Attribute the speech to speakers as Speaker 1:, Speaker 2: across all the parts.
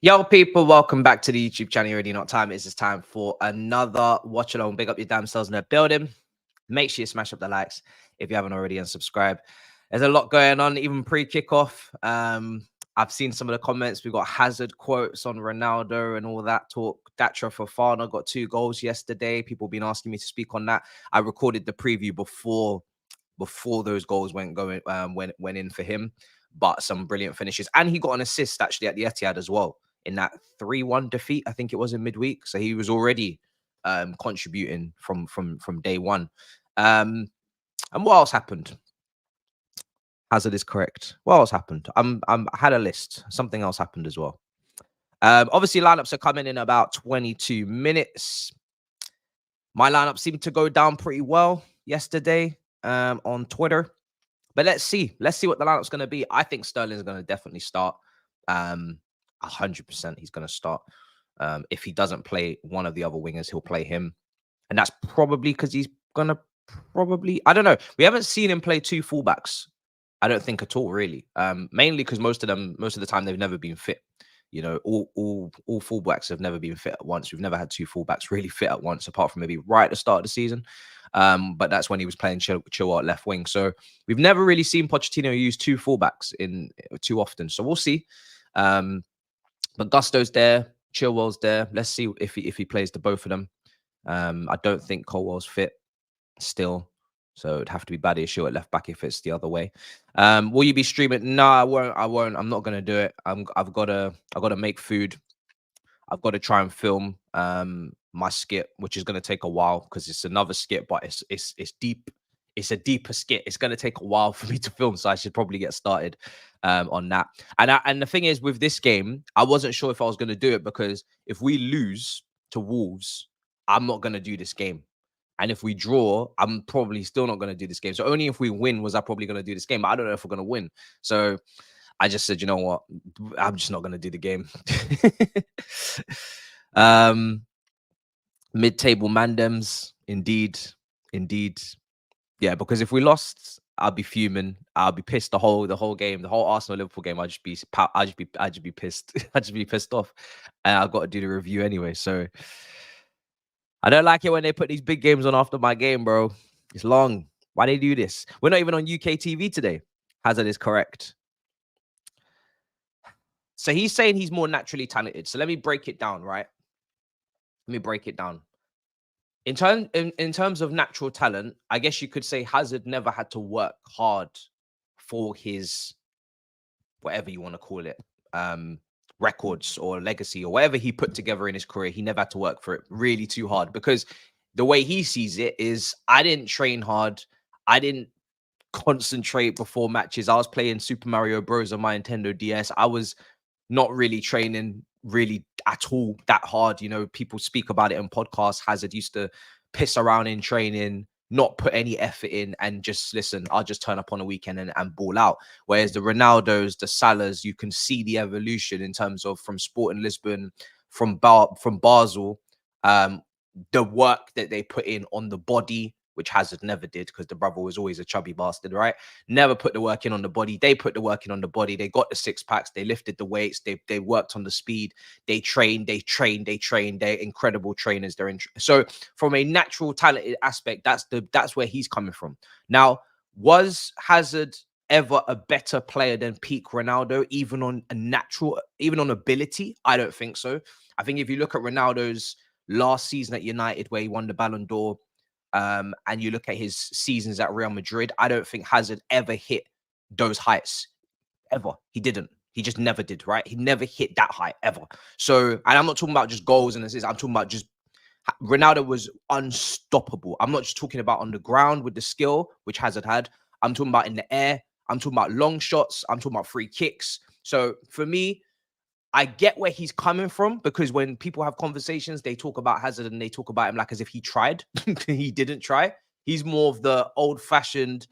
Speaker 1: Yo, people, welcome back to the YouTube channel. You already know what time it is. It's time for another watch along. Big up your damn selves in the building. Make sure you smash up the likes if you haven't already and subscribe. There's a lot going on, even pre-kickoff. I've seen some of the comments. We got Hazard quotes on Ronaldo and all that talk. Datra Fofana got 2 goals yesterday. People have been asking me to speak on that. I recorded the preview before those goals went in for him. But some brilliant finishes, and he got an assist actually at the Etihad as well in that 3-1 defeat. I think it was in midweek, so he was already contributing from day one. And what else happened? Hazard is correct. What else happened? I had a list. Something else happened as well. Obviously, lineups are coming in about 22 minutes. My lineup seemed to go down pretty well yesterday on Twitter. But let's see. Let's see what the lineup's going to be. I think Sterling's going to definitely start. 100% he's going to start. If he doesn't play one of the other wingers, he'll play him. And that's probably because he's going to I don't know. We haven't seen him play two fullbacks. I don't think at all, really. Mainly because most of the time, they've never been fit. You know, all fullbacks have never been fit at once. We've never had two fullbacks really fit at once, apart from maybe right at the start of the season. But that's when he was playing Chilwell at left wing. So we've never really seen Pochettino use two fullbacks in too often. So we'll see. But Gusto's there, Chilwell's there. Let's see if he plays the both of them. I don't think Colwell's fit still. So it'd have to be Badiashile at left back if it's the other way. Will you be streaming? No, I won't. I'm not gonna do it. I've gotta make food. I've got to try and film my skit, which is gonna take a while because it's another skit, but it's deep. It's a deeper skit. It's gonna take a while for me to film, so I should probably get started on that. And the thing is, with this game, I wasn't sure if I was gonna do it because if we lose to Wolves, I'm not gonna do this game. And if we draw, I'm probably still not going to do this game. So only if we win was I probably going to do this game. But I don't know if we're going to win. So I just said, you know what? I'm just not going to do the game. Mid-table Mandems. Indeed. Yeah, because if we lost, I'll be fuming. I'll be pissed the whole game, the whole Arsenal-Liverpool game. I'd just be pissed. I'd just be pissed off. And I've got to do the review anyway. So I don't like it when they put these big games on after my game, bro. It's long. Why they do this? We're not even on UK TV today. Hazard is correct. So he's saying he's more naturally talented. So let me break it down, right? Let me break it down. In terms of natural talent, I guess you could say Hazard never had to work hard for his, whatever you want to call it, records or legacy or whatever he put together in his career. He never had to work for it really too hard because the way he sees it is I didn't train hard. I didn't concentrate before matches. I was playing Super Mario Bros. On my Nintendo DS. I was not really training really at all that hard. You know, people speak about it in podcasts. Hazard used to piss around in training, not put any effort in and just listen, I'll just turn up on a weekend and ball out. Whereas the Ronaldos, the Salahs, you can see the evolution in terms of from Sporting Lisbon, from Basel, the work that they put in on the body, which Hazard never did because the brother was always a chubby bastard, right? Never put the work in on the body. They put the work in on the body. They got the six packs. They lifted the weights. They worked on the speed. They trained. They're incredible trainers. So from a natural talented aspect, that's where he's coming from. Now, was Hazard ever a better player than peak Ronaldo, even on ability? I don't think so. I think if you look at Ronaldo's last season at United, where he won the Ballon d'Or, and you look at his seasons at Real Madrid, I don't think Hazard ever hit those heights. Ever. He didn't. He just never did, right? He never hit that height, ever. So, and I'm not talking about just goals and assists. I'm talking about just Ronaldo was unstoppable. I'm not just talking about on the ground with the skill, which Hazard had. I'm talking about in the air. I'm talking about long shots. I'm talking about free kicks. So, for me, I get where he's coming from because when people have conversations, they talk about Hazard and they talk about him like as if he tried. He didn't try. He's more of the old-fashioned,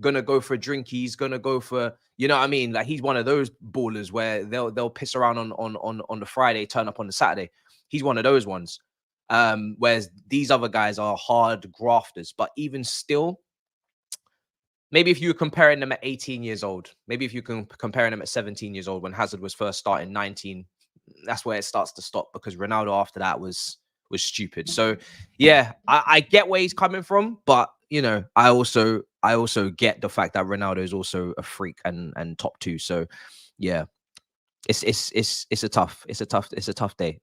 Speaker 1: gonna go for a drink. He's gonna go for, you know what I mean? Like he's one of those ballers where they'll piss around on the Friday, turn up on the Saturday. He's one of those ones. Whereas these other guys are hard grafters. But even still, maybe if you were comparing them at 18 years old, maybe if you can comparing them at 17 years old when Hazard was first starting 19, that's where it starts to stop because Ronaldo after that was stupid. So yeah, I get where he's coming from, but you know, I also get the fact that Ronaldo is also a freak and top two. So yeah, it's a tough day.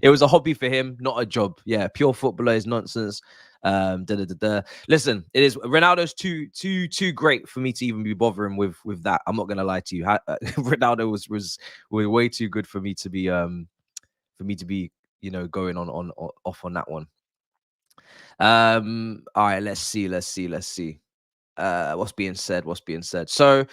Speaker 1: It was a hobby for him, not a job. Yeah, pure footballer is nonsense. Listen, it is Ronaldo's too great for me to even be bothering with that. I'm not gonna lie to you. Ronaldo was way too good for me to be you know going on off on that one. All right, let's see. What's being said? So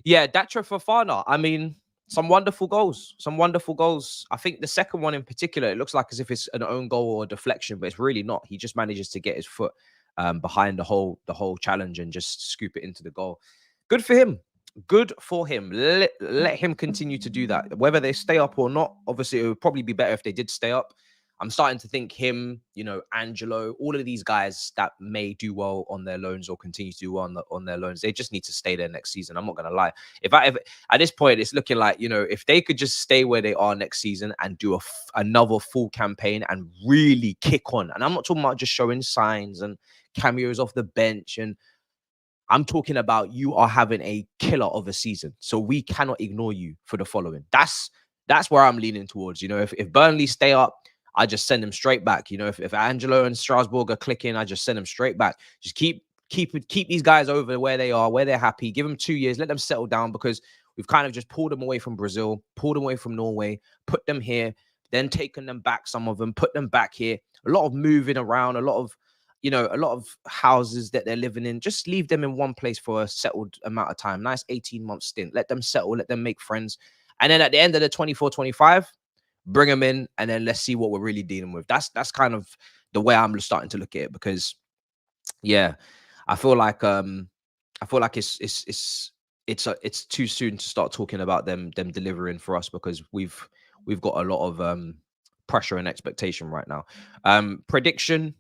Speaker 1: yeah, Dacho Fofana. I mean, some wonderful goals. Some wonderful goals. I think the second one in particular, it looks like as if it's an own goal or a deflection, but it's really not. He just manages to get his foot behind the whole challenge and just scoop it into the goal. Good for him. Good for him. Let him continue to do that. Whether they stay up or not, obviously it would probably be better if they did stay up. I'm starting to think him, you know, Angelo, all of these guys that may do well on their loans or continue to do well on their loans, they just need to stay there next season. I'm not going to lie. If at this point, it's looking like, you know, if they could just stay where they are next season and do another full campaign and really kick on. And I'm not talking about just showing signs and cameos off the bench. And I'm talking about you are having a killer of a season. So we cannot ignore you for the following. That's where I'm leaning towards. You know, if Burnley stay up, I just send them straight back. You know, if Angelo and Strasbourg are clicking, I just send them straight back. Just keep these guys over where they are, where they're happy. Give them 2 years, let them settle down, because we've kind of just pulled them away from Brazil, pulled them away from Norway, put them here, then taken them back, some of them, put them back here. A lot of moving around, a lot of houses that they're living in. Just leave them in one place for a settled amount of time. Nice 18-month stint. Let them settle, let them make friends. And then at the end of the 24-25, bring them in, and then let's see what we're really dealing with. That's kind of the way I'm starting to look at it, because yeah, I feel like it's too soon to start talking about them delivering for us, because we've got a lot of pressure and expectation right now. Prediction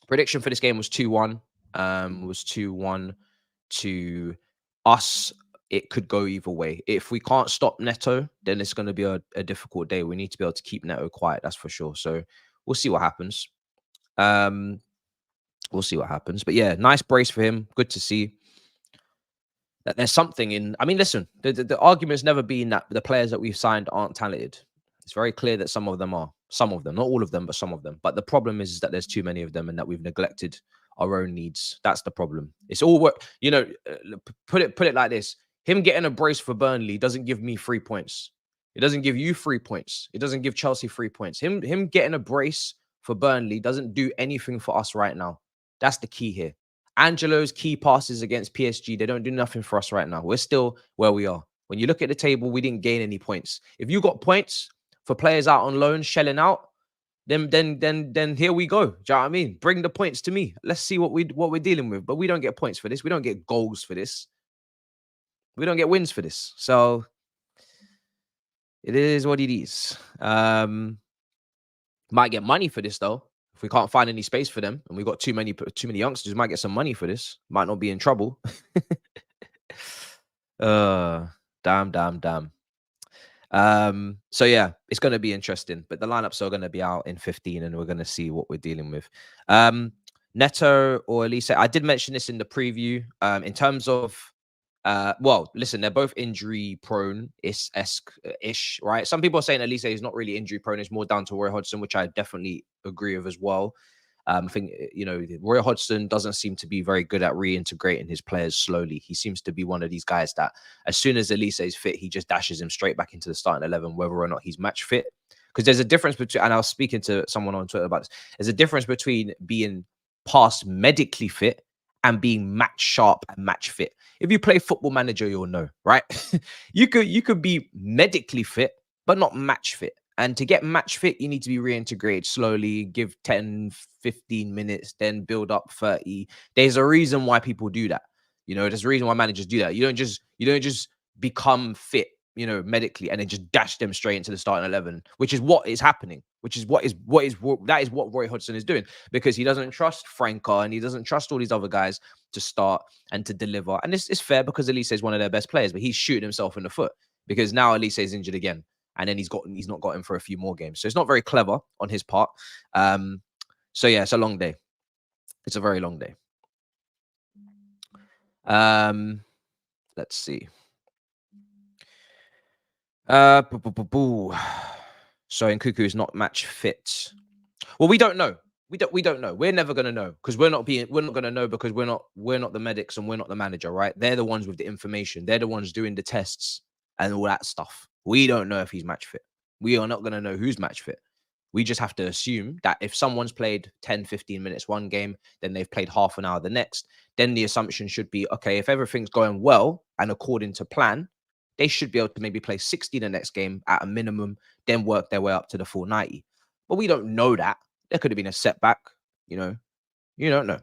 Speaker 1: for this game was 2-1. Was 2-1 to us. It could go either way. If we can't stop Neto, then it's going to be a difficult day. We need to be able to keep Neto quiet, that's for sure. So we'll see what happens. We'll see what happens. But yeah, nice brace for him. Good to see that there's something in. I mean, listen, the argument's never been that the players that we've signed aren't talented. It's very clear that some of them are. Some of them, not all of them, but some of them. But the problem is that there's too many of them and that we've neglected our own needs. That's the problem. It's all work. You know, put it like this. Him getting a brace for Burnley doesn't give me 3 points. It doesn't give you 3 points. It doesn't give Chelsea 3 points. Him getting a brace for Burnley doesn't do anything for us right now. That's the key here. Angelo's key passes against PSG, they don't do nothing for us right now. We're still where we are. When you look at the table, we didn't gain any points. If you got points for players out on loan, shelling out, then here we go. Do you know what I mean? Bring the points to me. Let's see what we're dealing with. But we don't get points for this. We don't get goals for this. We don't get wins for this. So it is what it is. Might get money for this though. If we can't find any space for them and we've got too many youngsters, might get some money for this. Might not be in trouble. Damn. So yeah, it's going to be interesting, but the lineups are going to be out in 15 and we're going to see what we're dealing with. Neto or Elise, I did mention this in the preview. In terms of well, listen, they're both injury prone ish, right? Some people are saying Elise is not really injury prone, it's more down to Roy Hodgson, which I definitely agree with as well. I think, you know, Roy Hodgson doesn't seem to be very good at reintegrating his players slowly. He seems to be one of these guys that as soon as Elise is fit, he just dashes him straight back into the starting 11, whether or not he's match fit. Because there's a difference between, and I was speaking to someone on Twitter about this, there's a difference between being past medically fit and being match sharp and match fit. If you play Football Manager, you'll know, right? you could be medically fit, but not match fit. And to get match fit, you need to be reintegrated slowly, give 10, 15 minutes, then build up 30. There's a reason why people do that. You know, there's a reason why managers do that. You don't just become fit, you know, medically and then just dash them straight into the starting 11, which is what is happening, that is what Roy Hodgson is doing, because he doesn't trust Franca and he doesn't trust all these other guys to start and to deliver. And it's fair because Elise is one of their best players, but he's shooting himself in the foot because now Elise is injured again. And then he's not got him for a few more games. So it's not very clever on his part. So yeah, it's a long day. It's a very long day. Let's see. So Nkuku is not match fit. Well, we don't know. We don't know. We're never gonna know because we're not gonna know because we're not the medics and we're not the manager, right? They're the ones with the information. They're the ones doing the tests and all that stuff. We don't know if he's match fit. We are not going to know who's match fit. We just have to assume that if someone's played 10, 15 minutes one game, then they've played half an hour the next, then the assumption should be, okay, if everything's going well and according to plan, they should be able to maybe play 60 the next game at a minimum, then work their way up to the full 90. But we don't know that. There could have been a setback, you know. You don't know.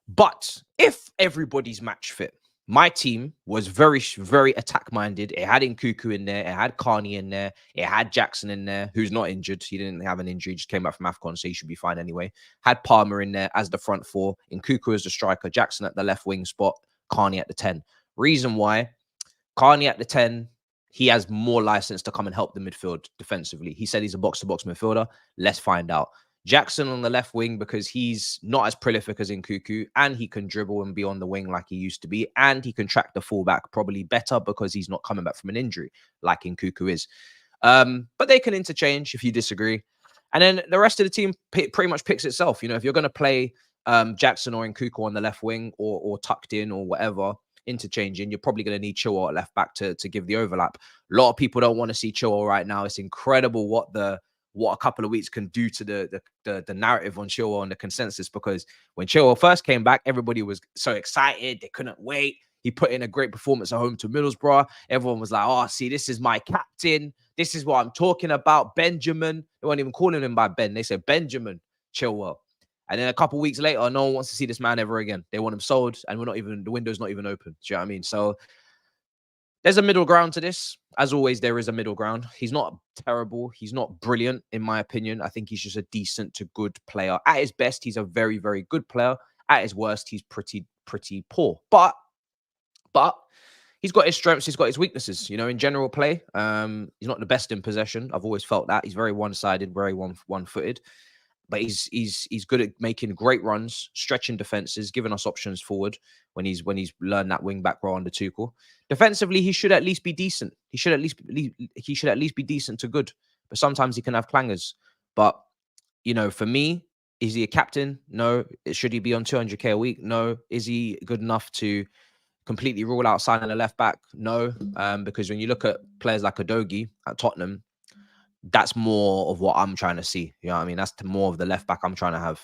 Speaker 1: But if everybody's match fit, my team was very, very attack minded. It had Nkuku in there, it had Carney in there, it had Jackson in there, who's not injured. He didn't have an injury, just came back from AFCON, so he should be fine anyway. Had Palmer in there as the front four, Nkuku as the striker, Jackson at the left wing spot, Carney at the 10. Reason why Carney at the 10, he has more license to come and help the midfield defensively. He said he's a box-to-box midfielder. Let's find out. Jackson on the left wing because he's not as prolific as Nkuku, and he can dribble and be on the wing like he used to be, and he can track the fullback probably better because he's not coming back from an injury like Nkuku is. But they can interchange if you disagree. And then the rest of the team pretty much picks itself. You know, if you're going to play Jackson or Nkuku on the left wing or tucked in or whatever, interchanging, you're probably going to need Chilwell at left back to give the overlap. A lot of people don't want to see Chilwell right now. It's incredible what a couple of weeks can do to the narrative on Chilwell and the consensus, because when Chilwell first came back, everybody was so excited. They couldn't wait. He put in a great performance at home to Middlesbrough. Everyone was like, oh, see, this is my captain. This is what I'm talking about. Benjamin. They weren't even calling him by Ben. They said Benjamin Chilwell. And then a couple of weeks later, no one wants to see this man ever again. They want him sold, and the window's not even open. Do you know what I mean? So there's a middle ground to this. As always, there is a middle ground. He's not terrible. He's not brilliant, in my opinion. I think he's just a decent to good player. At his best, he's a very, very good player. At his worst, he's pretty poor. But he's got his strengths. He's got his weaknesses. You know, in general play, he's not the best in possession. I've always felt that. He's very one-sided, very one-footed. But he's good at making great runs, stretching defenses, giving us options forward when he's learned that wing back role under Tuchel. Defensively, he should at least be decent. He should at least be decent to good. But sometimes he can have clangers. But you know, for me, is he a captain? No. Should he be on 200k a week? No. Is he good enough to completely rule out signing a left back? No. Because when you look at players like Udogie at Tottenham, that's more of what I'm trying to see. You know what I mean? That's more of the left back I'm trying to have.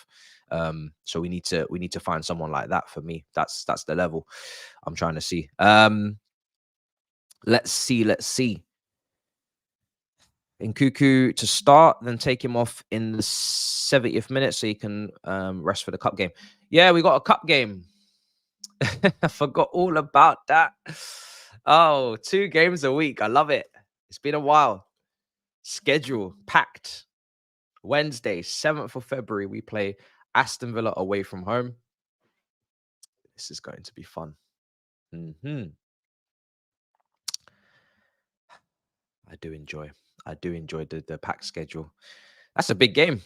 Speaker 1: So we need to find someone like that for me. That's the level I'm trying to see. Let's see. Nkuku to start, then take him off in the 70th minute so he can rest for the cup game. Yeah, we got a cup game. I forgot all about that. Oh, 2 games a week. I love it. It's been a while. Schedule packed. Wednesday, 7th of February, we play Aston Villa away from home. This is going to be fun. I do enjoy the packed schedule. That's a big game.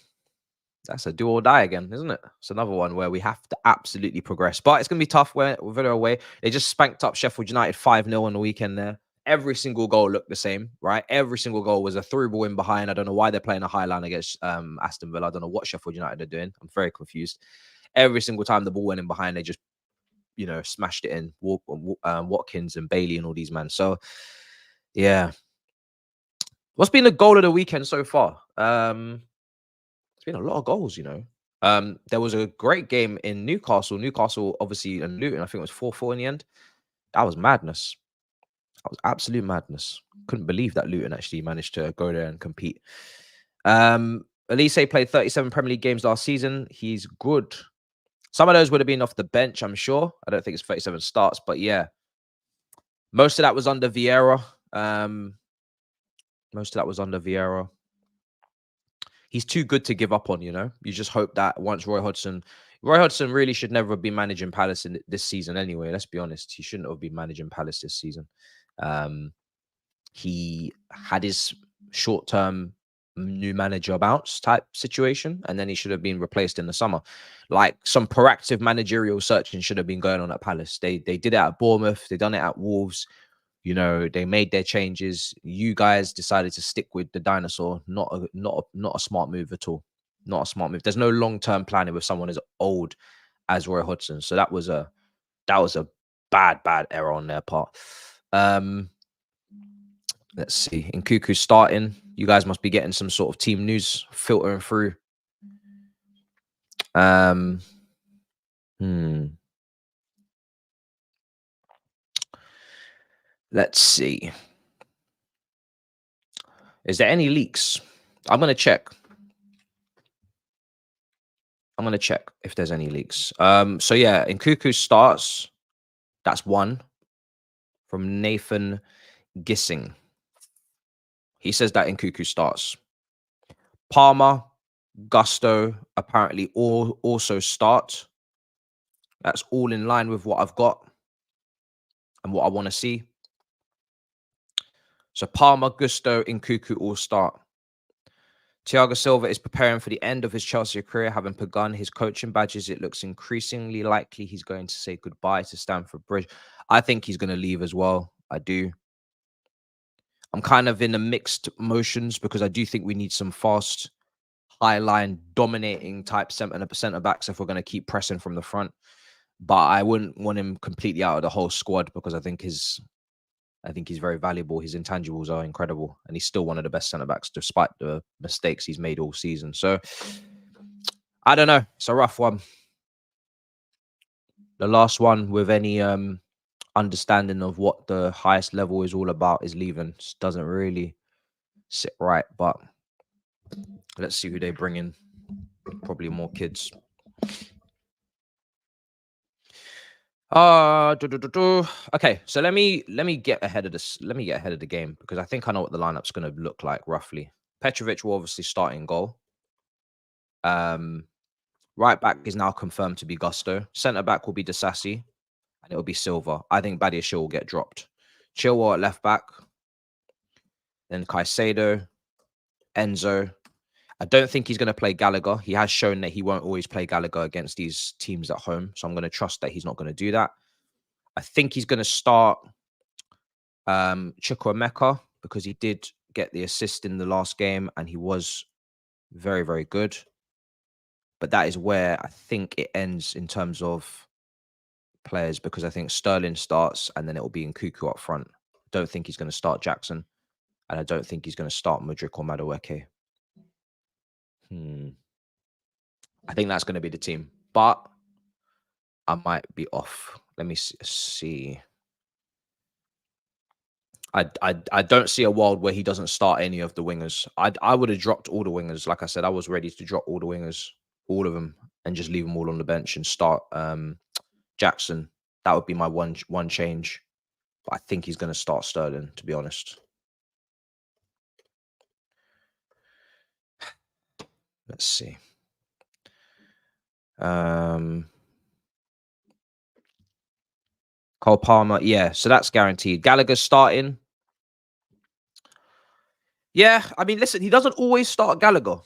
Speaker 1: That's a do or die again, isn't it? It's another one where we have to absolutely progress. But it's going to be tough when Villa away. They just spanked up Sheffield United 5-0 on the weekend there. Every single goal looked the same, right? Every single goal was a through ball in behind. I don't know why they're playing a high line against Aston Villa. I don't know what Sheffield United are doing. I'm very confused. Every single time the ball went in behind, they just, you know, smashed it in. Watkins and Bailey and all these men. So, yeah. What's been the goal of the weekend so far? It's been a lot of goals, you know. There was a great game in Newcastle. Newcastle, obviously, and Luton. I think it was 4-4 in the end. That was madness. That was absolute madness. Couldn't believe that Luton actually managed to go there and compete. Elise played 37 Premier League games last season. He's good. Some of those would have been off the bench, I'm sure. I don't think it's 37 starts, but yeah. Most of that was under Vieira. He's too good to give up on, you know. You just hope that once Roy Hodgson really should never have been managing Palace in this season anyway. Let's be honest. He shouldn't have been managing Palace this season. He had his short-term new manager bounce type situation, and then he should have been replaced in the summer. Like some proactive managerial searching should have been going on at Palace. They did it at Bournemouth. They done it at Wolves. You know, they made their changes. You guys decided to stick with the dinosaur. Not a smart move at all. Not a smart move. There's no long-term planning with someone as old as Roy Hodgson. So that was a bad error on their part. Let's see. Nkuku starting. You guys must be getting some sort of team news filtering through. Let's see. Is there any leaks? I'm gonna check. I'm gonna check if there's any leaks. So yeah, in Cuckoo starts. That's one from Nathan Gissing. He says that in Cuckoo starts. Palmer, Gusto apparently all also start. That's all in line with what I've got and what I want to see. So Palmer, Gusto, and Cuckoo all start. Thiago Silva is preparing for the end of his Chelsea career, having begun his coaching badges. It looks increasingly likely he's going to say goodbye to Stamford Bridge. I think he's going to leave as well. I do. I'm kind of in a mixed motions because I do think we need some fast, high line, dominating type centre backs if we're going to keep pressing from the front. But I wouldn't want him completely out of the whole squad because I think he's very valuable. His intangibles are incredible, and he's still one of the best centre backs despite the mistakes he's made all season. So I don't know. It's a rough one. The last one with any understanding of what the highest level is all about is leaving. Just doesn't really sit right. But let's see who they bring in. Probably more kids. Okay, so let me get ahead of this. Let me get ahead of the game because I think I know what the lineup's going to look like roughly. Petrovic will obviously start in goal. Right back is now confirmed to be Gusto. Centre back will be Disasi, and it will be Silva. I think Badiashile will get dropped. Chilwell at left back. Then Caicedo, Enzo. I don't think he's going to play Gallagher. He has shown that he won't always play Gallagher against these teams at home, so I'm going to trust that he's not going to do that. I think he's going to start Chukwuemeka because he did get the assist in the last game and he was very, very good. But that is where I think it ends in terms of players because I think Sterling starts and then it will be in Cuckoo up front. Don't think he's going to start Jackson and I don't think he's going to start Mudryk or Madueke. I think that's going to be the team, but I might be off. Let me see. I don't see a world where he doesn't start any of the wingers. I would have dropped all the wingers. Like I said, I was ready to drop all the wingers, all of them, and just leave them all on the bench and start Jackson. That would be my one change. But I think he's going to start Sterling, to be honest. Let's see. Cole Palmer, yeah, so that's guaranteed. Gallagher's starting. Yeah, I mean, listen, he doesn't always start Gallagher.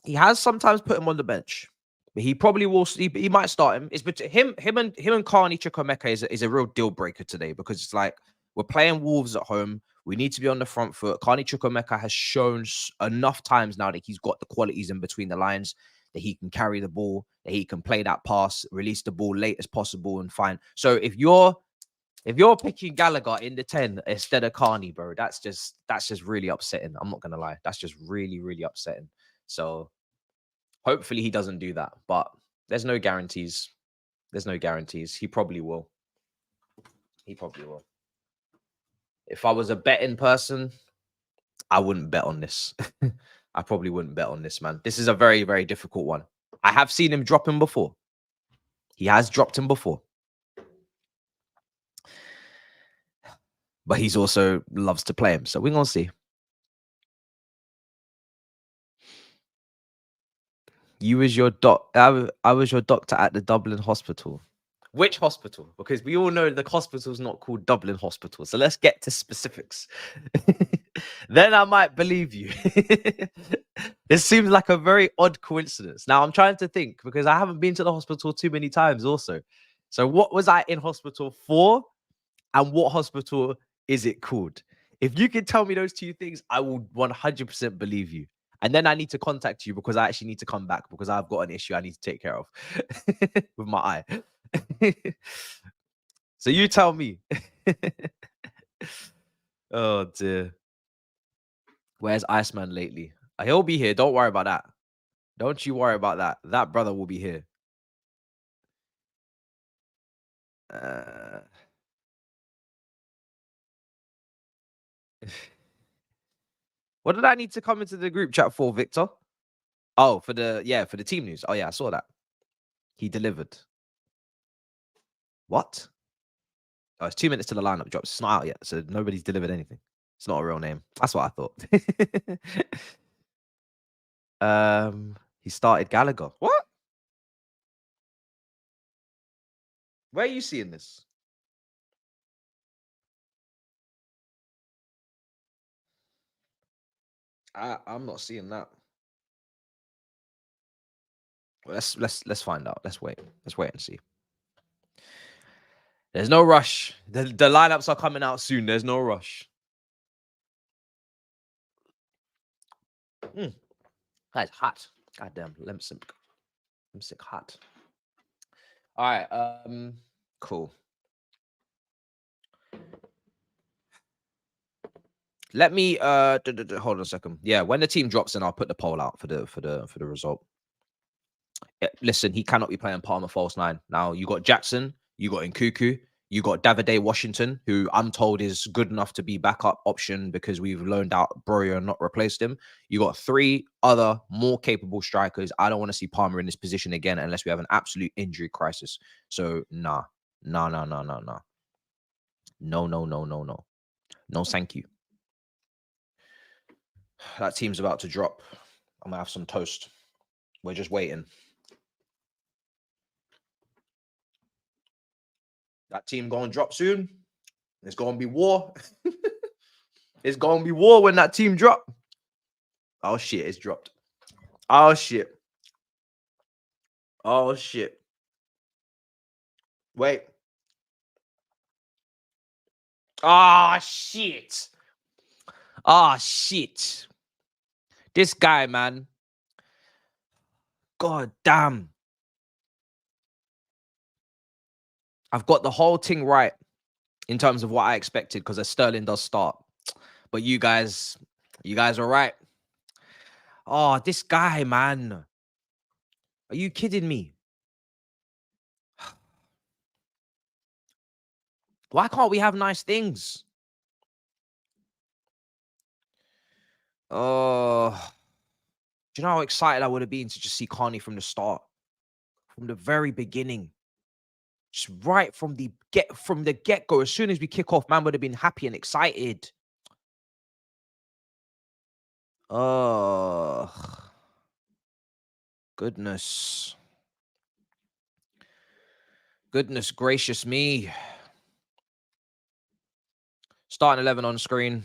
Speaker 1: He has sometimes put him on the bench, but he probably will. He might start him. It's between him and Carney Chukwuemeka is a real deal breaker today because it's like we're playing Wolves at home. We need to be on the front foot. Carney Chukwuemeka has shown enough times now that he's got the qualities in between the lines, that he can carry the ball, that he can play that pass, release the ball late as possible, and fine. So if you're picking Gallagher in the 10 instead of Carney, bro, that's just really upsetting. I'm not gonna lie. That's just really, really upsetting. So hopefully he doesn't do that. But there's no guarantees. There's no guarantees. He probably will. He probably will. If I was a betting person, I wouldn't bet on this. I probably wouldn't bet on this, man. This is a very, very difficult one. I have seen him drop him before. He has dropped him before. But he's also loves to play him. So we're going to see. You was your I was your doctor at the Dublin hospital. Which hospital? Because we all know the hospital's not called Dublin Hospital. So let's get to specifics. Then I might believe you. This seems like a very odd coincidence. Now I'm trying to think because I haven't been to the hospital too many times also. So what was I in hospital for? And what hospital is it called? If you can tell me those two things, I will 100% believe you. And then I need to contact you because I actually need to come back because I've got an issue I need to take care of with my eye. So you tell me. Oh dear. Where's Iceman lately? He'll be here. Don't worry about that. Don't you worry about that. That brother will be here. What did I need to come into the group chat for, Victor? Oh, for the team news. Oh yeah, I saw that. He delivered. What? Oh, it's 2 minutes till the lineup drops. It's not out yet, so nobody's delivered anything. It's not a real name. That's what I thought. He started Gallagher. What? Where are you seeing this? I'm not seeing that. Well, let's find out. Let's wait. Let's wait and see. There's no rush. The lineups are coming out soon. There's no rush. That's hot. Goddamn, lemsick hot. All right. Cool. Let me hold on a second. Yeah, when the team drops in, I'll put the poll out for the result. Listen, he cannot be playing Palmer false nine. Now you got Jackson, you got Nkuku, you got Davide Washington, who I'm told is good enough to be backup option because we've loaned out Broyo and not replaced him. You got 3 other more capable strikers. I don't want to see Palmer in this position again unless we have an absolute injury crisis. So nah. No, thank you. That team's about to drop. I'm gonna have some toast. We're just waiting. That team gonna drop soon. It's gonna be war. It's gonna be war when that team drop. Oh shit, it's dropped. Oh shit. Oh shit. Wait. Oh shit. Oh shit. This guy, man. God damn. I've got the whole thing right in terms of what I expected because Sterling does start. But you guys are right. Oh, this guy, man. Are you kidding me? Why can't we have nice things? Oh, do you know how excited I would have been to just see Carney from the start, from the very beginning, just right from the get go. As soon as we kick off, man would have been happy and excited. Oh, goodness gracious me! Starting 11 on screen.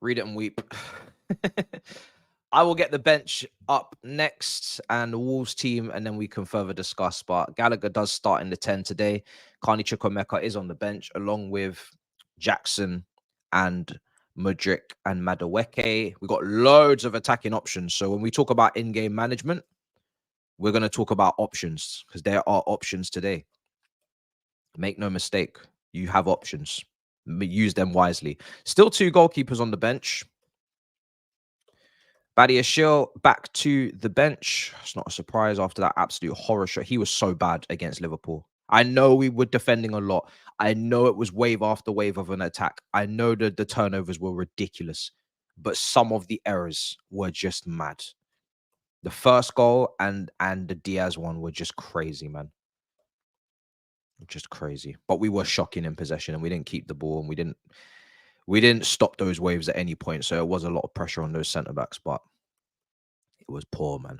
Speaker 1: Read it and weep. I will get the bench up next and the Wolves team, and then we can further discuss. But Gallagher does start in the 10 today. Carney Chukwuemeka is on the bench along with Jackson and Mudryk and Madueke. We've got loads of attacking options. So when we talk about in-game management, we're going to talk about options because there are options today. Make no mistake. You have options. Use them wisely. Still 2 goalkeepers on the bench. Badiashile back to the bench. It's not a surprise after that absolute horror shot. He was so bad against Liverpool. I know we were defending a lot. I know it was wave after wave of an attack. I know that the turnovers were ridiculous, but some of the errors were just mad. The first goal and the Diaz one were just crazy, man. Just crazy. But we were shocking in possession and we didn't keep the ball and we didn't stop those waves at any point. So it was a lot of pressure on those centre backs, but it was poor, man.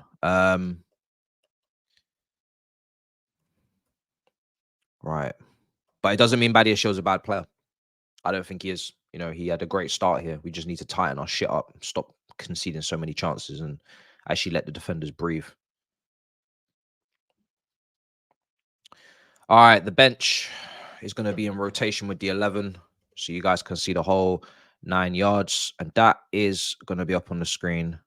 Speaker 1: Right. But it doesn't mean Badiashile's a bad player. I don't think he is. You know, he had a great start here. We just need to tighten our shit up, stop conceding so many chances and actually let the defenders breathe. All right, the bench is going to be in rotation with the 11. So you guys can see the whole 9 yards. And that is going to be up on the screen.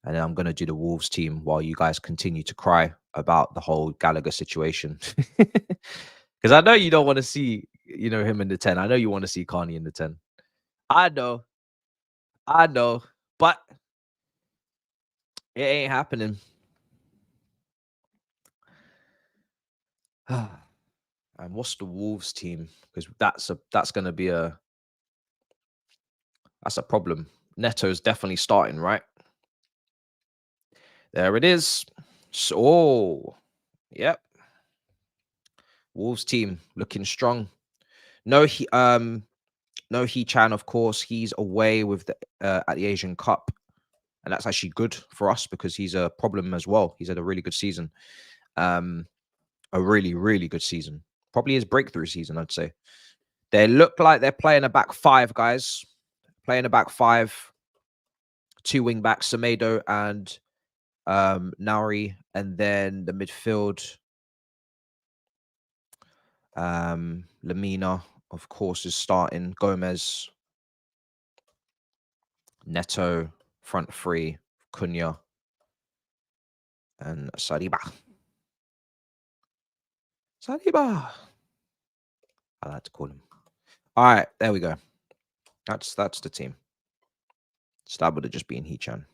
Speaker 1: And then I'm going to do the Wolves team while you guys continue to cry about the whole Gallagher situation. Because I know you don't want to see, you know, him in the 10. I know you want to see Carney in the 10. I know. But it ain't happening. And what's the Wolves team? Because that's going to be a problem. Neto's definitely starting, right? There it is. So, yep. Wolves team looking strong. No, He-Chan, of course, he's away with the at the Asian Cup, and that's actually good for us because he's a problem as well. He's had a really good season, a really, really good season. Probably his breakthrough season, I'd say. They look like they're playing a back five, guys. Playing a back five, 2 wing backs, Semedo and Nauri, and then the midfield, Lamina, of course, is starting. Gomez, Neto, front three, Cunha, and Saliba. Saliba. I like to call him. All right, there we go. That's the team. So that would have just been He-Chan.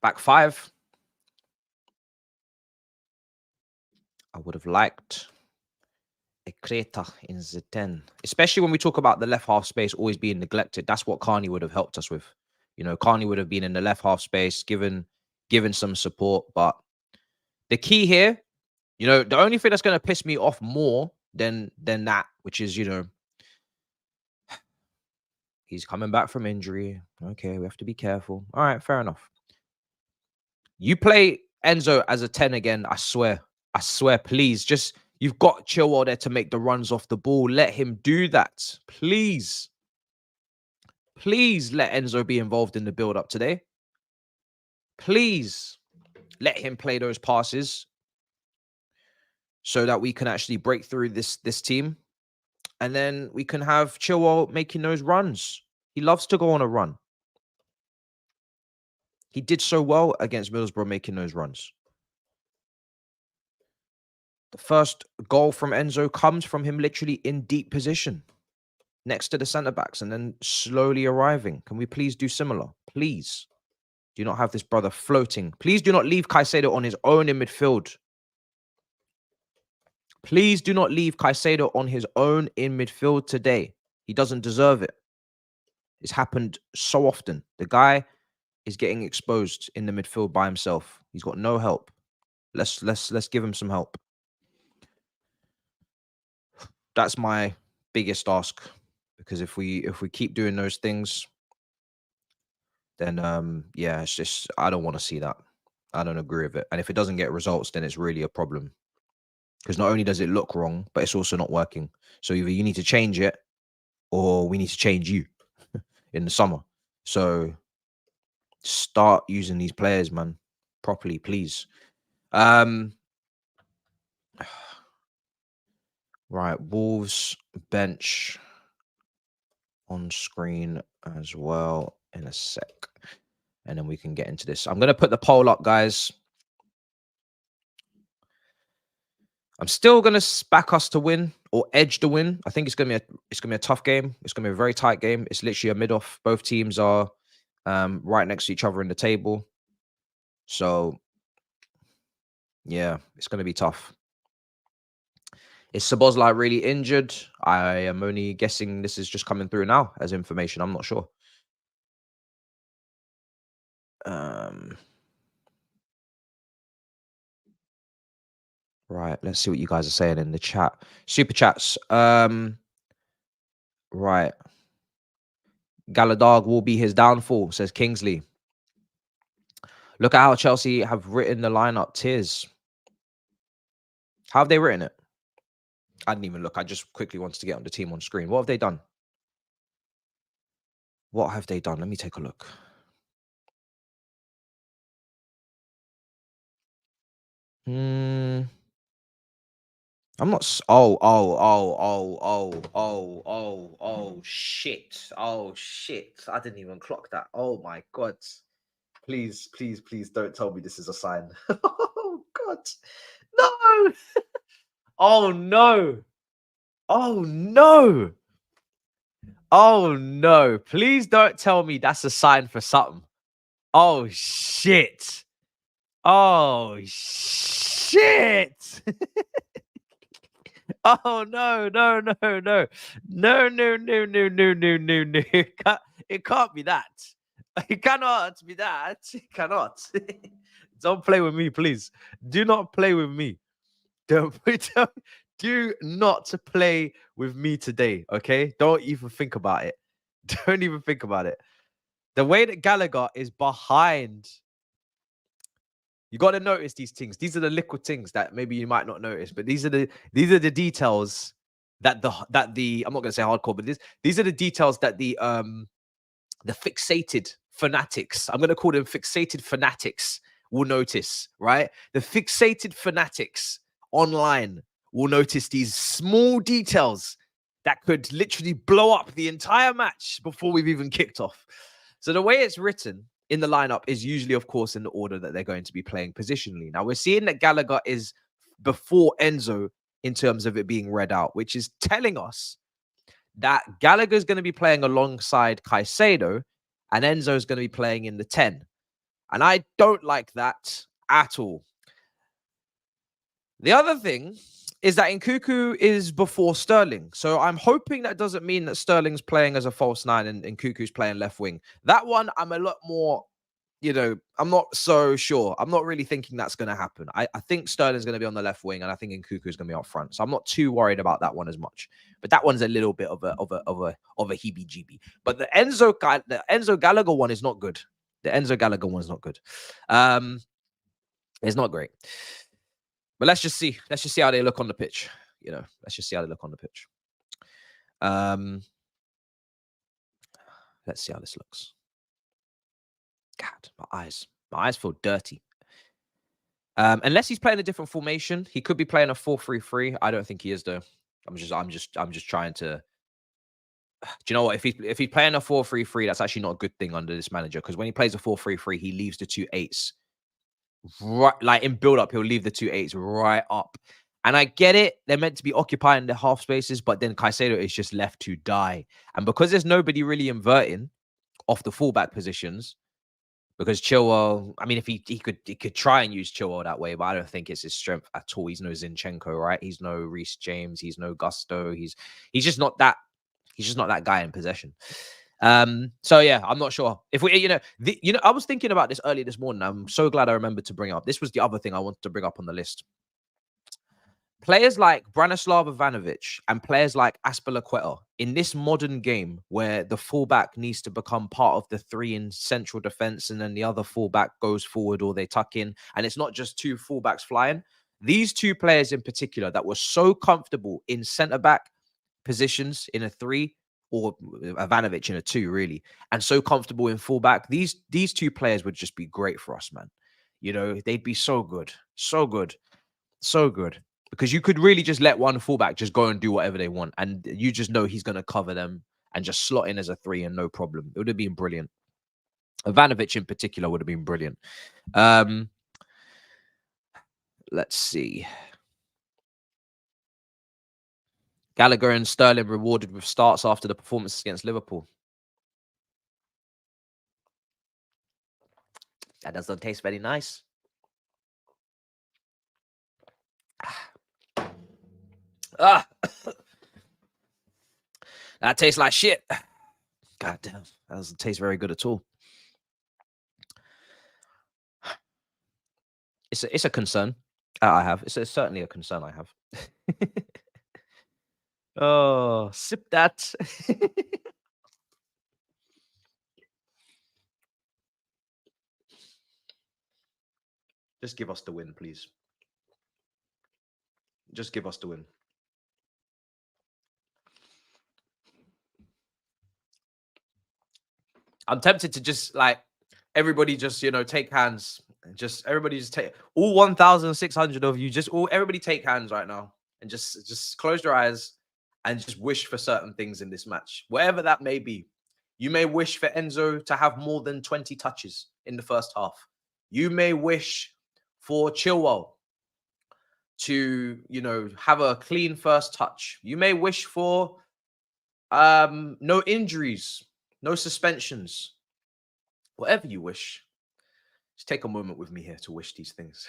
Speaker 1: Back five. I would have liked a creator in the 10, especially when we talk about the left half space always being neglected. That's what Carney would have helped us with. You know, Carney would have been in the left half space, given some support. But the key here, you know, the only thing that's going to piss me off more than that, which is, you know, he's coming back from injury. Okay, we have to be careful. All right, fair enough. You play Enzo as a 10 again, I swear, please. Just, you've got Chilwell there to make the runs off the ball. Let him do that, please. Please let Enzo be involved in the build-up today. Please let him play those passes so that we can actually break through this team. And then we can have Chilwell making those runs. He loves to go on a run. He did so well against Middlesbrough making those runs. The first goal from Enzo comes from him literally in deep position next to the centre-backs and then slowly arriving. Can we please do similar? Please. Do not have this brother floating. Please do not leave Caicedo on his own in midfield. Please do not leave Caicedo on his own in midfield today. He doesn't deserve it. It's happened so often. The guy is getting exposed in the midfield by himself. He's got no help. Let's give him some help. That's my biggest ask, because if we keep doing those things, then yeah, it's just, I don't want to see that. I don't agree with it. And if it doesn't get results, then it's really a problem. Because not only does it look wrong, but it's also not working. So either you need to change it or we need to change you in the summer. So start using these players, man, properly, please. Right, Wolves bench on screen as well in a sec. And then we can get into this. I'm going to put the poll up, guys. I'm still going to back us to win or edge the win. I think it's going to be a tough game. It's going to be a very tight game. It's literally a mid-off. Both teams are right next to each other in the table. So, yeah, it's going to be tough. Is Szoboszlai really injured? I am only guessing this is just coming through now as information. I'm not sure. Right, let's see what you guys are saying in the chat. Super chats. Right. Galadog will be his downfall, says Kingsley. Look at how Chelsea have written the lineup. Tears. How have they written it? I didn't even look. I just quickly wanted to get on the team on screen. What have they done? What have they done? Let me take a look. I'm not. Oh, shit. Oh, shit. I didn't even clock that. Oh, my God. Please, please, please don't tell me this is a sign. Oh, God. No. Oh, no. Oh, no. Oh, no. Please don't tell me that's a sign for something. Oh, shit. Oh shit! Oh no, no, no, no. No, no, no, no, no, no, no, no. It can't be that. It cannot be that. It cannot. Don't play with me, please. Do not play with me. Don't, don't do not play with me today. Okay. Don't even think about it. Don't even think about it. The way that Gallagher is behind, you got to notice these things. These are the little things that maybe you might not notice, but these are the details that the I'm not going to say hardcore, but these are the details that the fixated fanatics, I'm going to call them fixated fanatics, will notice, right? The fixated fanatics online will notice these small details that could literally blow up the entire match before we've even kicked off. So the way it's written in the lineup is usually, of course, in the order that they're going to be playing positionally. Now, we're seeing that Gallagher is before Enzo in terms of it being read out, which is telling us that Gallagher's going to be playing alongside Caicedo and Enzo's going to be playing in the 10. And I don't like that at all. The other thing is that Nkuku is before Sterling. So I'm hoping that doesn't mean that Sterling's playing as a false 9 and Nkuku's playing left wing. That one, I'm a lot more, I'm not so sure. I'm not really thinking that's going to happen. I think Sterling's going to be on the left wing and I think Nkuku's going to be up front. So I'm not too worried about that one as much. But that one's a little bit of a heebie-jeebie. But the Enzo Gallagher one is not good. The Enzo Gallagher one is not good. It's not great. But let's just see. Let's just see how they look on the pitch. Let's just see how they look on the pitch. Let's see how this looks. God, my eyes feel dirty. Unless he's playing a different formation, he could be playing a 4-3-3. I don't think he is though. I'm just trying to. Do you know what? If he's playing a 4-3-3, that's actually not a good thing under this manager because when he plays a 4-3-3, he leaves the 2 8s. Right, like in build-up, he'll leave the 2 8s right up. And I get it. They're meant to be occupying the half spaces, but then Caicedo is just left to die. And because there's nobody really inverting off the fullback positions, because Chilwell, I mean, if he could try and use Chilwell that way, but I don't think it's his strength at all. He's no Zinchenko, right? He's no Reece James. He's no Gusto. He's just not that. He's just not that guy in possession. So yeah, I'm not sure if we, I was thinking about this earlier this morning. I'm so glad I remembered to bring up. This was the other thing I wanted to bring up on the list. Players like Branislav Ivanovic and players like Azpilicueta in this modern game where the fullback needs to become part of the 3 in central defense and then the other fullback goes forward or they tuck in and it's not just 2 fullbacks flying. These 2 players in particular that were so comfortable in centre-back positions in a 3 or Ivanovic in a 2 really and so comfortable in fullback. These 2 players would just be great for us, man. They'd be so good. So good. So good. Because you could really just let one fullback just go and do whatever they want. And you just know he's going to cover them and just slot in as a 3 and no problem. It would have been brilliant. Ivanovic in particular would have been brilliant. Let's see. Gallagher and Sterling rewarded with starts after the performance against Liverpool. That doesn't taste very nice. That tastes like shit. God damn, that doesn't taste very good at all. It's a concern I have. It's certainly a concern I have. Oh, sip that. Just give us the win, please. Just give us the win. I'm tempted to just everybody just, take hands. Everybody just take all 1,600 of you. Everybody take hands right now and just close your eyes and just wish for certain things in this match, whatever that may be. You may wish for Enzo to have more than 20 touches in the first half. You may wish for Chilwell to, have a clean first touch. You may wish for no injuries, no suspensions, whatever you wish. Just take a moment with me here to wish these things.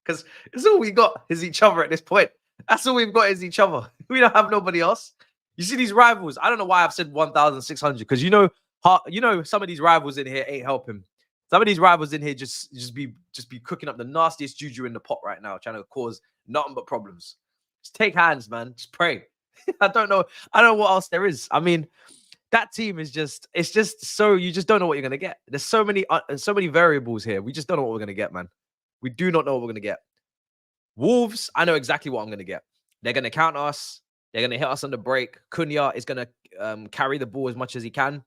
Speaker 1: Because it's all we got is each other at this point. That's all we've got is each other. We don't have nobody else. You see these rivals. I don't know why I've said 1,600 because you know some of these rivals in here ain't helping. Some of these rivals in here just be cooking up the nastiest juju in the pot right now, trying to cause nothing but problems. Just take hands, man. Just pray. I don't know what else there is. I mean, that team is it's just so you just don't know what you're gonna get. There's so many variables here. We just don't know what we're gonna get, man. We do not know what we're gonna get. Wolves, I know exactly what I'm gonna get. They're gonna counter us. They're gonna hit us on the break. Cunha is gonna carry the ball as much as he can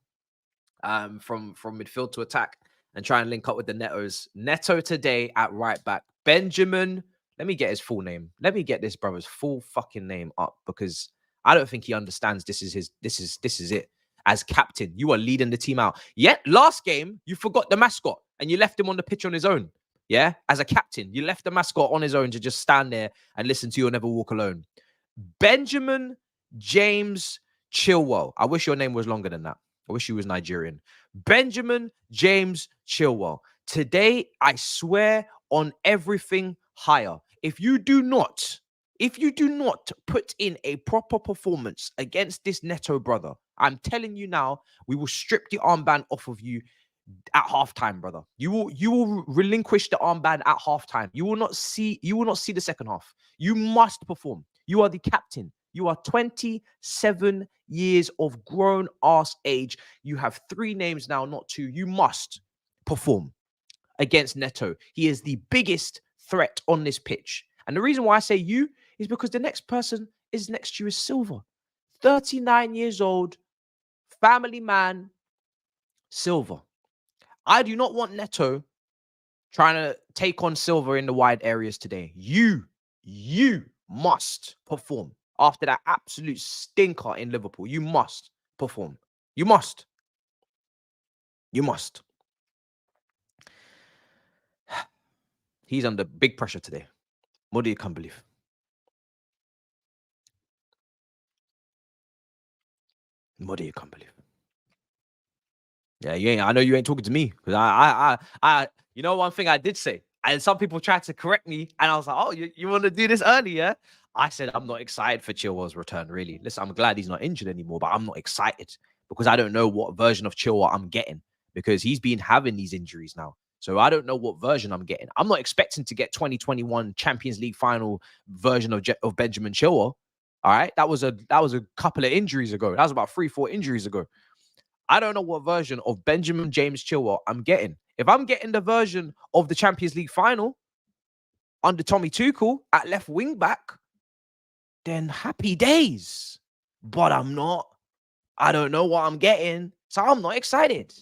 Speaker 1: from midfield to attack and try and link up with the Netos. Neto today at right back. Benjamin, let me get his full name. Let me get this brother's full fucking name up because I don't think he understands this is it. As captain, you are leading the team out. Yet last game, you forgot the mascot and you left him on the pitch on his own. Yeah, as a captain, you left the mascot on his own to just stand there and listen to You'll Never Walk Alone. Benjamin James Chilwell. I wish your name was longer than that. I wish you was Nigerian. Benjamin James Chilwell. Today, I swear on everything higher. If you do not put in a proper performance against this Neto brother, I'm telling you now, we will strip the armband off of you at halftime, brother. You will relinquish the armband at halftime. You will not see the second half. You must perform. You are the captain. You are 27 years of grown ass age. You have 3 names now, not 2. You must perform against Neto. He is the biggest threat on this pitch. And the reason why I say you is because the next person is next to you is Silva. 39 years old, family man, Silva. I do not want Neto trying to take on Silva in the wide areas today. You must perform after that absolute stinker in Liverpool. You must perform. You must. He's under big pressure today. What do you can't believe? What do you can't believe? Yeah, I know you ain't talking to me because I you know one thing I did say, and some people tried to correct me, and I was like, oh, you want to do this early, yeah? I said I'm not excited for Chilwell's return, really. Listen, I'm glad he's not injured anymore, but I'm not excited because I don't know what version of Chilwell I'm getting because he's been having these injuries now. So I don't know what version I'm getting. I'm not expecting to get 2021 Champions League final version of Benjamin Chilwell. All right, that was a couple of injuries ago. That was about 3-4 injuries ago. I don't know what version of Benjamin James Chilwell I'm getting. If I'm getting the version of the Champions League final under Tommy Tuchel at left wing back, then happy days. But I'm not. I don't know what I'm getting, so I'm not excited.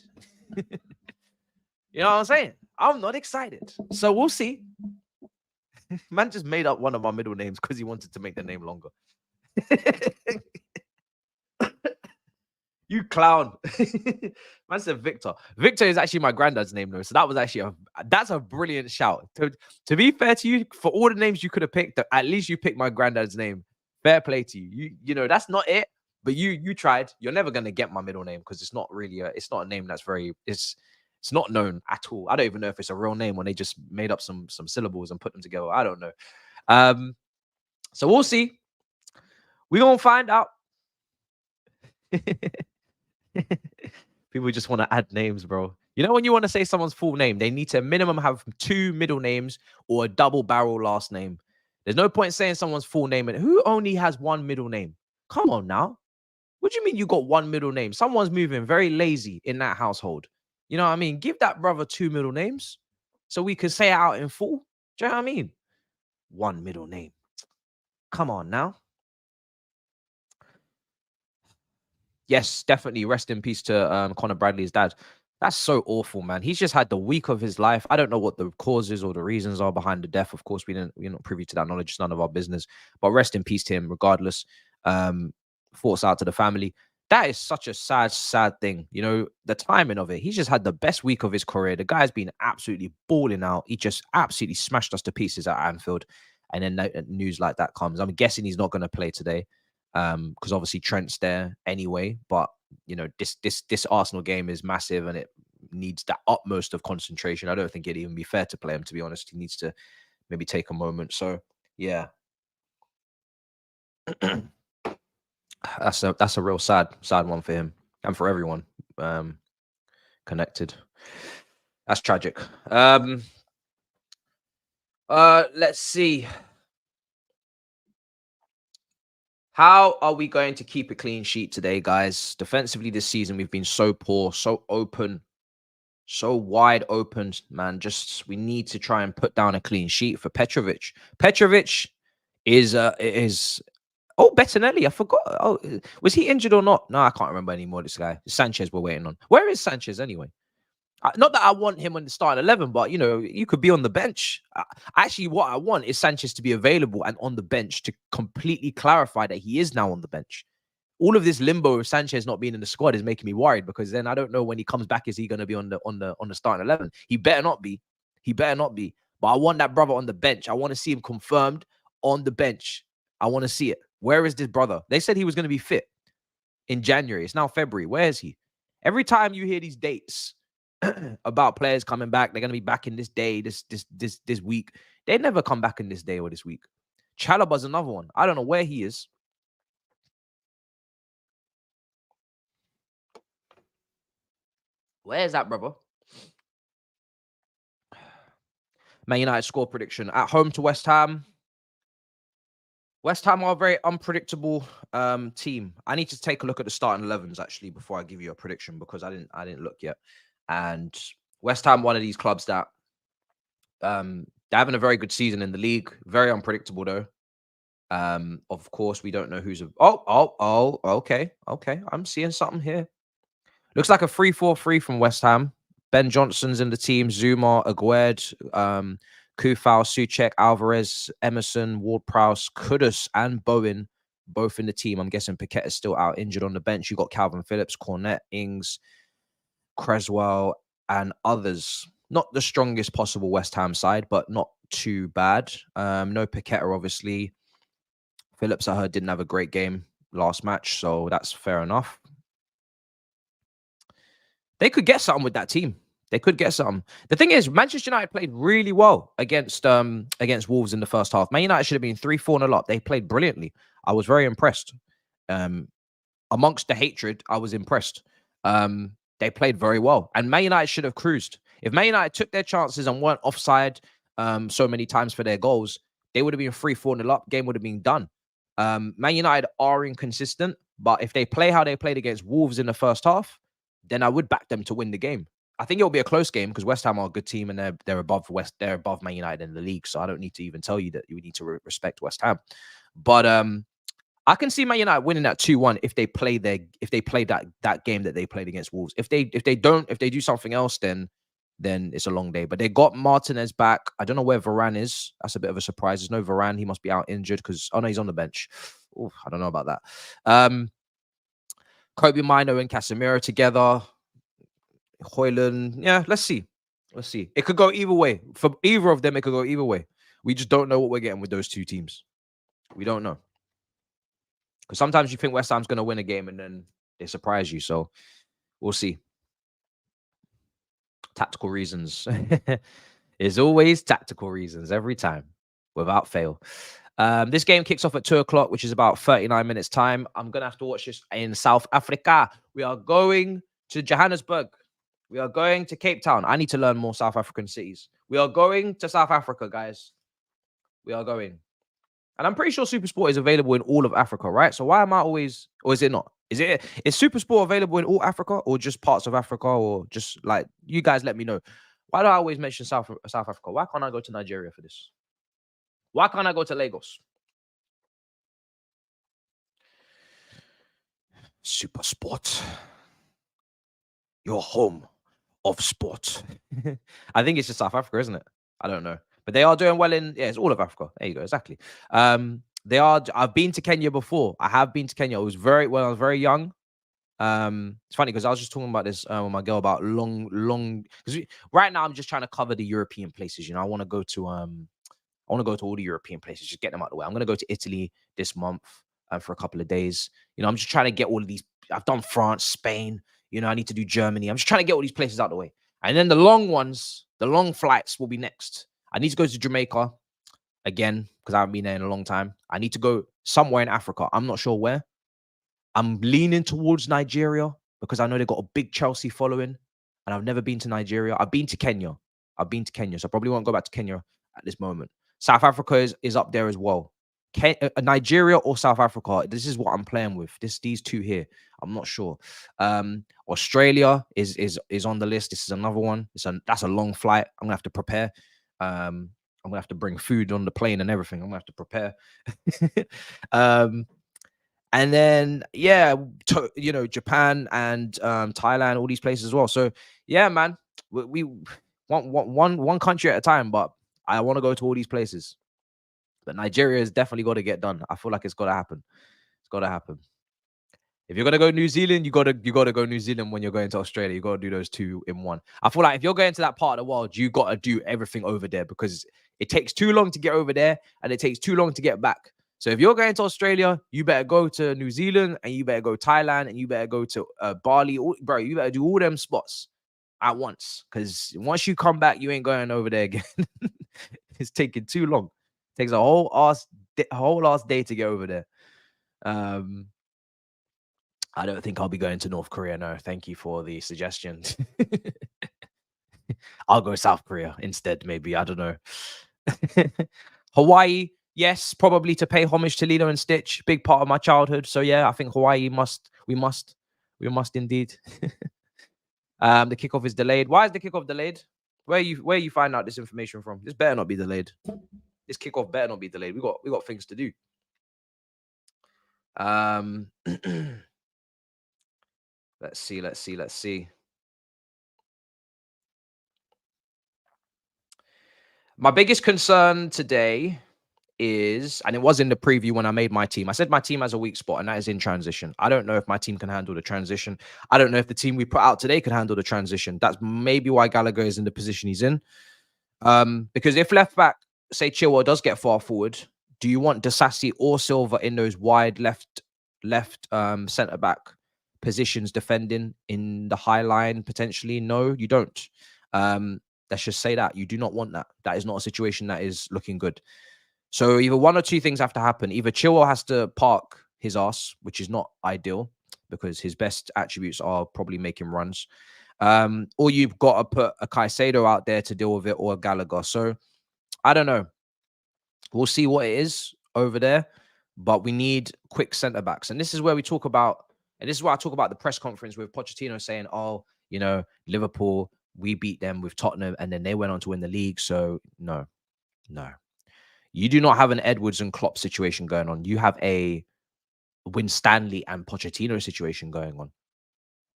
Speaker 1: You know what I'm saying? I'm not excited. So we'll see. Man just made up one of my middle names because he wanted to make the name longer. You clown. Man said Victor. Victor is actually my granddad's name, though. So that was actually that's a brilliant shout. To be fair to you, for all the names you could have picked, at least you picked my granddad's name. Fair play to you. You know, that's not it. But you tried. You're never gonna get my middle name because it's not really it's not a name that's very it's not known at all. I don't even know if it's a real name when they just made up some syllables and put them together. I don't know. So we'll see. We're gonna find out. People just want to add names, bro. You know, when you want to say someone's full name, they need to minimum have 2 middle names or a double barrel last name. There's no point saying someone's full name and who only has 1 middle name. Come on now. What do you mean you got 1 middle name? Someone's moving very lazy in that household. You know what I mean? Give that brother 2 middle names so we could say it out in full. Do you know what I mean? 1 middle name. Come on now. Yes, definitely. Rest in peace to Conor Bradley's dad. That's so awful, man. He's just had the week of his life. I don't know what the causes or the reasons are behind the death. Of course, we're not privy to that knowledge. It's none of our business. But rest in peace to him, regardless. Thoughts out to the family. That is such a sad, sad thing. You know, the timing of it. He's just had the best week of his career. The guy's been absolutely balling out. He just absolutely smashed us to pieces at Anfield. And then news like that comes. I'm guessing he's not going to play today. Because obviously Trent's there anyway, but you know this Arsenal game is massive, and needs the utmost of concentration. I don't think it'd even be fair to play him, to be honest. He needs to maybe take a moment. So yeah. That's a real sad one for him and for everyone connected. That's tragic. Let's see. How are we going to keep a clean sheet today, guys? Defensively this season, we've been so poor, so open, so wide open, man. Just we need to try and put down a clean sheet for Petrovic. Petrovic is Bettinelli. I forgot. Oh, was he injured or not? No, I can't remember anymore. This guy, Sanchez, we're waiting on. Where is Sanchez anyway? Not that I want him on the starting 11, but, you know, you could be on the bench. Actually, what I want is Sanchez to be available and on the bench to completely clarify that he is now on the bench. All of this limbo of Sanchez not being in the squad is making me worried, because then I don't know when he comes back, is he going to be on the starting 11? He better not be. He better not be. But I want that brother on the bench. I want to see him confirmed on the bench. I want to see it. Where is this brother? They said he was going to be fit in January. It's now February. Where is he? Every time you hear these dates about players coming back, they're going to be back in this day, this week. They never come back in this day or this week. Chalaba's another one. I don't know where he is. Where is that, brother? Man United score prediction. At home to West Ham. West Ham are a very unpredictable team. I need to take a look at the starting 11s actually before I give you a prediction, because I didn't look yet. And West Ham, one of these clubs that they're having a very good season in the league. Very unpredictable though. Of course, we don't know who's okay. I'm seeing something here. Looks like a 3-4-3 from West Ham. Ben Johnson's in the team. Zuma, Agued, Kufal, Souček, Alvarez, Emerson, Ward-Prowse, Kudus, and Bowen, both in the team. I'm guessing Paquette is still out injured on the bench. You got Calvin Phillips, Cornet, Ings, Creswell, and others. Not the strongest possible West Ham side, but not too bad. No Paquette, obviously. Phillips, I heard, didn't have a great game last match, so that's fair enough. They could get something with that team. They could get something. The thing is, Manchester United played really well against Wolves in the first half. Man United should have been 3-4-0 up. They played brilliantly. I was very impressed. Amongst the hatred, I was impressed. They played very well. And Man United should have cruised. If Man United took their chances and weren't offside so many times for their goals, they would have been 3-4-0 up. Game would have been done. Man United are inconsistent, but if they play how they played against Wolves in the first half, then I would back them to win the game. I think it'll be a close game because West Ham are a good team and they're above Man United in the league. So I don't need to even tell you that you need to respect West Ham. But I can see Man United winning that 2-1 if they play that game that they played against Wolves. If they do something else, then it's a long day. But they got Martinez back. I don't know where Varane is. That's a bit of a surprise. There's no Varane. He must be out injured because no, he's on the bench. Ooh, I don't know about that. Kobe Mino and Casemiro together. Højlund. Yeah, let's see. It could go either way. For either of them, it could go either way. We just don't know what we're getting with those two teams. We don't know. Because sometimes you think West Ham's going to win a game and then they surprise you. So we'll see. Tactical reasons. There's always tactical reasons every time, without fail. This game kicks off at 2 o'clock, which is about 39 minutes time. I'm going to have to watch this in South Africa. We are going to Johannesburg. We are going to Cape Town. I need to learn more South African cities. We are going to South Africa, guys. We are going. And I'm pretty sure SuperSport is available in all of Africa, right? So why am I always, or is it not? Is SuperSport available in all Africa or just parts of Africa, or just like, you guys let me know. Why do I always mention South Africa? Why can't I go to Nigeria for this? Why can't I go to Lagos? SuperSport. Your home of sport. I think it's just South Africa, isn't it? I don't know. But they are doing well in, it's all of Africa. There you go, exactly. I've been to Kenya before. I have been to Kenya. It was when I was very young. It's funny because I was just talking about this with my girl about long, because right now I'm just trying to cover the European places. You know, I want to go to all the European places, just get them out of the way. I'm going to go to Italy this month for a couple of days. You know, I'm just trying to get all of these. I've done France, Spain. You know, I need to do Germany. I'm just trying to get all these places out of the way. And then the long ones, the long flights will be next. I need to go to Jamaica again because I haven't been there in a long time. I need to go somewhere in Africa. I'm not sure where. I'm leaning towards Nigeria because I know they've got a big Chelsea following, and I've never been to Nigeria. I've been to Kenya. So I probably won't go back to Kenya at this moment. South Africa is up there as well. Nigeria or South Africa. This is what I'm playing with. These two here. I'm not sure. Australia is on the list. This is another one. That's a long flight. I'm gonna have to prepare. I'm gonna have to bring food on the plane and everything. I'm gonna have to prepare. And then Japan and Thailand, all these places as well. So yeah, man, we want one country at a time, but I want to go to all these places. But Nigeria has definitely got to get done. I feel like it's got to happen. It's got to happen. If you're gonna go New Zealand, you gotta go New Zealand when you're going to Australia. You gotta do those two in one. I feel like if you're going to that part of the world, you gotta do everything over there because it takes too long to get over there and it takes too long to get back. So if you're going to Australia, you better go to New Zealand and you better go Thailand and you better go to Bali. Bro, you better do all them spots at once because once you come back, you ain't going over there again. It's taking too long. It takes a whole ass day to get over there. I don't think I'll be going to North Korea. No, thank you for the suggestion. I'll go South Korea instead, maybe. I don't know. Hawaii, yes, probably to pay homage to Lilo and Stitch. Big part of my childhood. So yeah, I think Hawaii we must indeed. The kickoff is delayed. Why is the kickoff delayed? Where you find out this information from? This better not be delayed. This kickoff better not be delayed. We got things to do. Let's see. My biggest concern today is, and it was in the preview when I made my team, I said my team has a weak spot, and that is in transition. I don't know if my team can handle the transition. I don't know if the team we put out today can handle the transition. That's maybe why Gallagher is in the position he's in. Because if left back, say Chilwell does get far forward, do you want Disasi or Silva in those wide left centre back positions defending in the high line potentially? No, you don't. Let's just say that you do not want that. That is not a situation that is looking good. So either one or two things have to happen. Either Chilwell has to park his ass, which is not ideal because his best attributes are probably making runs. Or you've got to put a Caicedo out there to deal with it, or a Gallagher. So I don't know. We'll see what it is over there, but we need quick centre backs. And this is where we talk about, and this is why I talk about the press conference with Pochettino saying, oh, Liverpool, we beat them with Tottenham and then they went on to win the league. So no. You do not have an Edwards and Klopp situation going on. You have a Winstanley and Pochettino situation going on.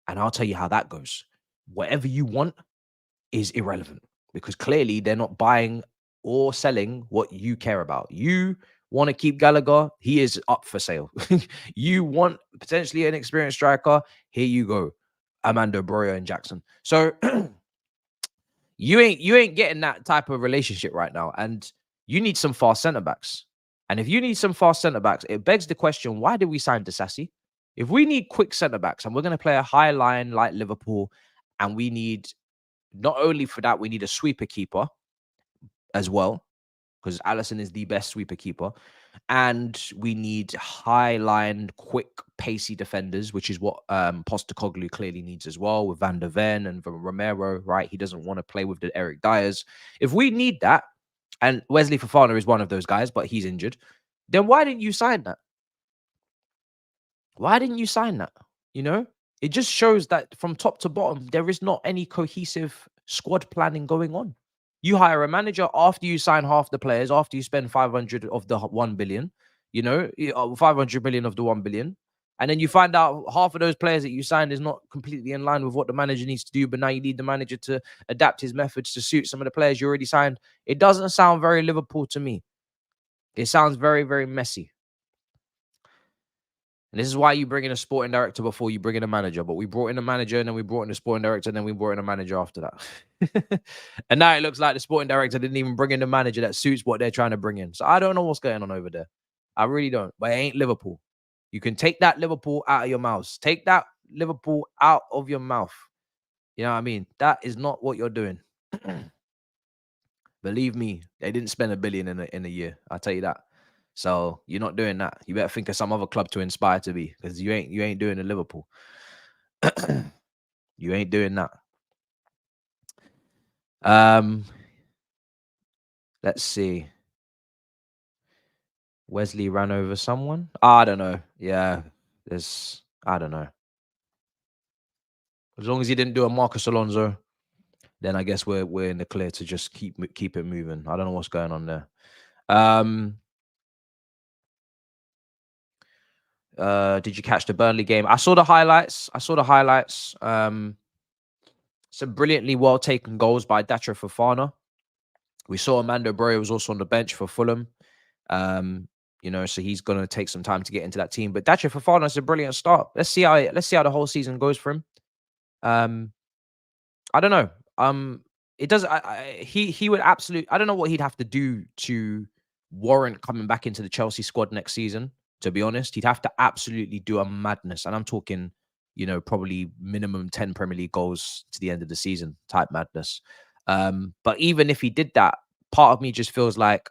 Speaker 1: And I'll tell you how that goes. Whatever you want is irrelevant because clearly they're not buying or selling what you care about. You want to keep Gallagher, he is up for sale. You want potentially an experienced striker, here you go. Amanda, Broya, and Jackson. So you ain't getting that type of relationship right now. And you need some fast centre backs. And if you need some fast centre backs, it begs the question, why did we sign Disasi? If we need quick centre backs and we're going to play a high line like Liverpool, and we need, not only for that, we need a sweeper keeper as well, because Alisson is the best sweeper keeper. And we need high line, quick, pacey defenders, which is what Postecoglou clearly needs as well, with Van der Ven and Romero, right? He doesn't want to play with the Eric Dyers. If we need that, and Wesley Fofana is one of those guys, but he's injured, then why didn't you sign that? Why didn't you sign that? It just shows that from top to bottom, there is not any cohesive squad planning going on. You hire a manager after you sign half the players, after you spend 500 of the 1 billion, 500 million of the 1 billion. And then you find out half of those players that you signed is not completely in line with what the manager needs to do. But now you need the manager to adapt his methods to suit some of the players you already signed. It doesn't sound very Liverpool to me. It sounds very, very messy. And this is why you bring in a sporting director before you bring in a manager. But we brought in a manager, and then we brought in a sporting director, and then we brought in a manager after that. And now it looks like the sporting director didn't even bring in a manager that suits what they're trying to bring in. So I don't know what's going on over there. I really don't. But it ain't Liverpool. You can take that Liverpool out of your mouth. Take that Liverpool out of your mouth. You know what I mean? That is not what you're doing. Believe me, they didn't spend $1 billion in a year. I'll tell you that. So you're not doing that. You better think of some other club to inspire to be, because you ain't doing the Liverpool. You ain't doing that. Let's see. Wesley ran over someone. I don't know. Yeah, I don't know. As long as he didn't do a Marcus Alonso, then I guess we're in the clear to just keep it moving. I don't know what's going on there. Did you catch the Burnley game? I saw the highlights. Some brilliantly well taken goals by Dacho Fofana. We saw Amando Broya was also on the bench for Fulham. You know, so he's gonna take some time to get into that team. But Dacho Fofana is a brilliant start. Let's see how the whole season goes for him. I don't know. It does. He would absolutely. I don't know what he'd have to do to warrant coming back into the Chelsea squad next season. To be honest, he'd have to absolutely do a madness, and I'm talking, you know, probably minimum 10 Premier League goals to the end of the season type madness. But even if he did that, part of me just feels like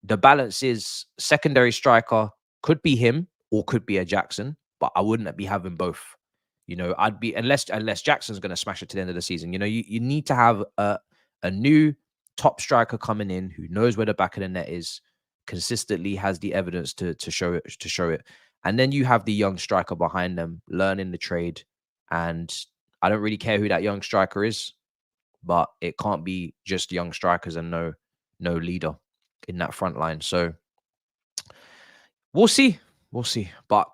Speaker 1: the balance is secondary striker could be him or could be a Jackson, but I wouldn't be having both. You know, I'd be unless Jackson's going to smash it to the end of the season. You know, you need to have a new top striker coming in who knows where the back of the net is, consistently has the evidence to show it, and then you have the young striker behind them learning the trade. And I don't really care who that young striker is, but it can't be just young strikers and no leader in that front line. So we'll see. But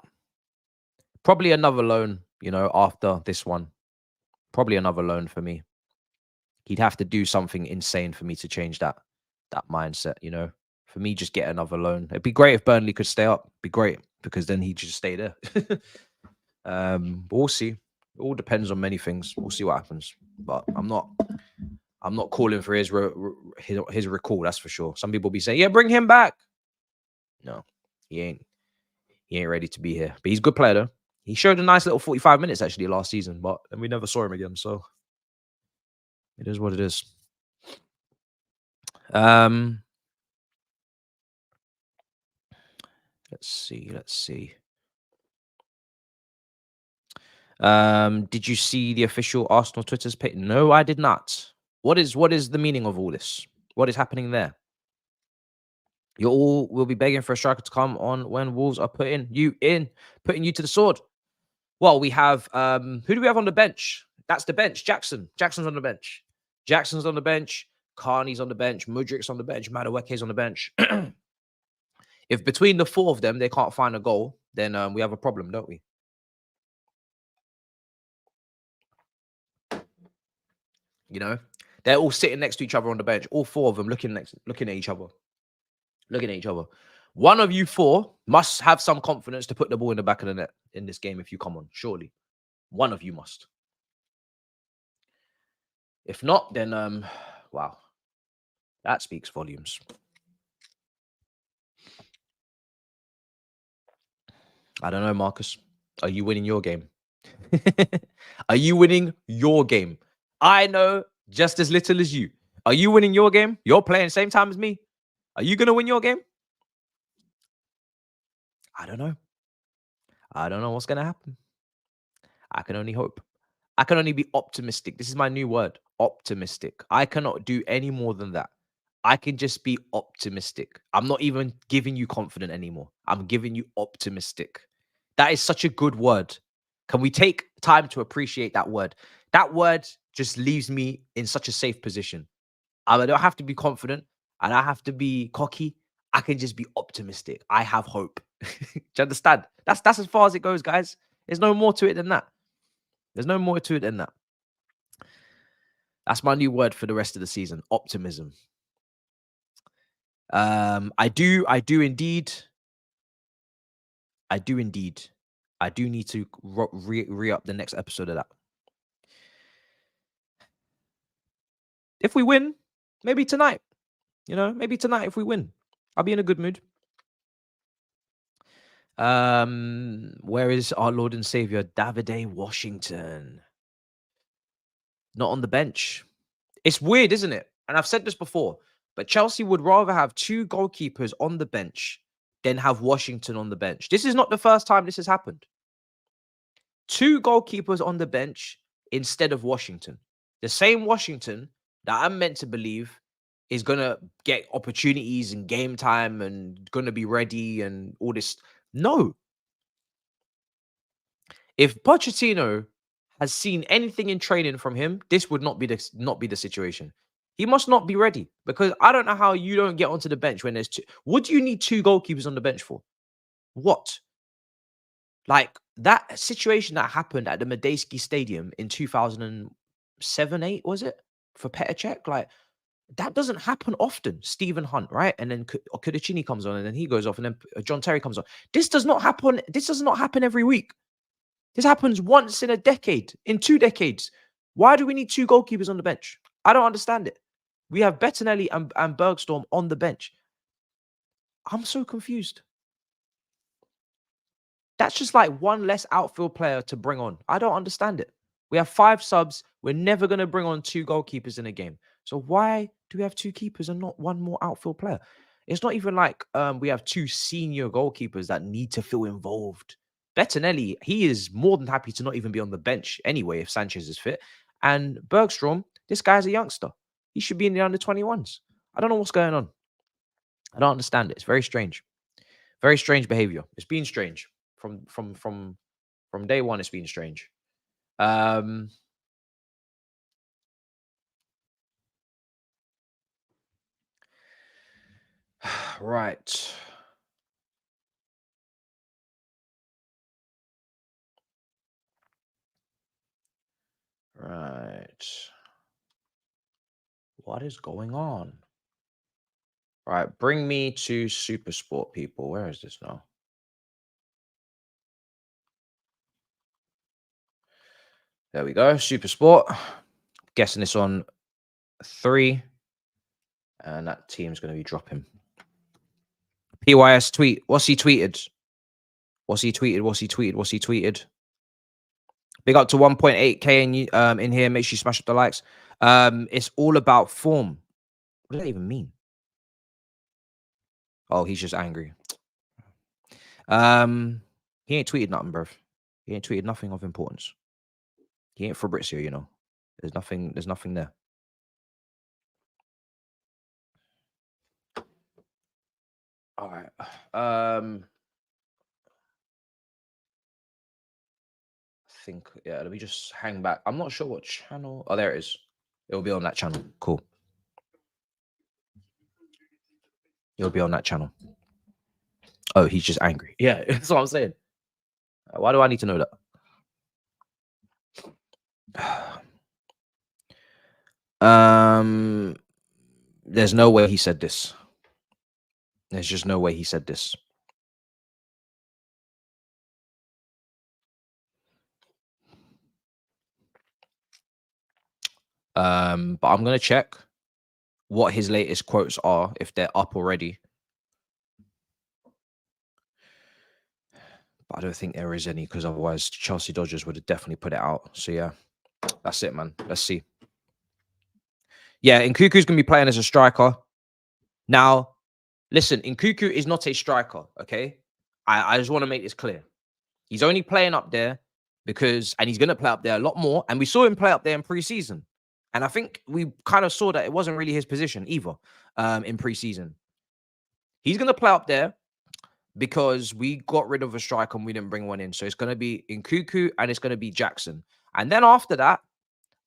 Speaker 1: probably another loan, you know, after this one. Probably another loan for me. He'd have to do something insane for me to change that mindset, you know. For me, just get another loan. It'd be great if Burnley could stay up. It'd be great, because then he'd just stay there. But we'll see. It all depends on many things. We'll see what happens. But I'm not calling for his recall, that's for sure. Some people be saying, yeah, bring him back. No, he ain't ready to be here. But he's a good player though. He showed a nice little 45 minutes actually last season, but then we never saw him again. So it is what it is. Let's see. Did you see the official Arsenal Twitter's page? No, I did not. What is the meaning of all this? What is happening there? You all will be begging for a striker to come on when Wolves are putting you to the sword. Well, we have who do we have on the bench? That's the bench. Jackson's on the bench. Carney's on the bench. Mudrik's on the bench. Madueke's on the bench. If between the four of them they can't find a goal, then we have a problem, don't we? You know, they're all sitting next to each other on the bench. All four of them looking at each other. One of you four must have some confidence to put the ball in the back of the net in this game if you come on. Surely, one of you must. If not, then wow, that speaks volumes. I don't know, Marcus. Are you winning your game? Are you winning your game? I know just as little as you. Are you winning your game? You're playing same time as me. Are you going to win your game? I don't know. I don't know what's going to happen. I can only hope. I can only be optimistic. This is my new word, optimistic. I cannot do any more than that. I can just be optimistic. I'm not even giving you confident anymore. I'm giving you optimistic. That is such a good word. Can we take time to appreciate that word? That word just leaves me in such a safe position. I don't have to be confident. I don't have to be cocky. I can just be optimistic. I have hope. Do you understand? That's as far as it goes, guys. There's no more to it than that. There's no more to it than that. That's my new word for the rest of the season. Optimism. I do indeed. I do need to re-up the next episode of that. If we win, maybe tonight. You know, maybe tonight if we win, I'll be in a good mood. Where is our Lord and Savior, Davide Washington? not on the bench. It's weird, isn't it? And I've said this before, but Chelsea would rather have 2 goalkeepers on the bench than have Washington on the bench. This is not the first time this has happened. 2 goalkeepers on the bench instead of Washington. The same Washington that I'm meant to believe is going to get opportunities and game time and going to be ready and all this. No. If Pochettino has seen anything in training from him, this would not be the situation. He must not be ready, because I don't know how you don't get onto the bench when there's 2. What do you need 2 goalkeepers on the bench for? What? Like that situation that happened at the Medeski Stadium in 2007, 8, was it? For Petr Cech? Like, that doesn't happen often. Stephen Hunt, right? And then Kudicini comes on and then he goes off and then John Terry comes on. This does not happen. This does not happen every week. This happens once in a decade, in 2 decades. Why do we need 2 goalkeepers on the bench? I don't understand it. We have Bettinelli and Bergstrom on the bench. I'm so confused. That's just like one less outfield player to bring on. I don't understand it. We have 5 subs. We're never going to bring on 2 goalkeepers in a game. So why do we have 2 keepers and not one more outfield player? It's not even like we have 2 senior goalkeepers that need to feel involved. Bettinelli, he is more than happy to not even be on the bench anyway if Sanchez is fit. And Bergstrom, this guy's a youngster. He should be in the under-21s. I don't know what's going on. I don't understand it. It's very strange. Very strange behavior. It's been strange. From day one, it's been strange. Right. Right. What is going on? Right. Bring me to Super Sport, people. Where is this now? There we go. Super Sport. Guessing this on 3. And that team's going to be dropping. PYS tweet. What's he tweeted? What's he tweeted? Big up to 1.8K in here. Make sure you smash up the likes. It's all about form. What does that even mean? Oh, he's just angry. He ain't tweeted nothing, bruv. He ain't tweeted nothing of importance. He ain't Fabrizio, you know. There's nothing there. All right. I think, yeah, let me just hang back. I'm not sure what channel. Oh, there it is. It'll be on that channel. Cool. It'll be on that channel. Oh, he's just angry. Yeah, that's what I'm saying. Why do I need to know that? There's no way he said this. There's just no way he said this. But I'm gonna check what his latest quotes are, if they're up already. But I don't think there is any, because otherwise Chelsea Dodgers would have definitely put it out. So yeah, that's it, man. Let's see. Yeah, Nkuku's gonna be playing as a striker. Now, listen, Nkuku is not a striker, okay? I just want to make this clear. He's only playing up there because, and he's going to play up there a lot more. And we saw him play up there in preseason. And I think we kind of saw that it wasn't really his position either in preseason. He's going to play up there because we got rid of a striker and we didn't bring one in. So it's going to be Nkuku and it's going to be Jackson. And then after that,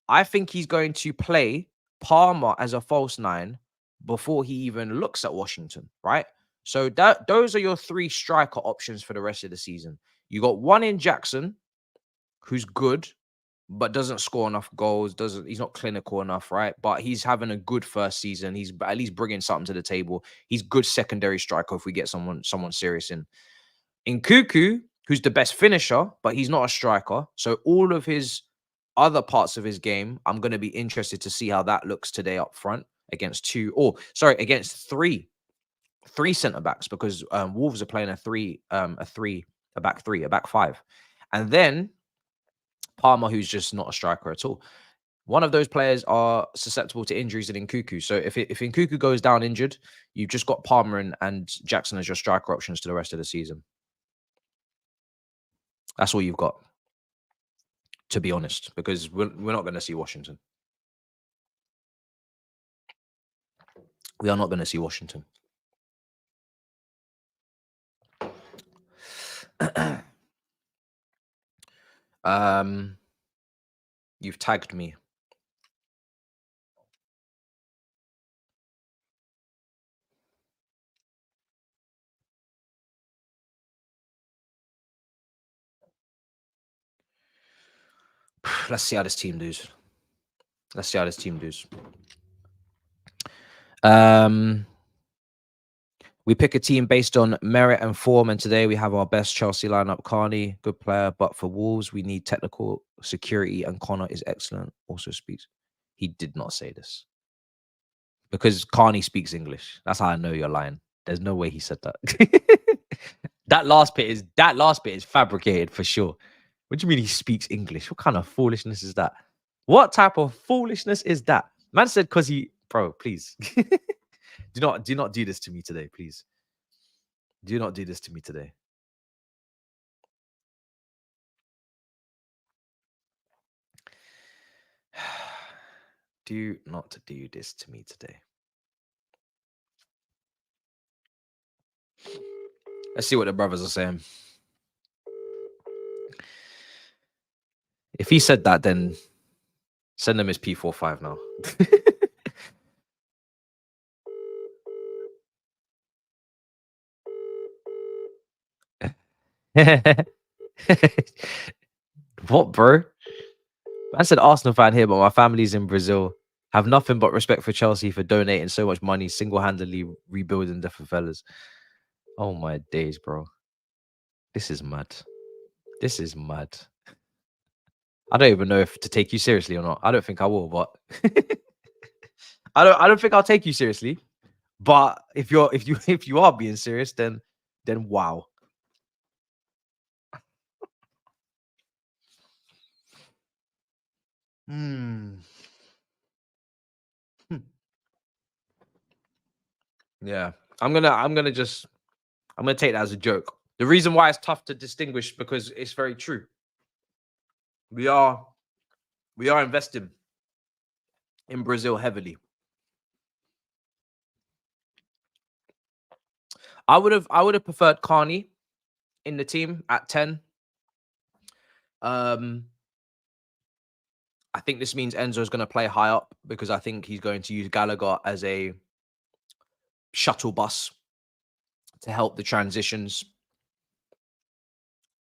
Speaker 1: I think he's going to play Palmer as a false 9 before he even looks at Washington, right? So those are your 3 striker options for the rest of the season. You got one in Jackson, who's good, but doesn't score enough goals. He's not clinical enough, right? But he's having a good first season. He's at least bringing something to the table. He's good secondary striker if we get someone serious in. Nkuku, who's the best finisher, but he's not a striker. So all of his other parts of his game, I'm going to be interested to see how that looks today up front against against three centre backs, because Wolves are playing a back 5, and then Palmer, who's just not a striker at all. One of those players are susceptible to injuries in Nkunku. So if Nkunku goes down injured, you've just got Palmer and Jackson as your striker options to the rest of the season. That's all you've got, to be honest, because we're not going to see Washington. We are not going to see Washington. You've tagged me. Let's see how this team does. Let's see how this team does. We pick a team based on merit and form, and today we have our best Chelsea lineup. Carney, good player, but for Wolves, we need technical security, and Connor is excellent. Also speaks. He did not say this. Because Carney speaks English. That's how I know you're lying. There's no way he said that. That last bit is fabricated for sure. What do you mean he speaks English? What kind of foolishness is that? What type of foolishness is that? Man said because he, bro, please. do not do this to me today, please. Do not do this to me today. Do not do this to me today. Let's see what the brothers are saying. If he said that, then send him his P45 now. What, bro? I said Arsenal fan here, but my family's in Brazil. Have nothing but respect for Chelsea for donating so much money, single-handedly rebuilding the favelas. Oh my days, bro. This is mad. This is mad. I don't even know if to take you seriously or not. I don't think I will, but I don't think I'll take you seriously. But if you are being serious, then wow. Yeah. I'm gonna take that as a joke. The reason why it's tough to distinguish because it's very true. We are investing in Brazil heavily. I would have preferred Carney in the team at 10. I think this means Enzo's going to play high up because I think he's going to use Gallagher as a shuttle bus to help the transitions.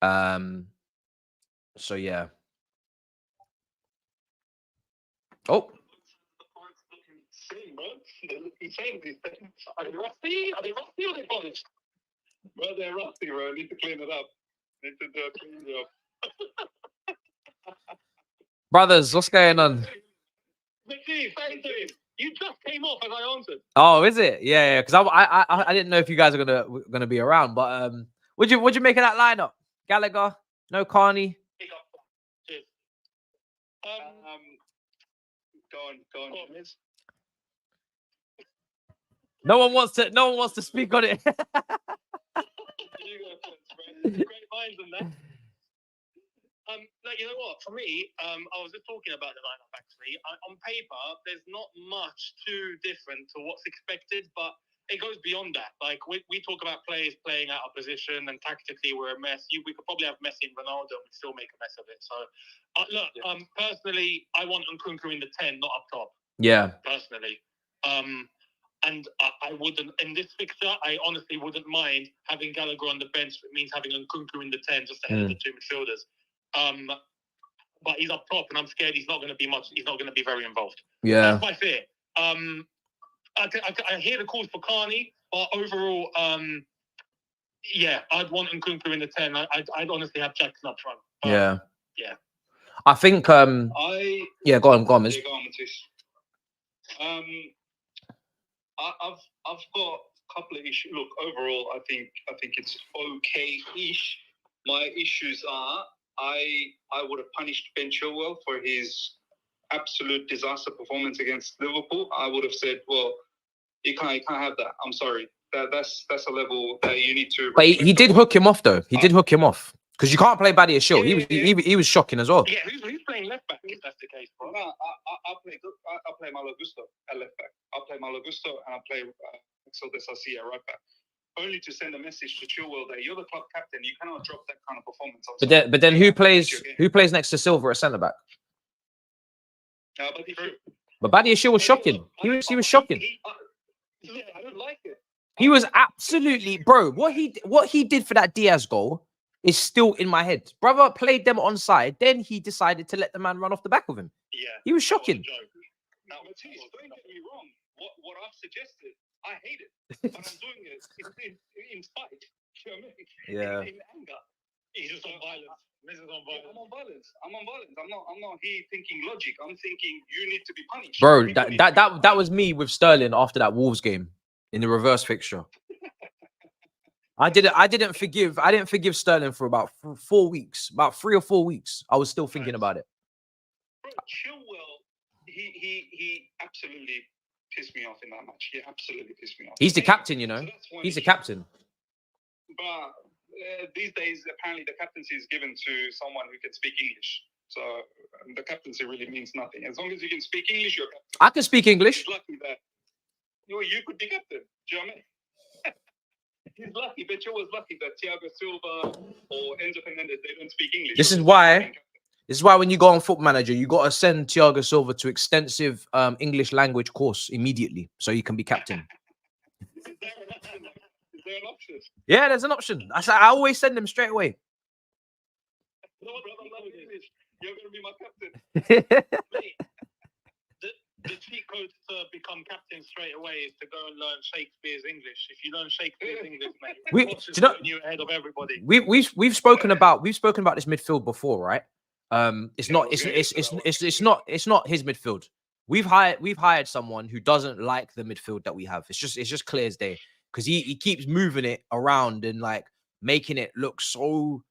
Speaker 1: So yeah. Oh. Are they rusty? Are they rusty or are they polished? Bro, they're rusty, bro. I need to clean it up. Need to do a clean job. Brothers, what's going on? Matisse, thank you. You just came off as I answered. Oh, is it? Yeah. Because I didn't know if you guys are gonna be around, but what'd you make of that lineup? Gallagher, no Carney. Cheers. Go on. No one wants to speak on it. Great minds on that. You know what? For me, I was just talking about the lineup actually. On paper, there's not much too different to what's expected, but it goes beyond that. Like we talk about players playing out of position, and tactically we're a mess. We could probably have Messi and Ronaldo and still make a mess of it. So, personally, I want Nkunku in the 10, not up top. Yeah. Personally. And I wouldn't, in this fixture, I honestly wouldn't mind having Gallagher on the bench. It means having Nkunku in the 10 just ahead of the two midfielders. But he's up top, and I'm scared he's not going to be much. He's not going to be very involved. Yeah, that's my fear. I hear the calls for Carney, but overall, yeah, I'd want Nkunku in the 10. I'd honestly have Jackson up front. Yeah. I think. Go on, Miz. I've got a couple of issues. Look, overall, I think it's okay-ish. My issues are I would have punished Ben Chilwell for his
Speaker 2: absolute disaster performance against Liverpool, I would have said, well, you can't have that. I'm sorry. That's a level that you need to.
Speaker 1: But he did hook him off though. He did hook him off because you can't play Badia Shield. He was shocking as well.
Speaker 3: Yeah, who's playing left back if that's the case, bro?
Speaker 2: No, I play Malo Gusto at left back. I play Malo Gusto and I play Axel de Sassi at right back. Only to send a message to Chilwell that you're the club captain. You cannot drop that kind of performance.
Speaker 1: But then who plays next to Silva at centre back? But Badia Shield was shocking. He was shocking.
Speaker 2: Yeah, I don't like it.
Speaker 1: He was absolutely, bro. What he did for that Diaz goal is still in my head. Brother played them onside, then he decided to let the man run off the back of him.
Speaker 2: Yeah,
Speaker 1: he was shocking.
Speaker 2: Now, Matisse, don't get me wrong. What I've suggested, I hate it, but I'm doing it in spite. You know what I mean?
Speaker 1: Yeah.
Speaker 2: In anger.
Speaker 3: He's just on violence. This is on violence.
Speaker 2: I'm on violence. I'm not here thinking logic. I'm thinking you need to be punished.
Speaker 1: Bro, that was me with Sterling after that Wolves game in the reverse fixture. I didn't forgive Sterling for about 4 weeks, about 3 or 4 weeks. I was still thinking about it.
Speaker 2: Bro, Chilwell, he absolutely pissed me off in that match. He absolutely pissed me off.
Speaker 1: He's the captain, you know. So he's the captain.
Speaker 2: But these days, apparently, the captaincy is given to someone who can speak English. So the captaincy really means nothing. As long as you can speak English, you're captain.
Speaker 1: I can speak English.
Speaker 2: He's lucky that you could be captain. Do you know what I mean? He's lucky, but you was lucky that Thiago Silva or Enzo Fernandez, they don't speak English.
Speaker 1: This is why when you go on Football Manager, you got to send Thiago Silva to extensive English language course immediately so you can be captain.
Speaker 2: Is there an option?
Speaker 1: Yeah, there's an option. I always send them straight away.
Speaker 2: No, brother, I love English. You're going to be my captain.
Speaker 3: Mate, the cheat code to become captain straight away is to go and learn Shakespeare's English. If you learn Shakespeare's English, mate,
Speaker 1: do you know,
Speaker 3: you ahead of everybody.
Speaker 1: We've spoken about this midfield before, right? It's not his midfield. We've hired someone who doesn't like the midfield that we have. It's just clear as day because he keeps moving it around and like making it look so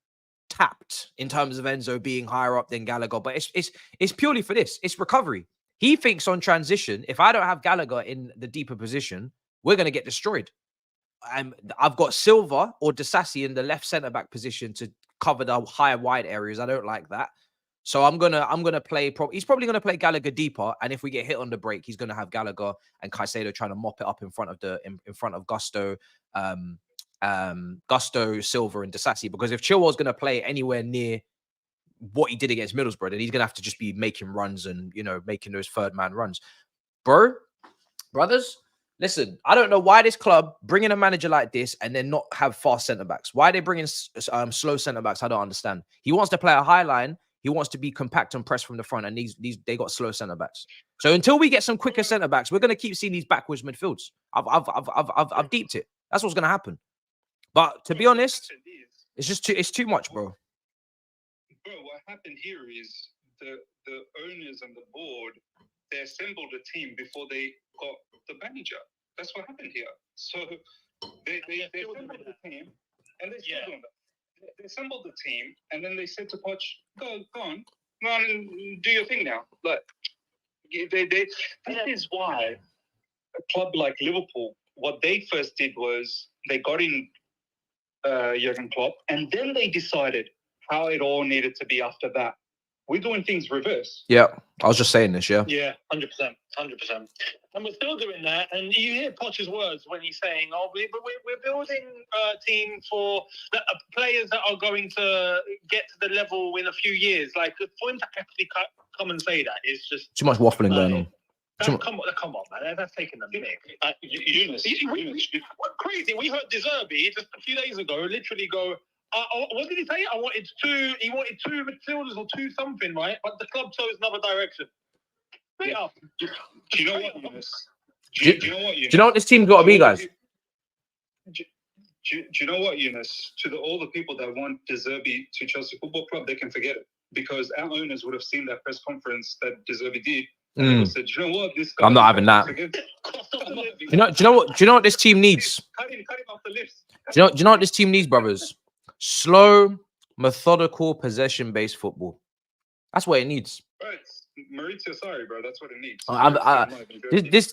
Speaker 1: tapped in terms of Enzo being higher up than Gallagher. But it's purely for this. It's recovery. He thinks on transition, if I don't have Gallagher in the deeper position, we're going to get destroyed. I've got Silva or Disassi in the left centre back position to cover the higher wide areas. I don't like that. So I'm gonna play. He's probably gonna play Gallagher deeper, and if we get hit on the break, he's gonna have Gallagher and Caicedo trying to mop it up in front of Gusto, Silva, and Disassi. Because if Chilwell's gonna play anywhere near what he did against Middlesbrough, then he's gonna have to just be making runs and making those third man runs. Brothers, listen, I don't know why this club bringing a manager like this and then not have fast centre backs. Why are they bringing slow centre backs? I don't understand. He wants to play a high line. He wants to be compact and press from the front, and they got slow centre backs. So until we get some quicker centre backs, we're gonna keep seeing these backwards midfields. I've deeped it. That's what's gonna happen. But to be honest, it's too much, bro.
Speaker 2: Bro, what happened here is the owners and the board, they assembled a team before they got the manager. That's what happened here. So they assembled the team, and they still doing that. They assembled the team, and then they said to Poch, go on and do your thing now. Like, this is why a club like Liverpool, what they first did was they got in Jurgen Klopp, and then they decided how it all needed to be after that. We're doing things reverse.
Speaker 1: Yeah, I was just saying this, yeah.
Speaker 3: Yeah, 100%. And we're still doing that. And you hear Poch's words when he's saying, we're building a team for players that are going to get to the level in a few years. Like, for him to actually come and say that is just...
Speaker 1: Too much waffling going on.
Speaker 3: Come on, man. That's taking the mic. Eunice. What crazy. We heard De Zerbi just a few days ago literally go... what did he say? He wanted two midfielders or two something, right? But the club chose another direction.
Speaker 2: Yeah. Do you know what, Eunice?
Speaker 1: Do you know what this team's got to be, guys?
Speaker 2: Do you know what, Eunice? To all the people that want De Zerbi to Chelsea Football Club, they can forget it. Because our owners would have seen that press conference that De Zerbi did. And they would have said, you know what? This guy,
Speaker 1: I'm not having that. Do you know what this team needs?
Speaker 2: Cut him off the list.
Speaker 1: Do you know what this team needs, brothers? Slow, methodical, possession-based football. That's what it needs.
Speaker 2: Right. Maurizio Sarri, bro. That's what it needs.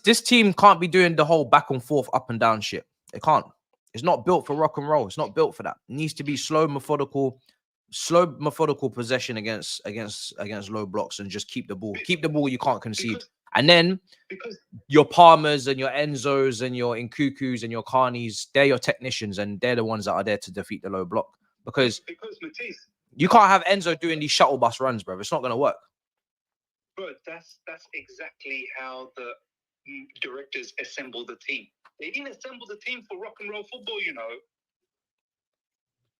Speaker 1: This team can't be doing the whole back and forth, up and down shit. It can't. It's not built for rock and roll. It's not built for that. It needs to be slow, methodical possession against low blocks, and just keep the ball. Keep the ball. You can't concede. And then your Palmers and your Enzos and your Nkukus and your Carneys, they're your technicians, and they're the ones that are there to defeat the low block. Because
Speaker 2: Matisse,
Speaker 1: you can't have Enzo doing these shuttle bus runs, bro. It's not going to work.
Speaker 2: But that's exactly how the directors assemble the team. They didn't assemble the team for rock and roll football, you know.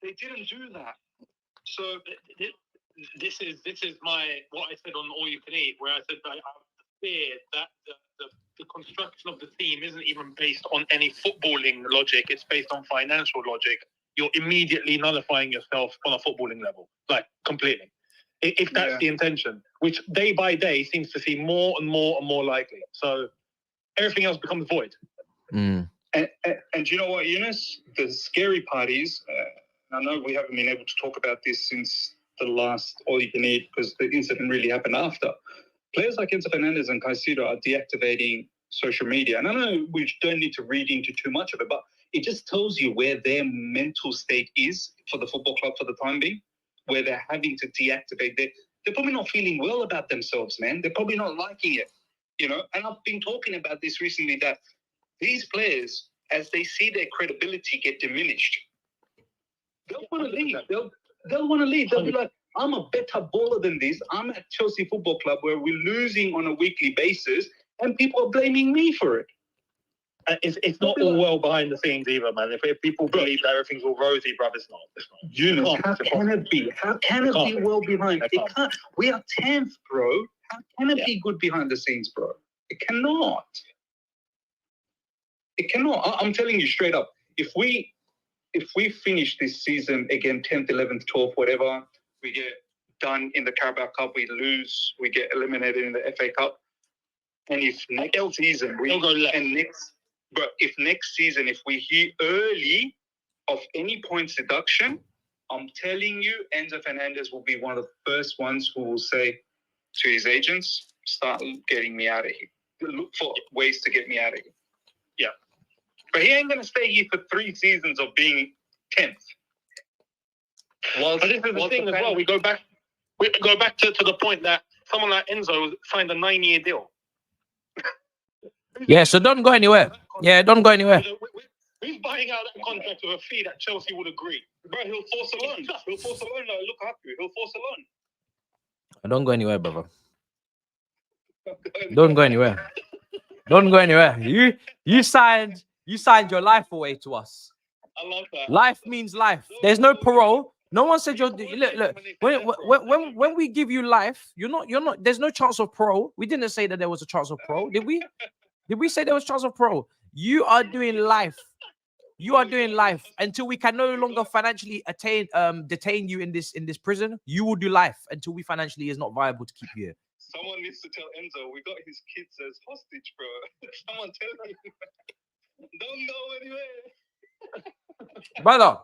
Speaker 2: They didn't do that. So
Speaker 3: this is my what I said on All You Can Eat, where I said that I fear that the construction of the team isn't even based on any footballing logic. It's based on financial logic. You're immediately nullifying yourself on a footballing level, like completely. If that's the intention, which day by day seems to seem more and more and more likely. So everything else becomes void.
Speaker 1: Mm.
Speaker 2: And you know what, Eunice? The scary part is, I know we haven't been able to talk about this since the last All You Can Eat because the incident really happened after. Players like Enzo Fernandez and Caicedo are deactivating social media. And I know we don't need to read into too much of it, but it just tells you where their mental state is for the football club for the time being, where they're having to deactivate. They're probably not feeling well about themselves, man. They're probably not liking it, you know? And I've been talking about this recently, that these players, as they see their credibility get diminished, they'll want to leave. They'll want to leave. They'll be like, I'm a better baller than this. I'm at Chelsea Football Club where we're losing on a weekly basis and people are blaming me for it.
Speaker 3: It's not all well behind the scenes either, man. If people believe that everything's all rosy, bruv, it's not.
Speaker 2: Eunice, how can it be? How can it be well behind? It can't. We are 10th, bro. How can it be good behind the scenes, bro? It cannot. It cannot. I'm telling you straight up. If we finish this season again, 10th, 11th, 12th, whatever, we get done in the Carabao Cup, we lose, we get eliminated in the FA Cup, and if next season next season, if we hear early of any points deduction, I'm telling you, Enzo Fernandez will be one of the first ones who will say to his agents, start getting me out of here. Look for ways to get me out of here. Yeah. But he ain't going to stay here for 3 seasons of being 10th.
Speaker 3: But this is the thing as well. We go back to the point that someone like Enzo signed a 9-year deal.
Speaker 1: Yeah, so don't go anywhere. Yeah, don't go anywhere.
Speaker 3: Who's buying out that contract with a fee that Chelsea would agree?
Speaker 2: Bro, he'll force a loan. He'll force a loan. Look happy. He'll force a loan.
Speaker 1: Don't go anywhere, brother. Don't go anywhere. Don't go anywhere. You signed your life away to us.
Speaker 3: I love that.
Speaker 1: Life means life. There's no parole. No one said you're look. When we give you life, you're not. There's no chance of parole. We didn't say that there was a chance of parole, did we? Did we say there was a chance of parole? You are doing life. You are doing life until we can no longer financially detain you in this prison. You will do life until we financially is not viable to keep you here.
Speaker 2: Someone needs to tell Enzo we got his kids as hostage, bro. Someone tell him. Don't go anywhere.
Speaker 1: Brother,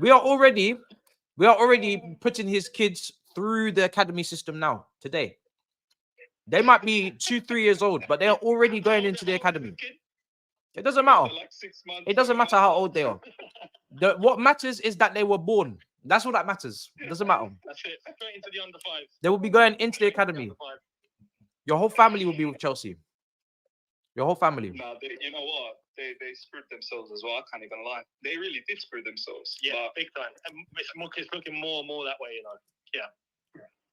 Speaker 1: we are already putting his kids through the academy system now, today. They might be 2-3 years old, but they're already going into the academy. It doesn't matter. It doesn't matter how old they are. What matters is that they were born. That's all that matters. It doesn't matter.
Speaker 3: That's it. Straight into the under 5.
Speaker 1: They will be going into the academy. Your whole family will be with Chelsea. Your whole family.
Speaker 2: No, you know what? They screwed themselves as well. I can't even lie. They really did screw themselves.
Speaker 3: Yeah, big time. And it's looking more and more that way, you know. Yeah.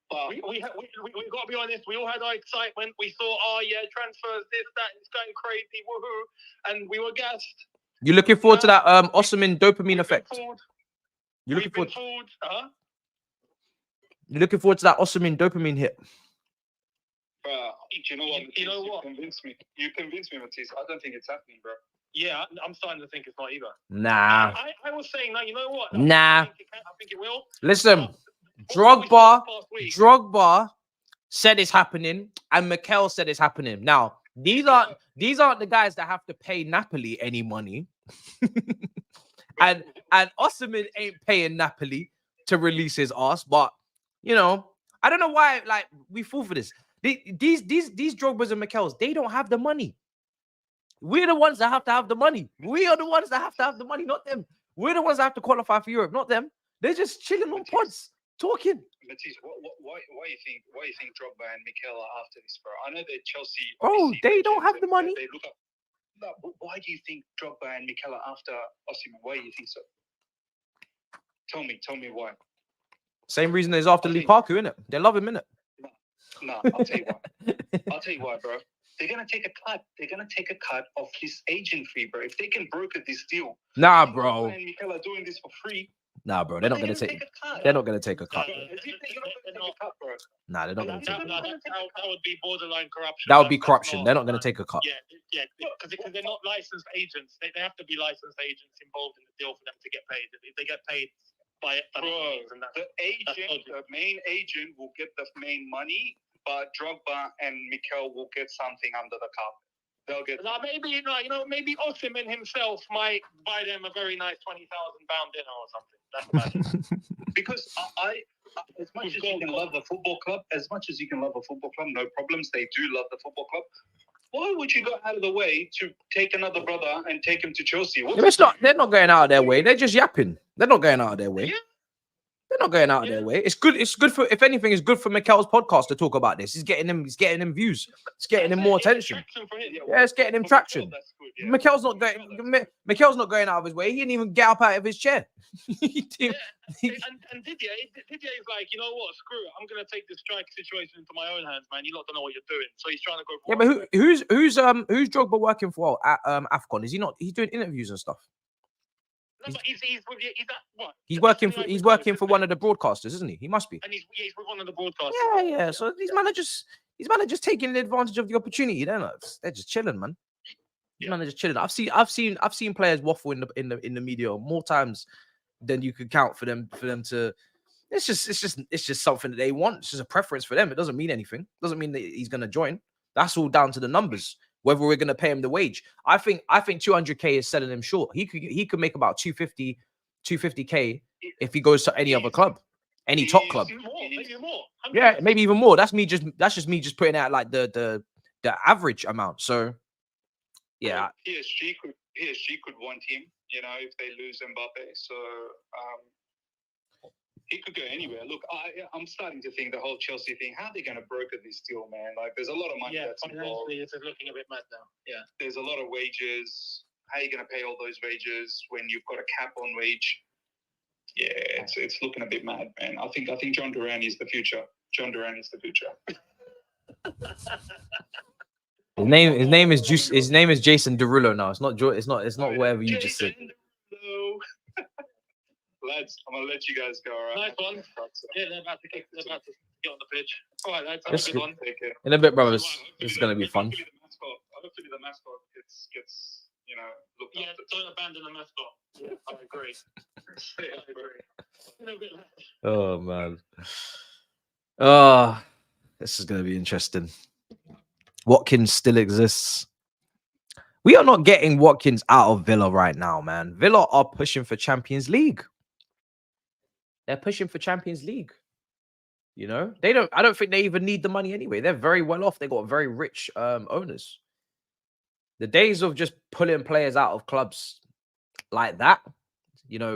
Speaker 3: But we got to be honest. We all had our excitement. We saw, transfers, this, that, it's going crazy, woohoo, and we were gassed.
Speaker 1: You're looking forward to that Osman dopamine effect. You're looking forward. You're looking forward to that Osman dopamine hit.
Speaker 2: You know what? You know what? You convinced me, Matisse. I don't think it's happening, bro.
Speaker 3: Yeah, I'm starting to think it's not either.
Speaker 1: Nah.
Speaker 3: I was saying that. You know what?
Speaker 1: Nah.
Speaker 3: I think it will.
Speaker 1: Listen. Drogba said it's happening, and Mikel said it's happening. Now, these aren't the guys that have to pay Napoli any money, and Osimhen ain't paying Napoli to release his ass. But you know, I don't know why, like, we fall for this. These Drogbas and Mikkels, they don't have the money. We're the ones that have to have the money. We are the ones that have to have the money, not them. We're the ones that have to qualify for Europe, not them. They're just chilling on pods, talking.
Speaker 2: Matisse, why you think Drogba and Mikel are after this, bro? I know they're Chelsea.
Speaker 1: Bro, they don't have the money.
Speaker 2: They look up. No, but why do you think Drogba and Mikel are after Osimhen? Why do you think so? Tell me why.
Speaker 1: Same reason as after Lukaku, innit? They love him, innit?
Speaker 2: No, I'll tell you why. I'll tell you why, bro. They're gonna take a cut. They're gonna take a cut of his agent fee, bro. If they can broker this deal.
Speaker 1: Nah, bro.
Speaker 2: And Mikel are doing this for free.
Speaker 1: Nah, bro. They're not gonna take. They're not gonna take a cut. Nah, they're not gonna take a cut.
Speaker 3: That would be borderline corruption.
Speaker 1: That would be corruption. They're not gonna take a cut.
Speaker 3: Yeah, because they're not licensed agents. They have to be licensed agents involved in the deal for them to get paid. If they get paid by
Speaker 2: the main agent will get the main money, but Drogba and Mikel will get something under the carpet. They'll get.
Speaker 3: Now maybe maybe Osimhen himself might buy them a very nice £20,000 dinner or something. That's magic.
Speaker 2: Because I as much as you can love a football club, no problems. They do love the football club. Why would you go out of the way to take another brother and take him to Chelsea?
Speaker 1: They're not going out of their way. They're just yapping. They're not going out of their way. Yeah. They're not going out of their way. It's good. It's good for, if anything, it's good for Mikel's podcast to talk about this. He's getting him views. It's getting him more attention. Yeah, it's getting him traction. Yeah. Mikel's not going out of his way. He didn't even get up out of his chair.
Speaker 3: And Didier is like, you know what? Screw it. I'm gonna take this strike situation into my own hands, man. You lot don't know what you're doing. So he's trying to go for
Speaker 1: but who's Drogba working for at AFCON? Is he not? He's doing interviews and stuff.
Speaker 3: No, but
Speaker 1: he's working for one of the broadcasters, isn't he? He must be.
Speaker 3: And he's with one of the broadcasters.
Speaker 1: Yeah. So these men are just taking advantage of the opportunity. They're just chilling, man. These men are just chilling. I've seen players waffle in the media more times than you could count for them to. It's just something that they want. It's just a preference for them. It doesn't mean anything. It doesn't mean that he's gonna join. That's all down to the numbers. Whether we're going to pay him the wage. I think 200k is selling him short. He could make about 250k if he goes to any other club, any top club.
Speaker 3: Maybe more.
Speaker 1: Yeah, maybe even more. That's just me putting out like the average amount. So yeah,
Speaker 2: PSG could want him, if they lose Mbappe. So he could go anywhere. Look, I'm starting to think the whole Chelsea thing, how are they going to broker this deal, man? Like, there's a lot of money that's involved.
Speaker 3: It's looking a bit mad now. Yeah.
Speaker 2: There's a lot of wages. How are you going to pay all those wages when you've got a cap on wage? Yeah, it's looking a bit mad, man. I think John Duran is the future. His
Speaker 1: name is Jason Derulo now. It's not whatever you just said.
Speaker 2: Lads, I'm gonna let you guys go. All right.
Speaker 3: Nice one. Yeah, they're about to get on the pitch. All right, lads. Have a good one.
Speaker 1: In a bit, brothers. This is gonna be fun.
Speaker 2: Hopefully the mascot gets looked after.
Speaker 3: Don't abandon the mascot. Yeah, I agree.
Speaker 1: Oh man. Oh, this is gonna be interesting. Watkins still exists. We are not getting Watkins out of Villa right now, man. Villa are pushing for Champions League. They're pushing for Champions League. I don't think they even need the money anyway. They're very well off. They got very rich owners. The days of just pulling players out of clubs like that,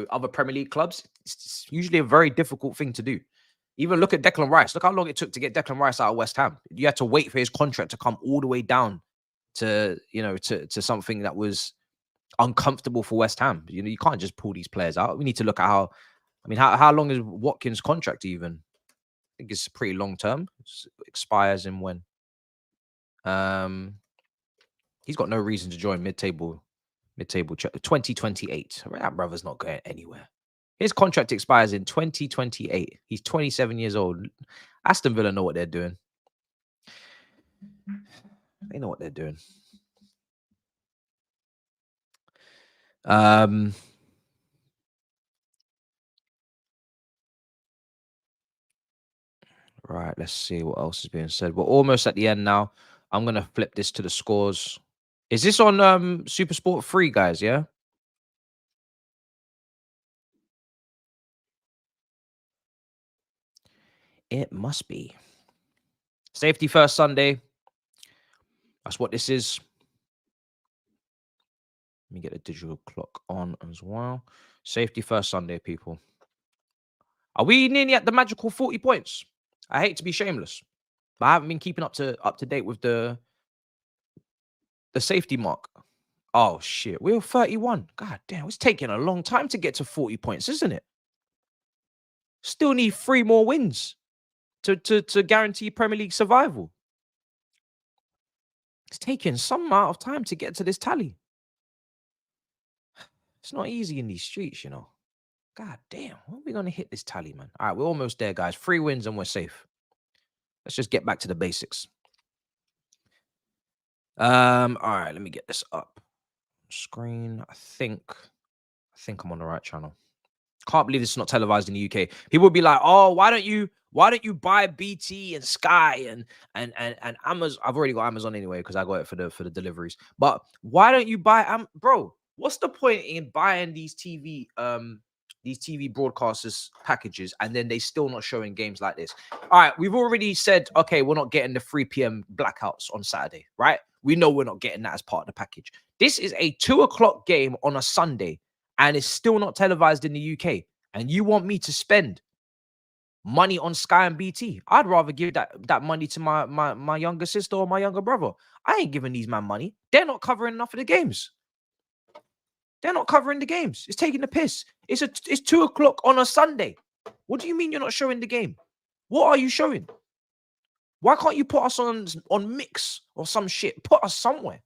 Speaker 1: other Premier League clubs, it's usually a very difficult thing to do. Even look at Declan Rice. Look how long it took to get Declan Rice out of West Ham. You had to wait for his contract to come all the way down to something that was uncomfortable for West Ham. You can't just pull these players out. We need to look at how long is Watkins' contract even? I think it's pretty long term. It expires in when? He's got no reason to join mid-table 2028. That brother's not going anywhere. His contract expires in 2028. He's 27 years old. Aston Villa know what they're doing. They know what they're doing. Right, let's see what else is being said. We're almost at the end now. I'm going to flip this to the scores. Is this on Super Sport 3, guys? Yeah? It must be. Safety first Sunday. That's what this is. Let me get the digital clock on as well. Safety first Sunday, people. Are we nearly at the magical 40 points? I hate to be shameless, but I haven't been keeping up to date with the safety mark. Oh shit, we're 31. God damn, it's taking a long time to get to 40 points, isn't it? Still need 3 more wins to guarantee Premier League survival. It's taking some amount of time to get to this tally. It's not easy in these streets, you know. God damn, when are we going to hit this tally, man? All right, we're almost there, guys. 3 wins and we're safe. Let's just get back to the basics. All right, let me get this up. Screen. I think I'm on the right channel. Can't believe this is not televised in the UK. People would be like, "Oh, why don't you buy BT and Sky and Amazon?" I've already got Amazon anyway because I got it for the deliveries. But why don't you buy bro? What's the point in buying these TV broadcasters packages and then they still not showing games like this? All right, we've already said, okay, we're not getting the 3 p.m. blackouts on Saturday, right? We know we're not getting that as part of the package. This is a 2 o'clock game on a Sunday and it's still not televised in the UK. And you want me to spend money on Sky and BT? I'd rather give that money to my younger sister or my younger brother. I ain't giving these man money. They're not covering enough of the games. They're not covering the games. It's taking the piss. It's 2 o'clock on a Sunday. What do you mean you're not showing the game? What are you showing? Why can't you put us on Mix or some shit? Put us somewhere.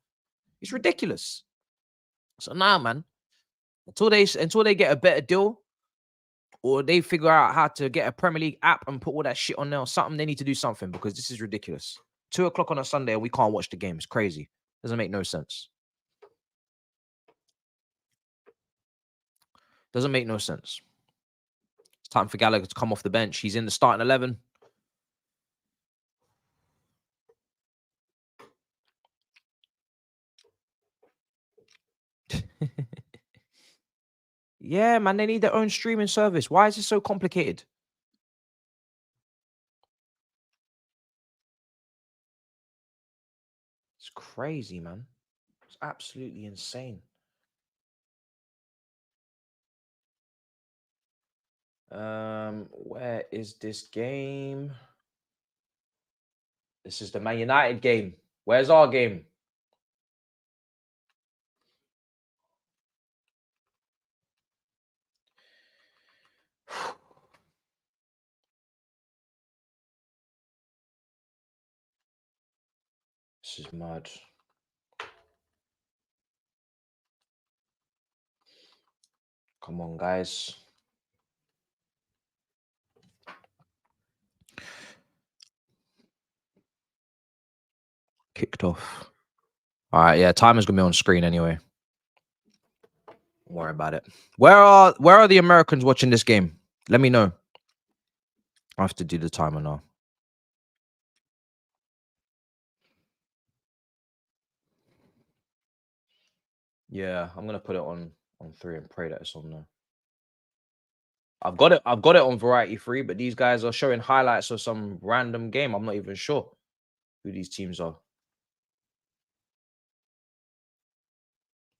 Speaker 1: It's ridiculous. So now, man, until they get a better deal or they figure out how to get a Premier League app and put all that shit on there or something, they need to do something because this is ridiculous. 2 o'clock on a Sunday and we can't watch the game. It's crazy. Doesn't make no sense. Doesn't make no sense. It's time for Gallagher to come off the bench. He's in the starting 11. Yeah, man, they need their own streaming service. Why is it so complicated? It's crazy, man. It's absolutely insane. Where is this game? This is the Man United game. Where's our game? This is mad. Come on, guys. Kicked off. All right, yeah, timer's gonna be on screen anyway. Don't worry about it. Where are the Americans watching this game? Let me know. I have to do the timer now. Yeah, I'm gonna put it on 3 and pray that it's on there. I've got it on Variety 3, but these guys are showing highlights of some random game. I'm not even sure who these teams are.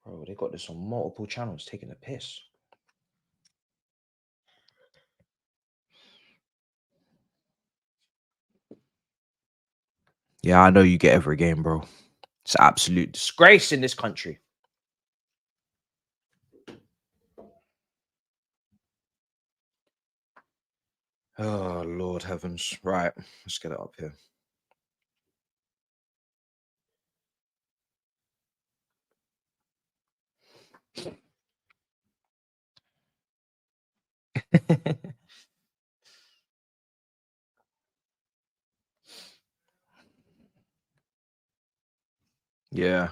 Speaker 1: Bro, they got this on multiple channels, taking the piss. Yeah, I know you get every game, bro. It's an absolute disgrace in this country. Oh, Lord heavens. Right, let's get it up here. Yeah.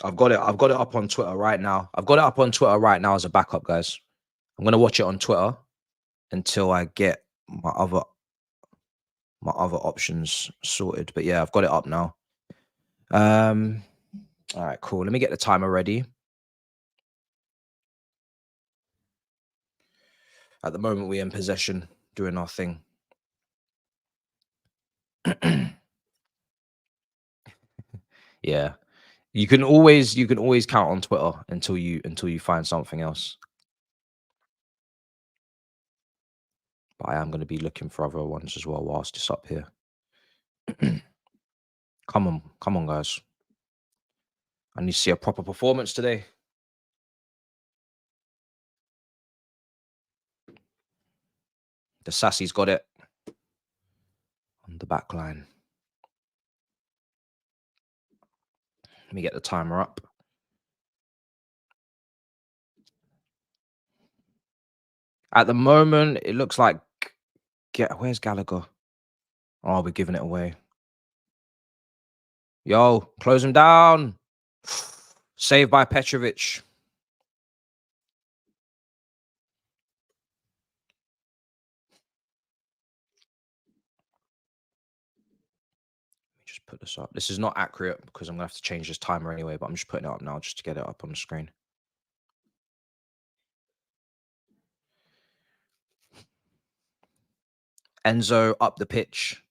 Speaker 1: I've got it up on Twitter right now. I've got it up on Twitter right now as a backup, guys. I'm going to watch it on Twitter until I get my other options sorted. But yeah, I've got it up now. All right, cool. Let me get the timer ready. At the moment, we're in possession, doing our thing. Yeah, you can always count on Twitter until you find something else. But I am going to be looking for other ones as well whilst it's up here. Come on, guys. I need to see a proper performance today. The Sassy's got it on the back line. Let me get the timer up. At the moment, it looks like... Where's Gallagher? Oh, we're giving it away. Yo, close him down. Saved by Petrovic. Let me just put this up. This is not accurate because I'm going to have to change this timer anyway, but I'm just putting it up now just to get it up on the screen. Enzo up the pitch.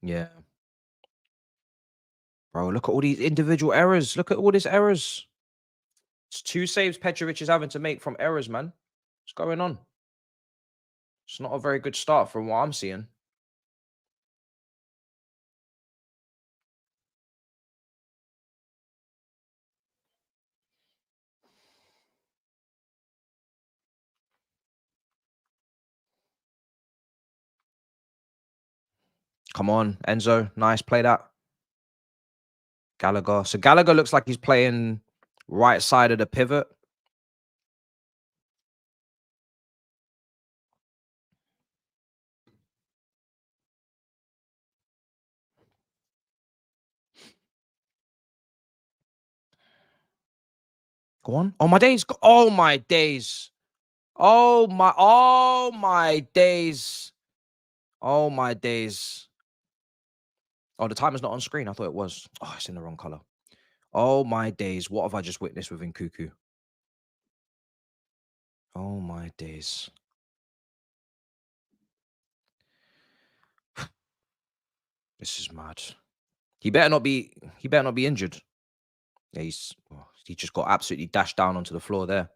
Speaker 1: Yeah. Bro, look at all these individual errors. Look at all these errors. It's 2 saves Petrovic is having to make from errors, man. What's going on? It's not a very good start from what I'm seeing. Come on, Enzo. Nice. Play that. Gallagher. So Gallagher looks like he's playing right side of the pivot. Go on. Oh, my days. Oh, my days. Oh, my days. Oh, my days. Oh, the timer's not on screen. I thought it was. Oh, it's in the wrong color. Oh, my days. What have I just witnessed with Nkuku? Oh, my days. This is mad. He better not be injured. Yeah, he just got absolutely dashed down onto the floor there.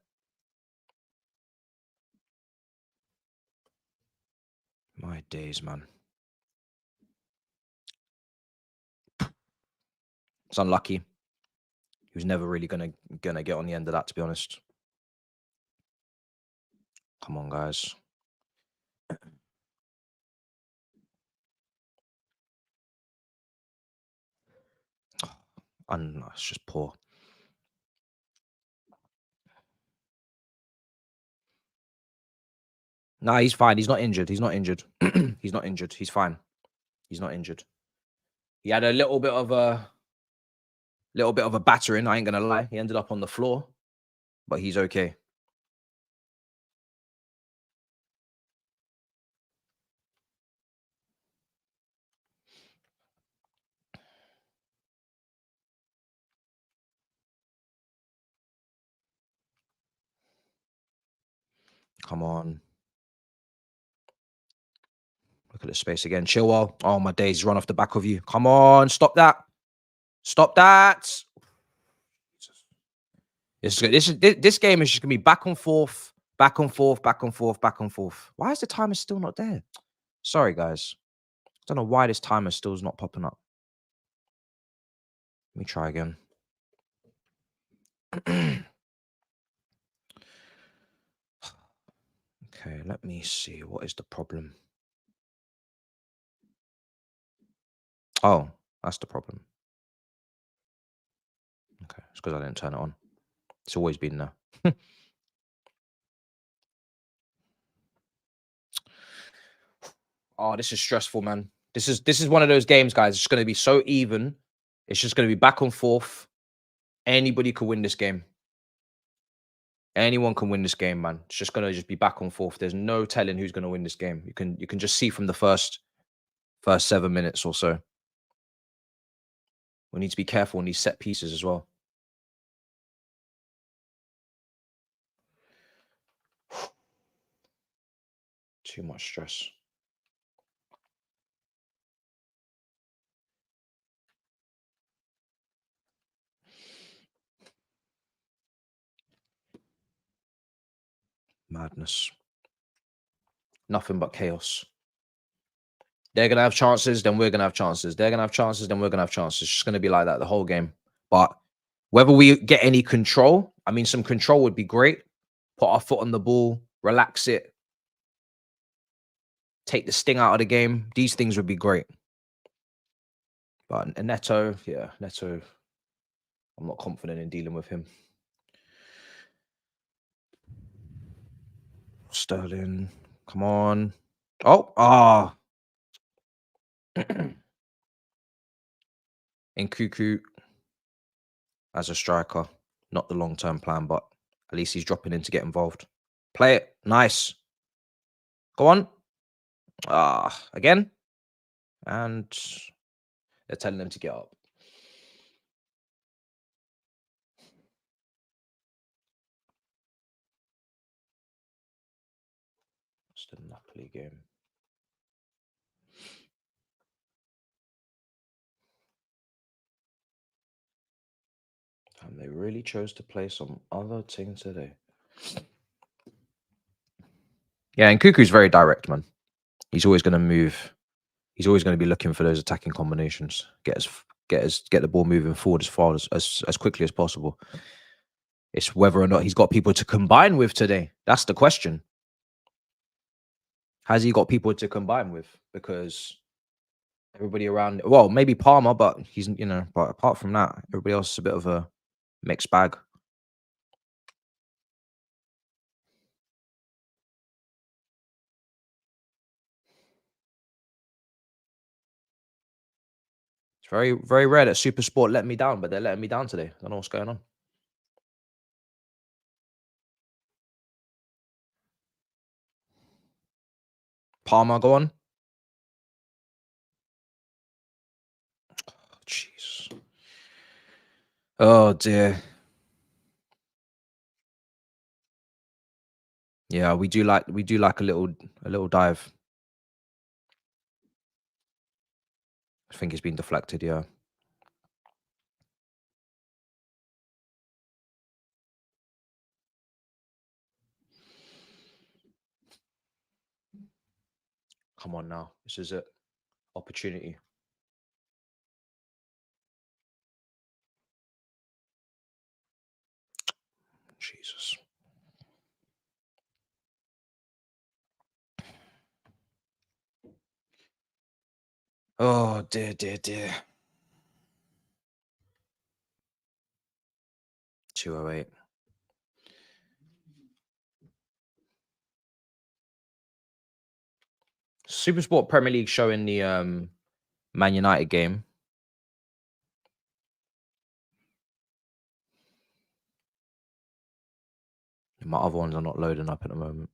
Speaker 1: My days, man. It's unlucky. He was never really gonna get on the end of that, to be honest. Come on, guys. And it's just poor. Nah, he's fine. He's not injured. He's not injured. He's not injured. He's fine. He's not injured. He had a little bit of a battering. I ain't gonna lie. He ended up on the floor, but he's okay. Come on. Look at the space again. Chilwell. Oh, my days. Run off the back of you. Come on. Stop that. Stop that. This game is just going to be back and forth, back and forth, back and forth, back and forth. Why is the timer still not there? Sorry, guys. I don't know why this timer still is not popping up. Let me try again. Okay, let me see. What is the problem? Oh, that's the problem. Okay, it's because I didn't turn it on. It's always been there. Oh, this is stressful, man. This is one of those games, guys. It's going to be so even. It's just going to be back and forth. Anybody could win this game. Anyone can win this game, man. It's just going to be back and forth. There's no telling who's going to win this game. You can just see from the first 7 minutes or so. We need to be careful on these set pieces as well. Too much stress. Madness. Nothing but chaos. They're going to have chances, then we're going to have chances. They're going to have chances, then we're going to have chances. It's just going to be like that the whole game. But whether we get any control, I mean, some control would be great. Put our foot on the ball, relax it, take the sting out of the game. These things would be great. But Neto, yeah, Neto, I'm not confident in dealing with him. Sterling, come on. Oh, in Cuckoo as a striker, not the long-term plan, but at least he's dropping in to get involved. Play it. Nice. Go on. Again. And they're telling them to get up. It's the Napoli game. And they really chose to play some other team today. Yeah, and Cuckoo's very direct, man. He's always going to move. He's always going to be looking for those attacking combinations. Get the ball moving forward as quickly as possible. It's whether or not he's got people to combine with today. That's the question. Has he got people to combine with? Because everybody around, well, maybe Palmer, but he's, but apart from that, everybody else is a bit of a mixed bag. It's very, very rare that Super Sport let me down, but they're letting me down today. I don't know what's going on. Palmer, go on. Jeez. Oh dear. Yeah, we do like a little dive. I think it's been deflected, yeah. Come on now. This is it. Opportunity. Jesus. Oh dear, dear, dear. 208. Super Sport Premier League showing the Man United game. My other ones are not loading up at the moment.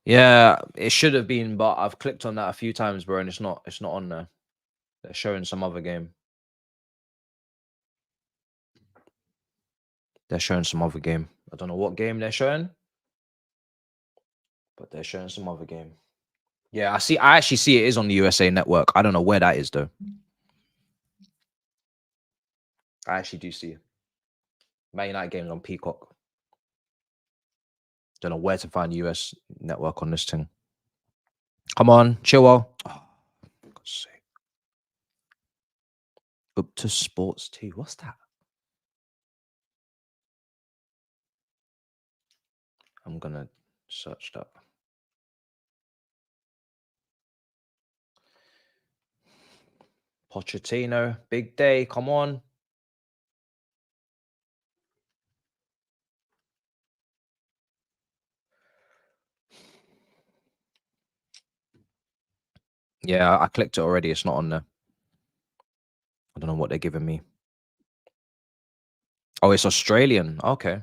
Speaker 1: Yeah, it should have been, but I've clicked on that a few times, bro, and it's not on there. They're showing some other game. They're showing some other game. I don't know what game they're showing, but they're showing some other game. Yeah, I actually see it is on the USA Network. I don't know where that is though. I actually do see it. Man United games on Peacock. Don't know where to find US Network on this thing. Come on, Chilwell. Oh, for God's sake. Up to Sports 2. What's that? I'm gonna search that. Pochettino, big day. Come on. Yeah, I clicked it already. It's not on there. I don't know what they're giving me. Oh, it's Australian. Okay.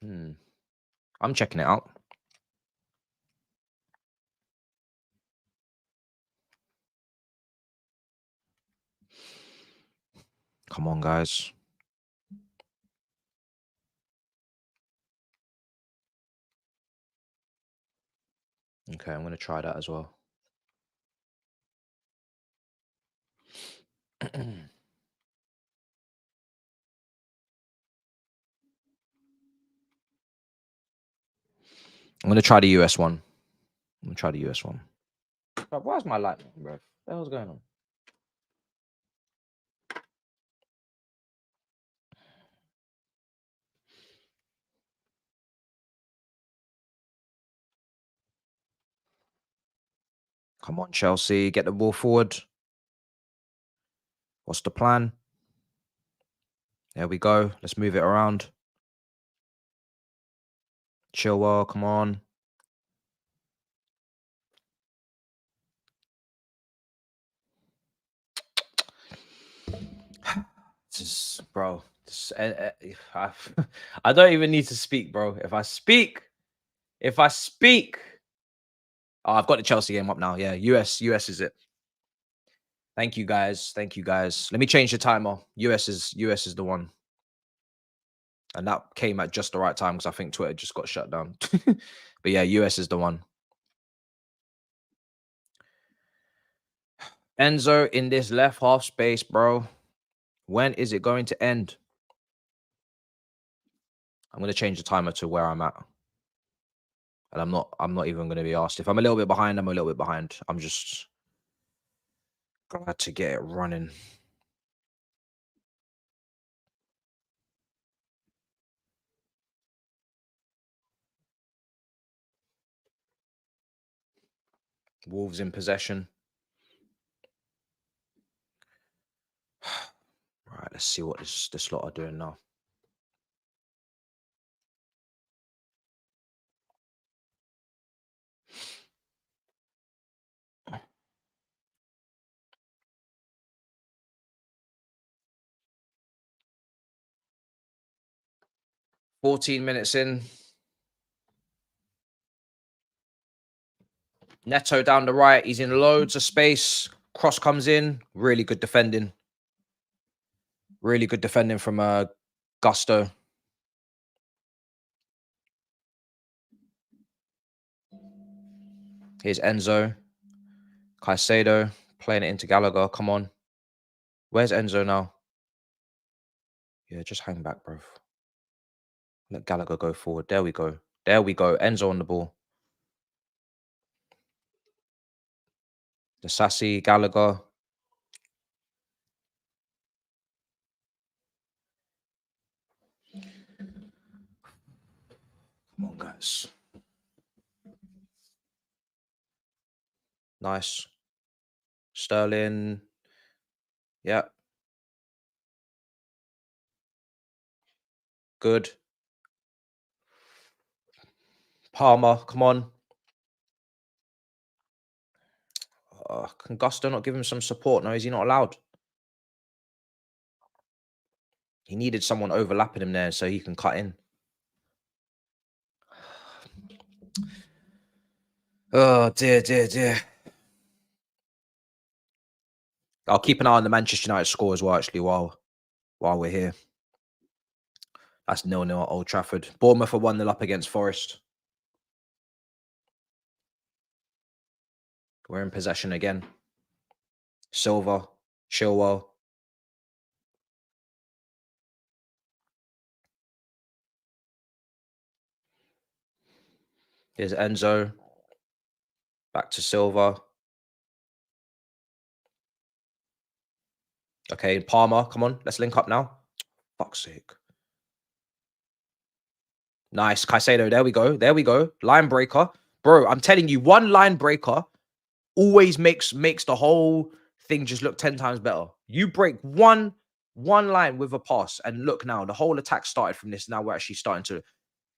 Speaker 1: I'm checking it out. Come on, guys. Okay, I'm going to try that as well. I'm going to try the US one. I'm going to try the US one. Bro, why's my light, bro? What the hell's going on? Come on, Chelsea. Get the ball forward. What's the plan? There we go. Let's move it around. Chilwell, come on. Just, bro. I don't even need to speak, bro. If I speak. Oh, I've got the Chelsea game up now. Yeah, US is it. Thank you, guys. Thank you, guys. Let me change the timer. US is the one. And that came at just the right time because I think Twitter just got shut down. But yeah, US is the one. Enzo in this left half space, bro. When is it going to end? I'm going to change the timer to where I'm at. And I'm not even going to be asked. If I'm a little bit behind, I'm a little bit behind. I'm just glad to get it running. Wolves in possession. Right, let's see what this lot are doing now. $14 minutes in. Neto down the right. He's in loads of space. Cross comes in. Really good defending. Really good defending from Gusto. Here's Enzo. Caicedo playing it into Gallagher. Come on. Where's Enzo now? Yeah, just hang back, bro. Let Gallagher go forward. There we go. There we go. Enzo on the ball. The Sassy, Gallagher. Come on, guys. Nice. Sterling. Yeah. Good. Palmer, come on. Can Gusto not give him some support? No, is he not allowed? He needed someone overlapping him there so he can cut in. Oh, dear. I'll keep an eye on the Manchester United score as well, actually, while we're here. That's 0-0 at Old Trafford. Bournemouth are 1-0 up against Forest. We're in possession again. Silva, Chilwell. Here's Enzo. Back to Silva. Okay, Palmer, come on. Let's link up now. Fuck's sake. Nice. Caicedo, there we go. Line breaker. Bro, I'm telling you, one line breaker always makes the whole thing just look 10 times better. You break one line with a pass, and look now, the whole attack started from this. Now we're actually starting to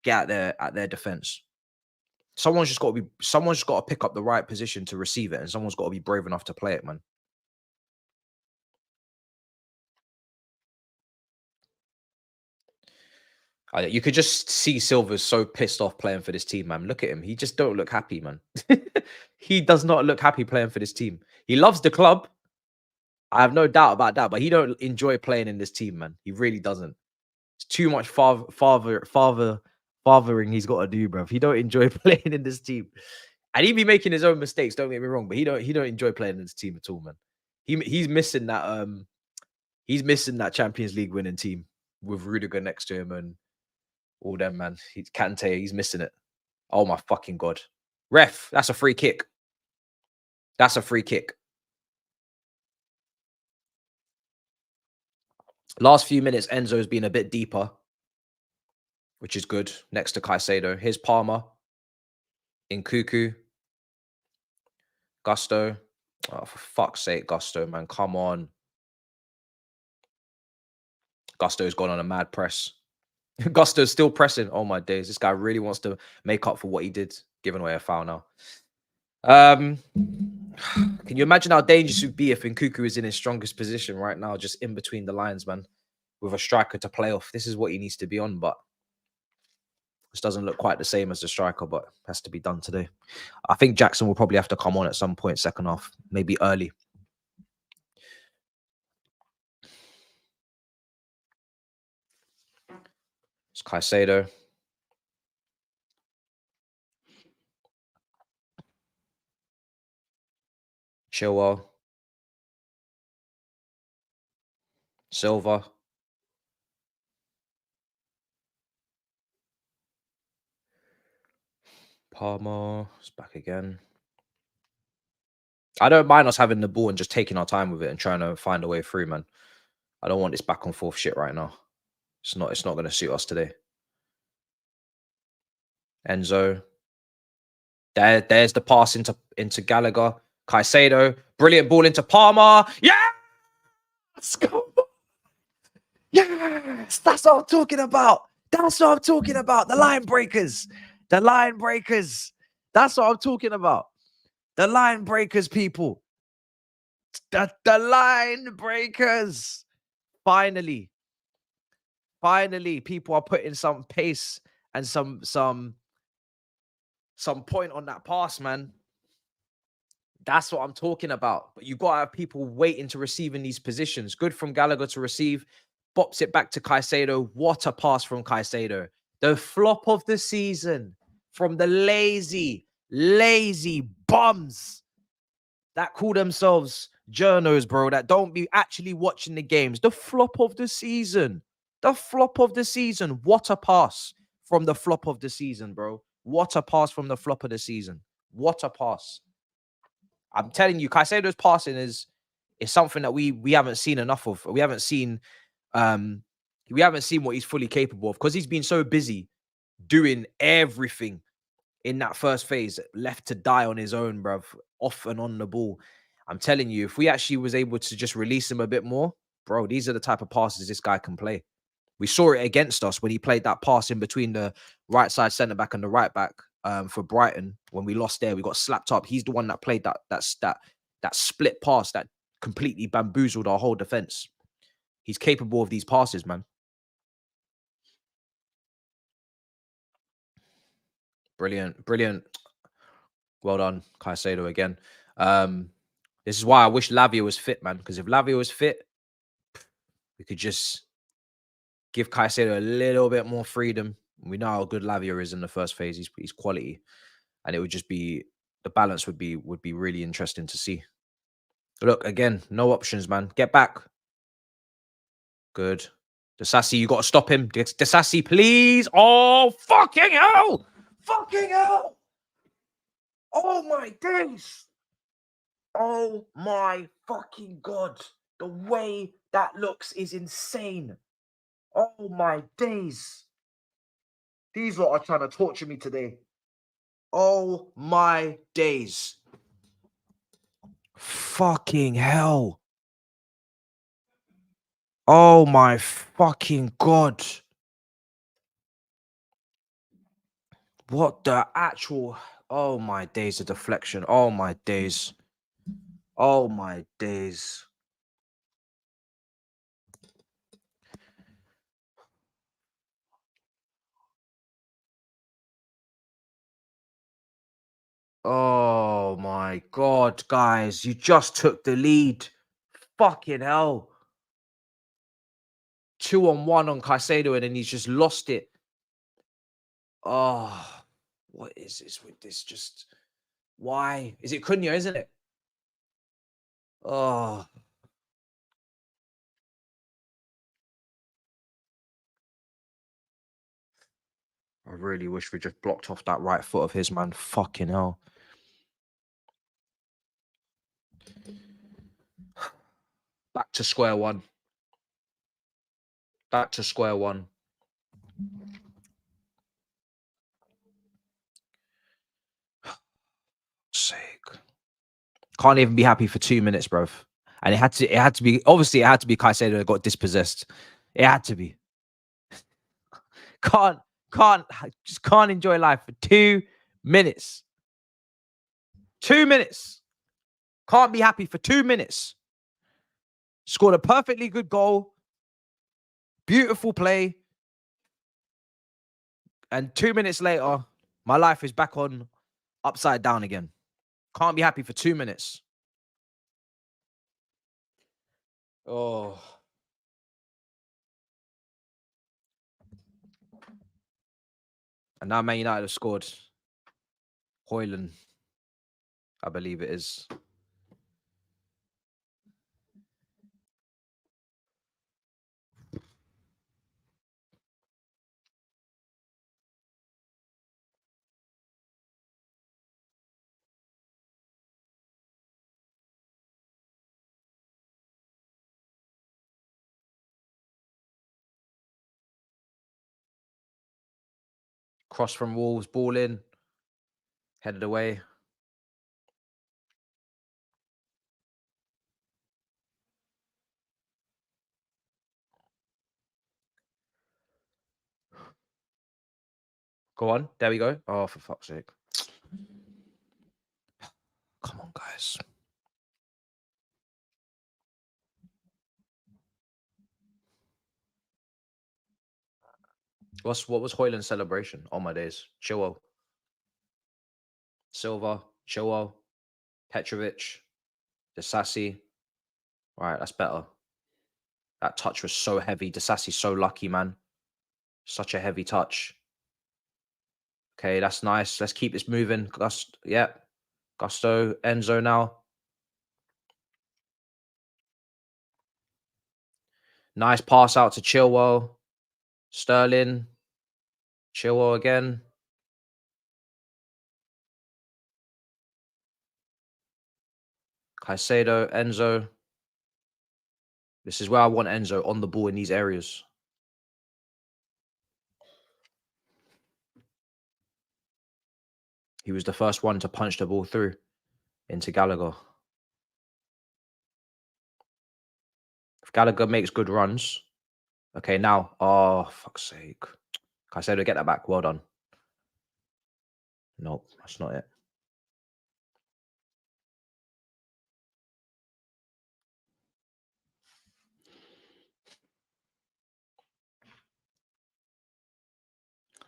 Speaker 1: get at their defense. Someone's just got to pick up the right position to receive it, and someone's got to be brave enough to play it, man. You could just see Silva's so pissed off playing for this team, man. Look at him. He just don't look happy, man. He does not look happy playing for this team. He loves the club. I have no doubt about that, but he don't enjoy playing in this team, man. He really doesn't. It's too much fathering he's got to do, bro. He don't enjoy playing in this team. And he be making his own mistakes, don't get me wrong, but he don't enjoy playing in this team at all, man. He's missing that Champions League winning team with Rudiger next to him and all them, man. He's missing it. Oh my fucking God. Ref, that's a free kick. That's a free kick. Last few minutes, Enzo's been a bit deeper, which is good. Next to Caicedo. Here's Palmer. Nkunku. Gusto. Oh, for fuck's sake, Gusto, man. Come on. Gusto's gone on a mad press. Gusto's still pressing. Oh my days. This guy really wants to make up for what he did, giving away a foul now. Can you imagine how dangerous it would be if Nkunku is in his strongest position right now, just in between the lines, man, with a striker to play off? This is what he needs to be on, but this doesn't look quite the same as the striker, but has to be done today. I think Jackson will probably have to come on at some point, second half, maybe early. It's Caicedo. Chilwell. Silva. Palmer is back again. I don't mind us having the ball and just taking our time with it and trying to find a way through, man. I don't want this back and forth shit right now. It's not going to suit us today. Enzo. There's the pass into Gallagher. Caicedo. Brilliant ball into Palmer. Yeah! Let's go. Yes! That's what I'm talking about. That's what I'm talking about. The line breakers. The line breakers. That's what I'm talking about. The line breakers, people. The line breakers. Finally, people are putting some pace and some point on that pass, man. That's what I'm talking about. But you got to have people waiting to receive in these positions. Good from Gallagher to receive. Bops it back to Caicedo. What a pass from Caicedo. The flop of the season from the lazy bums that call themselves journos, bro, that don't be actually watching the games. The flop of the season. The flop of the season. What a pass from the flop of the season, bro. What a pass from the flop of the season. What a pass. I'm telling you, Caicedo's passing is something that we haven't seen enough of. We haven't seen what he's fully capable of because he's been so busy doing everything in that first phase, left to die on his own, bruv, off and on the ball. I'm telling you, if we actually was able to just release him a bit more, bro, these are the type of passes this guy can play. We saw it against us when he played that pass in between the right side centre back and the right back for Brighton. When we lost there, we got slapped up. He's the one that played that split pass that completely bamboozled our whole defense. He's capable of these passes, man. Brilliant. Well done, Caicedo again. This is why I wish Lavia was fit, man. Because if Lavia was fit, we could just give Caicedo a little bit more freedom. We know how good Lavia is in the first phase. He's quality, and it would just be the balance would be really interesting to see. Look again, no options, man. Get back. Good. Disasi, you got to stop him. Disasi, please. Oh, fucking hell! Fucking hell! Oh my days! Oh my fucking God! The way that looks is insane. Oh my days! These lot are trying to torture me today. Oh my days! Fucking hell! Oh my fucking God! What the actual... Oh my days, the deflection. Oh my days. Oh my days. Oh my God, guys. You just took the lead. Fucking hell. 2-on-1 on Caicedo, and then he's just lost it. Oh, what is this with this? Just why? Is it Cunha, isn't it? Oh. I really wish we just blocked off that right foot of his, man. Fucking hell. Back to square one. Back to square one. Sake. Can't even be happy for 2 minutes, bro. And it had to be, obviously it had to be Caicedo that got dispossessed. It had to be. Just can't enjoy life for 2 minutes. 2 minutes. Can't be happy for 2 minutes. Scored a perfectly good goal. Beautiful play. And 2 minutes later, my life is back on upside down again. Can't be happy for 2 minutes. Oh. And now Man United have scored. Hairline, I believe it is. Cross from Wolves, ball in. Headed away. Go on. There we go. Oh, for fuck's sake. Come on, guys. What was Hairline's celebration? Oh my days. Chilwell. Silva. Chilwell. Petrovic. Disassi. All right, that's better. That touch was so heavy. Disassi's so lucky, man. Such a heavy touch. Okay, that's nice. Let's keep this moving. Yep. Gusto. Enzo now. Nice pass out to Chilwell. Sterling. Chilwell again. Caicedo. Enzo. This is where I want Enzo on the ball in these areas. He was the first one to punch the ball through into Gallagher. If Gallagher makes good runs. Okay, now. Oh, fuck's sake. Caicedo, get that back. Well done. Nope, that's not it.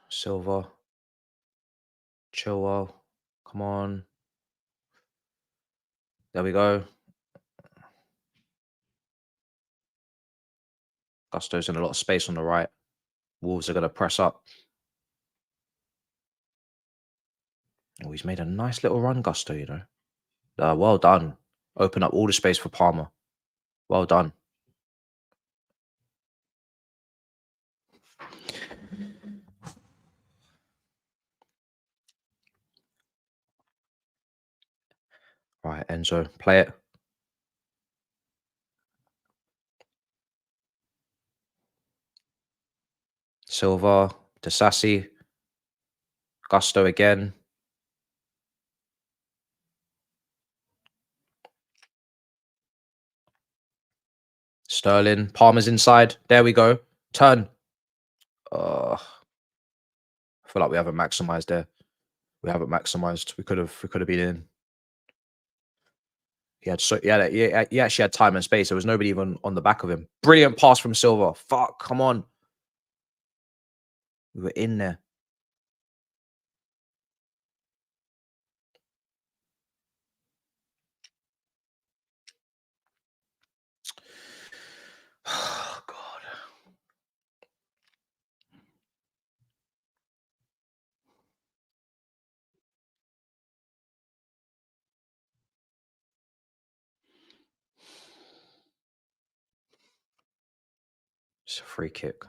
Speaker 1: Silva. Chilwell. Come on. There we go. Gusto's in a lot of space on the right. Wolves are going to press up. Oh, he's made a nice little run, Gusto, you know. Well done. Open up all the space for Palmer. Well done. Right, Enzo, play it. Silva, Disassi. Gusto again. Sterling. Palmer's inside. There we go. Turn. I feel like we haven't maximized there. We haven't maximized. We could have been in. He actually had time and space. There was nobody even on the back of him. Brilliant pass from Silva. Fuck, come on. We were in there. It's a free kick.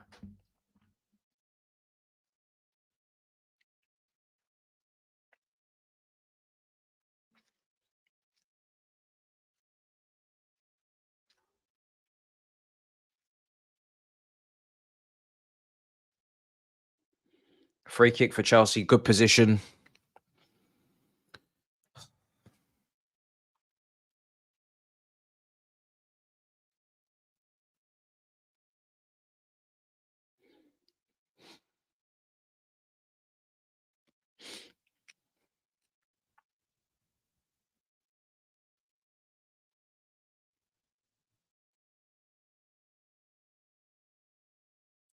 Speaker 1: Free kick for Chelsea. Good position.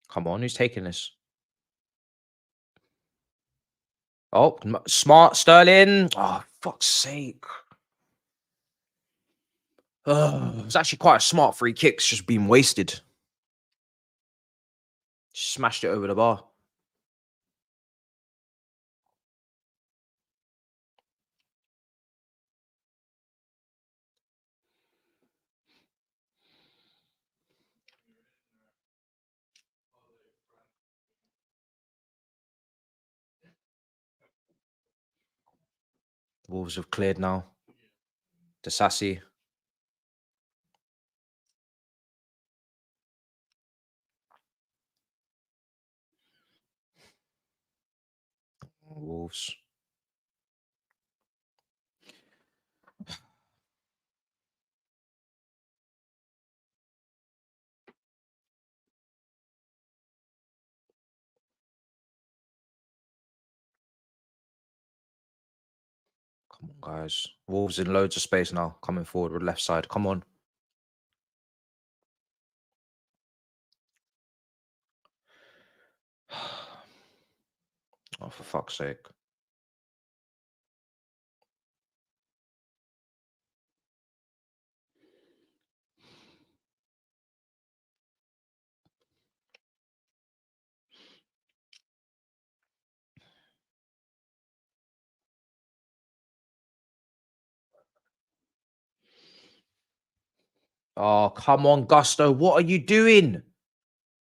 Speaker 1: Come on, who's taking this? Oh, smart Sterling. Oh, fuck's sake. It's actually quite a smart free kick. It's just been wasted. Smashed it over the bar. Wolves have cleared now. Disassi. Wolves. Come on, guys. Wolves in loads of space now. Coming forward with left side. Come on. Oh, for fuck's sake. Oh, come on, Gusto. What are you doing?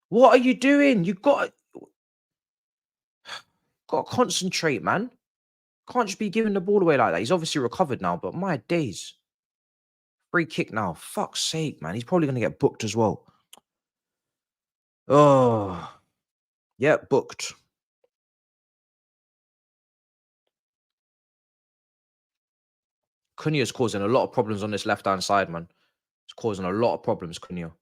Speaker 1: What are you doing? You got to concentrate, man. Can't just be giving the ball away like that. He's obviously recovered now, but my days. Free kick now. Fuck's sake, man. He's probably going to get booked as well. Oh, yeah, booked. Cunha's causing a lot of problems on this left-hand side, man. It's causing a lot of problems, Cunha.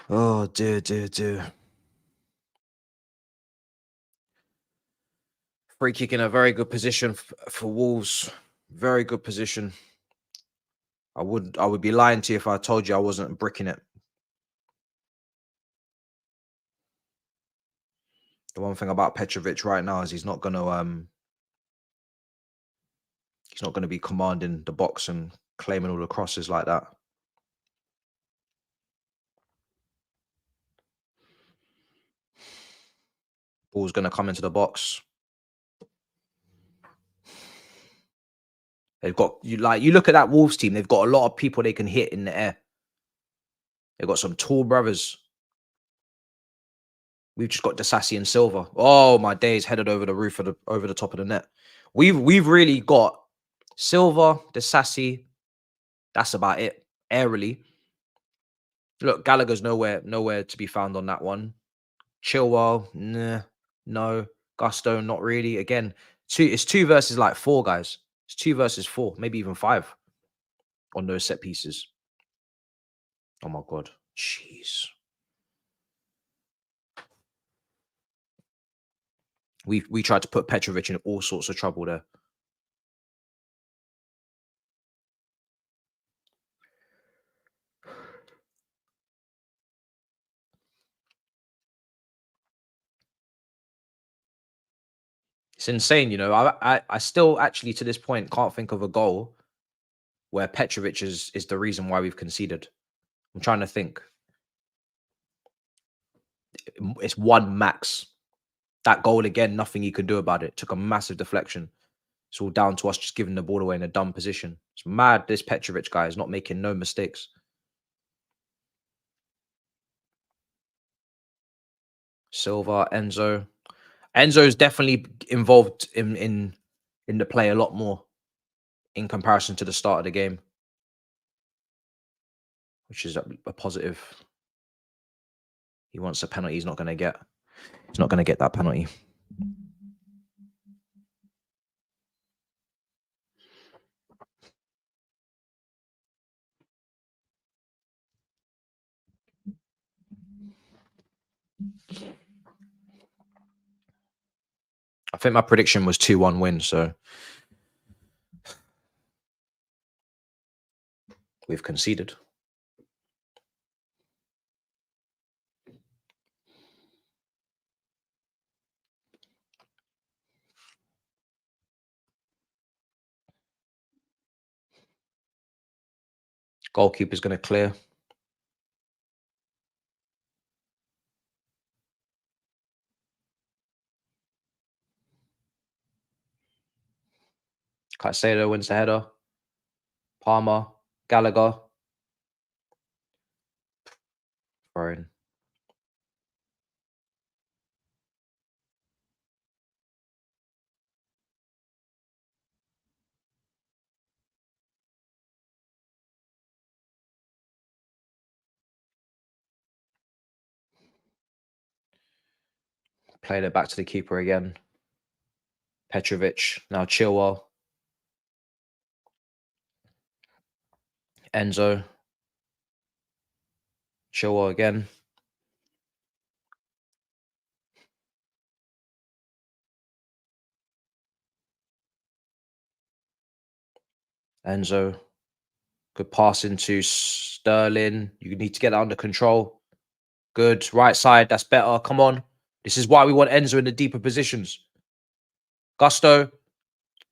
Speaker 1: Oh, dear, dear, dear. Free kick in a very good position for Wolves. Very good position. I would be lying to you if I told you I wasn't bricking it. The one thing about Petrovic right now is he's not gonna be commanding the box and claiming all the crosses like that. Ball's gonna come into the box. They've got you look at that Wolves team, they've got a lot of people they can hit in the air. They've got some tall brothers. We've just got Disassi and Silva. Oh, my days, headed over the roof of over the top of the net. We've really got Silva, Disassi. That's about it. Airily. Look, Gallagher's nowhere to be found on that one. Chilwell, nah, no. Gusto, not really. Again, it's 2 versus like 4, guys. It's 2 versus 4, maybe even 5 on those set pieces. Oh my God. Jeez. We tried to put Petrovic in all sorts of trouble there. It's insane, you know. I still actually to this point can't think of a goal where Petrovic is the reason why we've conceded. I'm trying to think. It's one max. That goal again, nothing you can do about it. Took a massive deflection. It's all down to us just giving the ball away in a dumb position. It's mad. This Petrovic guy is not making no mistakes. Silva, Enzo. Enzo is definitely involved in the play a lot more in comparison to the start of the game, which is a positive. He wants a penalty. He's not going to get. He's not going to get that penalty. I think my prediction was 2-1 win, so we've conceded. Goalkeeper's going to clear. Caicedo wins the header. Palmer, Gallagher. Fine. Played it back to the keeper again. Petrovic, now Chilwell. Enzo. Chilwell again. Enzo. Good pass into Sterling. You need to get that under control. Good. Right side. That's better. Come on. This is why we want Enzo in the deeper positions. Gusto.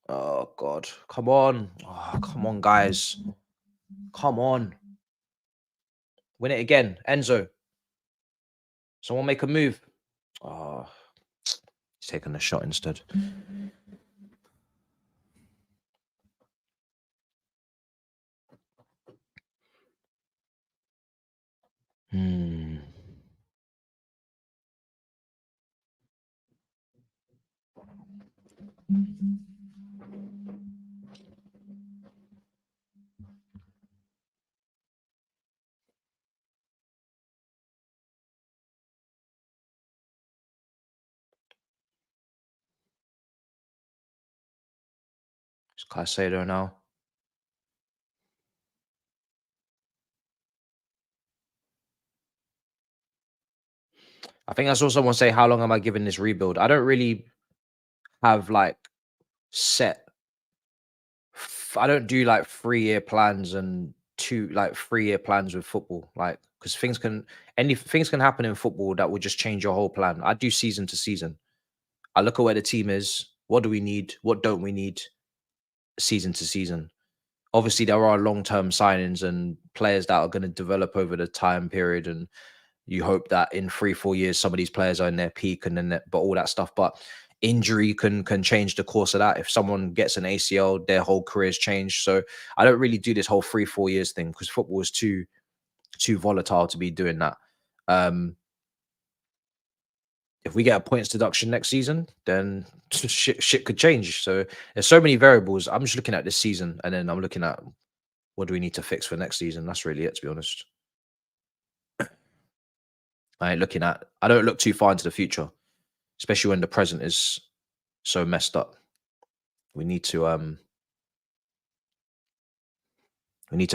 Speaker 1: Oh, God. Come on. Oh, come on, guys. Come on. Win it again. Enzo. Someone make a move. Oh, he's taking the shot instead. It's Caicedo now. I think I saw someone say, how long am I giving this rebuild? I don't really have like set. I don't do like 3-year plans and 3-year plans with football. Like, because things can happen in football that will just change your whole plan. I do season to season. I look at where the team is. What do we need? What don't we need? Season to season. Obviously, there are long-term signings and players that are going to develop over the time period, and you hope that in 3-4 years, some of these players are in their peak, and then but all that stuff. But injury can change the course of that. If someone gets an ACL, their whole career's changed. So I don't really do this whole 3-4 years thing because football is too volatile to be doing that. If we get a points deduction next season, then shit could change. So there's so many variables. I'm just looking at this season, and then I'm looking at what do we need to fix for next season. That's really it, to be honest. I don't look too far into the future, especially when the present is so messed up. We need to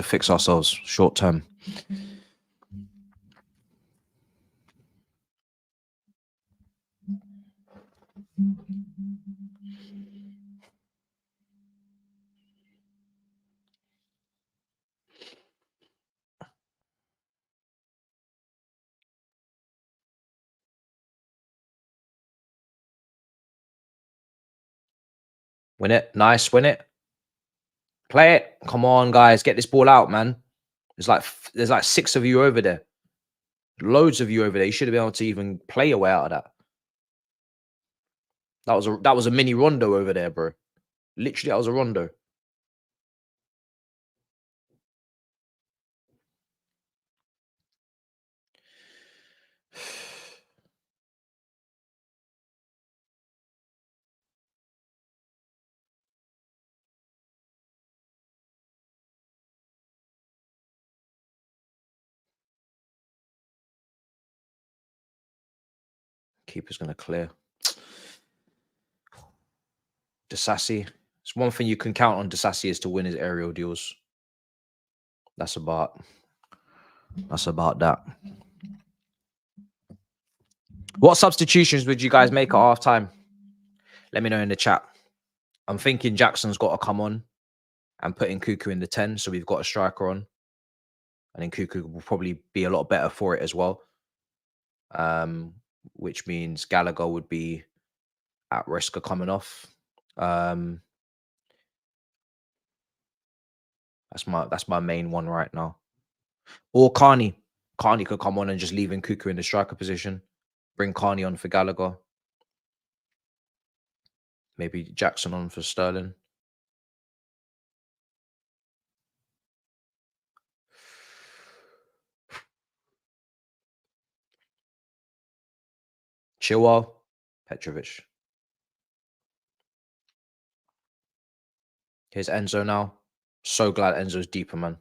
Speaker 1: fix ourselves short term. Win it. Nice. Win it. Play it. Come on, guys. Get this ball out, man. There's like 6 of you over there. Loads of you over there. You should have been able to even play your way out of that. That was a mini rondo over there, bro. Literally, that was a rondo. Keeper's going to clear. Disassi. It's one thing you can count on Disassi is to win his aerial deals. That's about that. What substitutions would you guys make at half time? Let me know in the chat. I'm thinking Jackson's got to come on and put in Cuckoo in the 10, so we've got a striker on. And then Cuckoo will probably be a lot better for it as well. Which means Gallagher would be at risk of coming off. That's my main one right now. Or Carney. Carney could come on and just leave in Cuckoo in the striker position. Bring Carney on for Gallagher. Maybe Jackson on for Sterling. Chilwell, Petrovic. Here's Enzo now. So glad Enzo's deeper, man.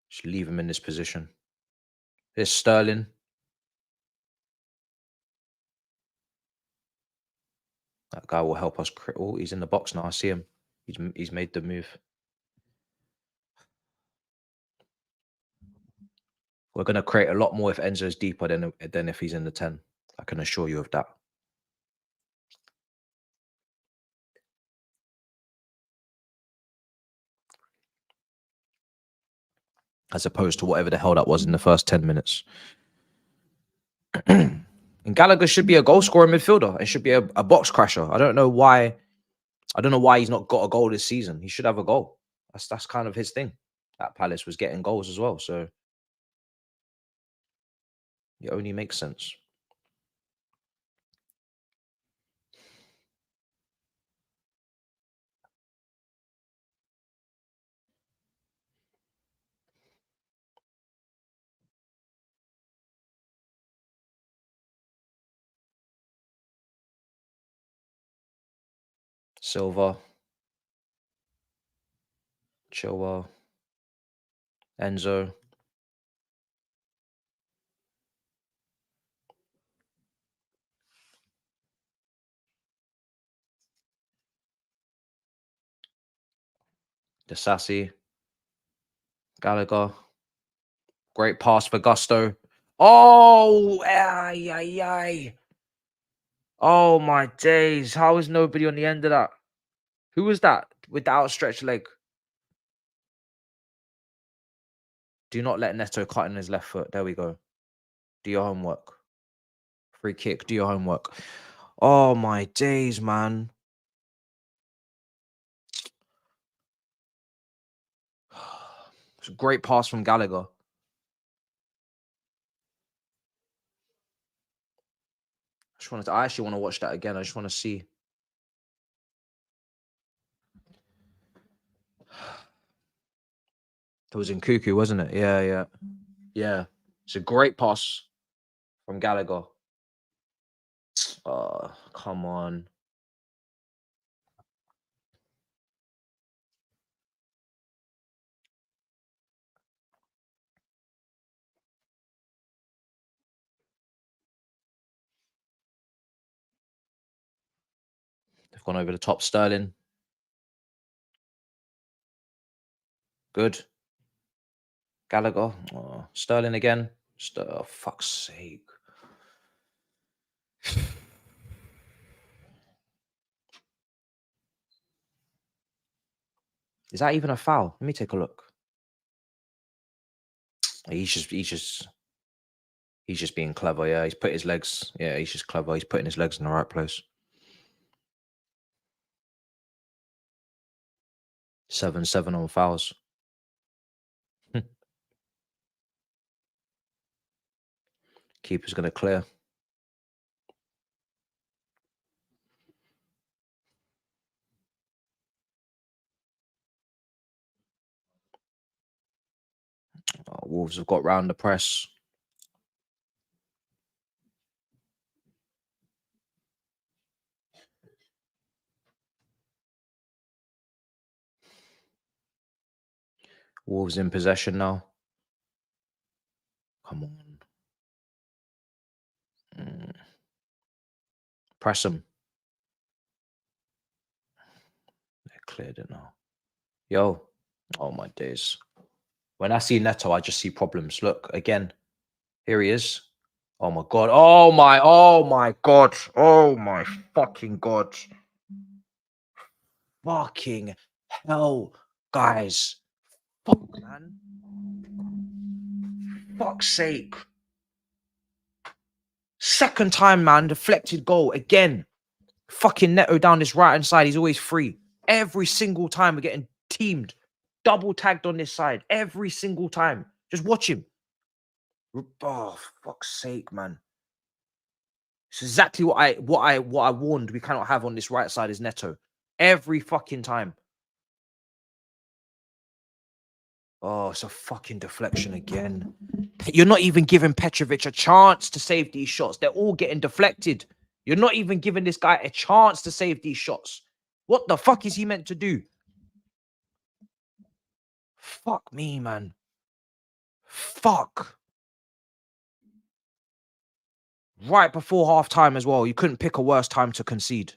Speaker 1: Just leave him in this position. Here's Sterling. That guy will help us. Oh, he's in the box now. I see him. He's made the move. We're going to create a lot more if Enzo's deeper than if he's in the 10. I can assure you of that. As opposed to whatever the hell that was in the first 10 minutes. And Gallagher should be a goal scorer midfielder. It should be a box crasher. I don't know why he's not got a goal this season. He should have a goal. That's kind of his thing. That Palace was getting goals as well. So it only makes sense. Silva. Chilwell. Enzo. Disassi. Gallagher. Great pass for Gusto. Oh, ay, ay, ay. Oh, my days. How is nobody on the end of that? Who was that with the outstretched leg? Do not let Neto cut in his left foot. There we go. Do your homework. Free kick. Do your homework. Oh, my days, man. It's a great pass from Gallagher. I actually want to watch that again. I just want to see. It was in Cuckoo, wasn't it? Yeah. Yeah. It's a great pass from Gallagher. Oh, come on. They've gone over the top. Sterling. Good. Gallagher. Oh, Sterling again. Oh, fuck's sake. Is that even a foul? Let me take a look. He's just being clever. Yeah, he's put his legs. Yeah, he's just clever. He's putting his legs in the right place. 7-7 on fouls. Keeper's going to clear. Wolves have got round the press. Wolves in possession now. Come on. Press them. They cleared it now. Yo. Oh, my days. When I see Neto, I just see problems. Look, again. Here he is. Oh, my God. Oh, my God. Oh, my fucking God. Fucking hell, guys. Fuck, man. Fuck's sake. Second time, man. Deflected goal again. Fucking Neto down this right-hand side. He's always free. Every single time we're getting teamed. Double tagged on this side. Every single time. Just watch him. Oh, fuck's sake, man. It's exactly what I warned we cannot have on this right side is Neto. Every fucking time. Oh, it's a fucking deflection again. You're not even giving Petrovic a chance to save these shots. They're all getting deflected. You're not even giving this guy a chance to save these shots. What the fuck is he meant to do? Fuck me, man. Fuck. Right before half time as well. You couldn't pick a worse time to concede.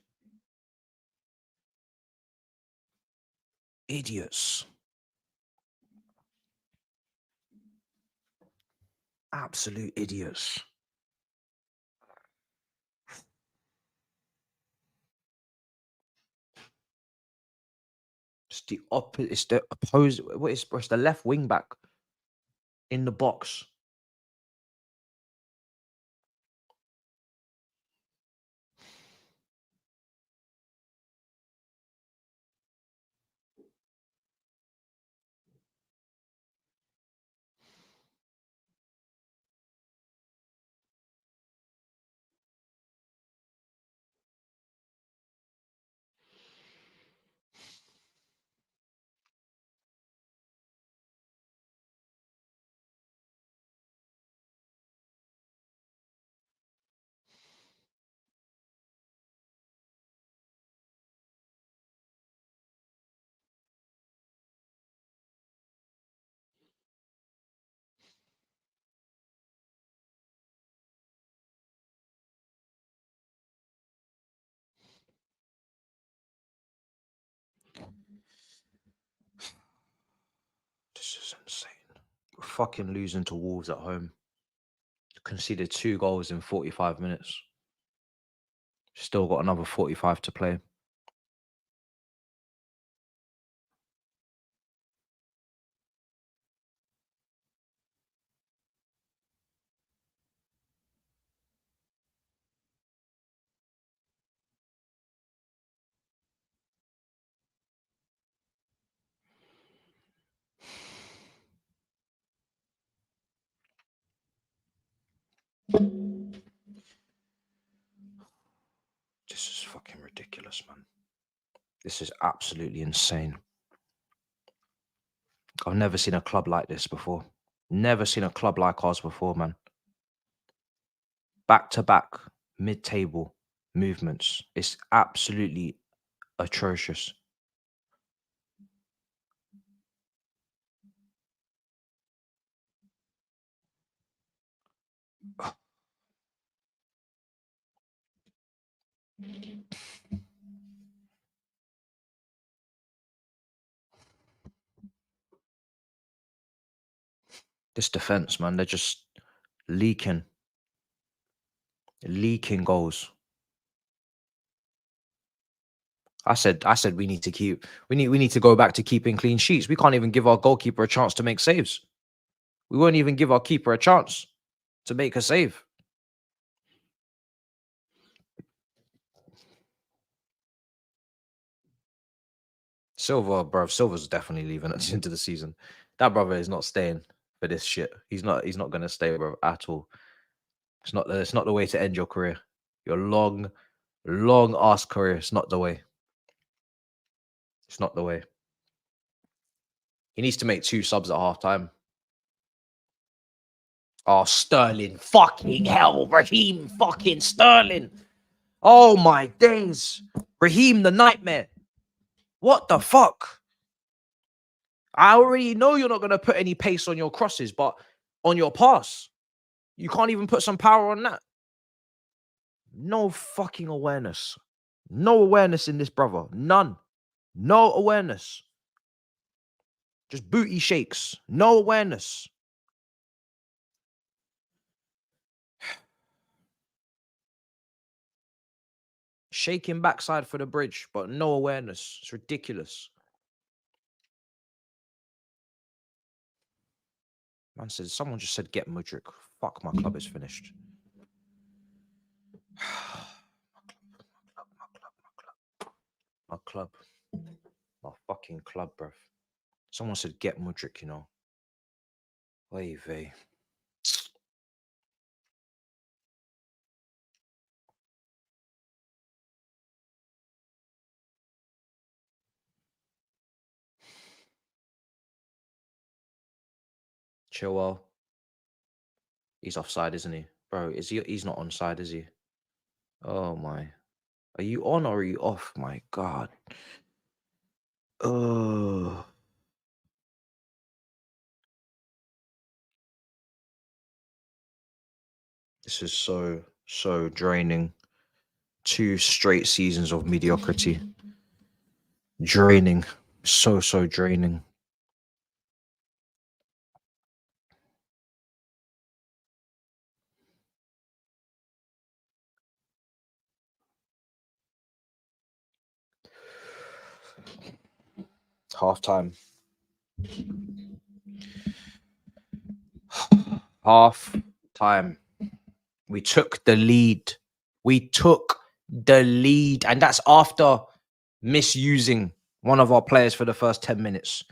Speaker 1: Idiots. Absolute idiots. It's the opposite. It's the opposite. What is it's the left wing back in the box. This is insane. We're fucking losing to Wolves at home. Conceded 2 goals in 45 minutes. Still got another 45 to play. This is fucking ridiculous, man. This is absolutely insane. I've never seen a club like this before. Never seen a club like ours before, man. Back-to-back mid-table movements. It's absolutely atrocious. This defense, man, they're just leaking goals. I said we need to go back to keeping clean sheets. We can't even give our goalkeeper a chance to make saves. We won't even give our keeper a chance to make a save. Silva, bro, Silva's definitely leaving at the end of the season. That brother is not staying for this shit. He's not gonna stay, bro, at all. It's not the way to end your career. Your long ass career. It's not the way. It's not the way. He needs to make 2 subs at half time. Oh, Sterling. Fucking hell. Raheem fucking Sterling. Oh, my days. Raheem the nightmare. What the fuck? I already know you're not going to put any pace on your crosses, but on your pass, you can't even put some power on that. No fucking awareness. No awareness in this brother. None. No awareness. Just booty shakes. No awareness. Shaking backside for the bridge, but no awareness. It's ridiculous. Man said, someone just said, get Mudryk. Fuck, my club is finished. My club. My fucking club, bruv. Someone said, get Mudryk, you know. Oy vey. Chilwell. He's offside, isn't he? Bro, is he? He's not onside, is he? Oh, my. Are you on or are you off? My God. Oh. This is so draining. 2 straight seasons of mediocrity. Draining. So draining. Half time. Half time. We took the lead. We took the lead. And that's after misusing one of our players for the first 10 minutes.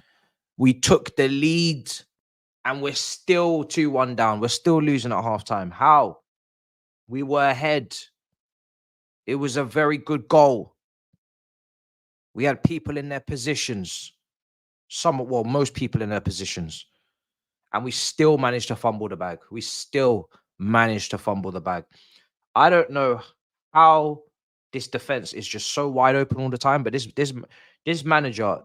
Speaker 1: We took the lead and we're still 2-1 down. We're still losing at half time. How? We were ahead. It was a very good goal. We had people in their positions. Most people in their positions. And we still managed to fumble the bag. We still managed to fumble the bag. I don't know how this defense is just so wide open all the time, but this manager,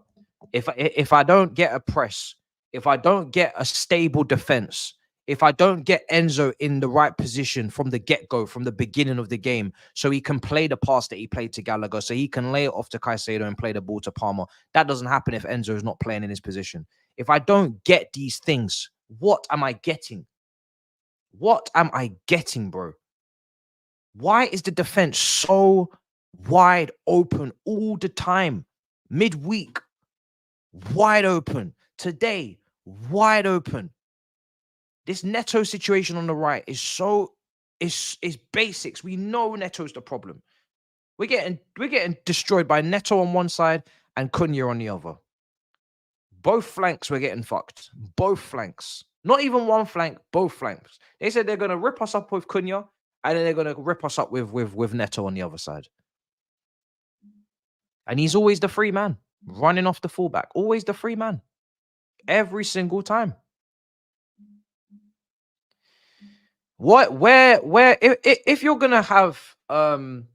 Speaker 1: if I don't get a press, if I don't get a stable defense, if I don't get Enzo in the right position from the get-go, from the beginning of the game, so he can play the pass that he played to Gallagher, so he can lay it off to Caicedo and play the ball to Palmer. That doesn't happen if Enzo is not playing in his position. If I don't get these things, what am I getting? What am I getting, bro? Why is the defense so wide open all the time? Midweek, wide open. Today, wide open. This Neto situation on the right is basics. We know Neto's the problem. We're getting destroyed by Neto on one side and Cunha on the other. Both flanks were getting fucked. Both flanks. Not even one flank, both flanks. They said they're going to rip us up with Cunha and then they're going to rip us up with Neto on the other side. And he's always the free man, running off the fullback. Always the free man. Every single time. If you're going to have... And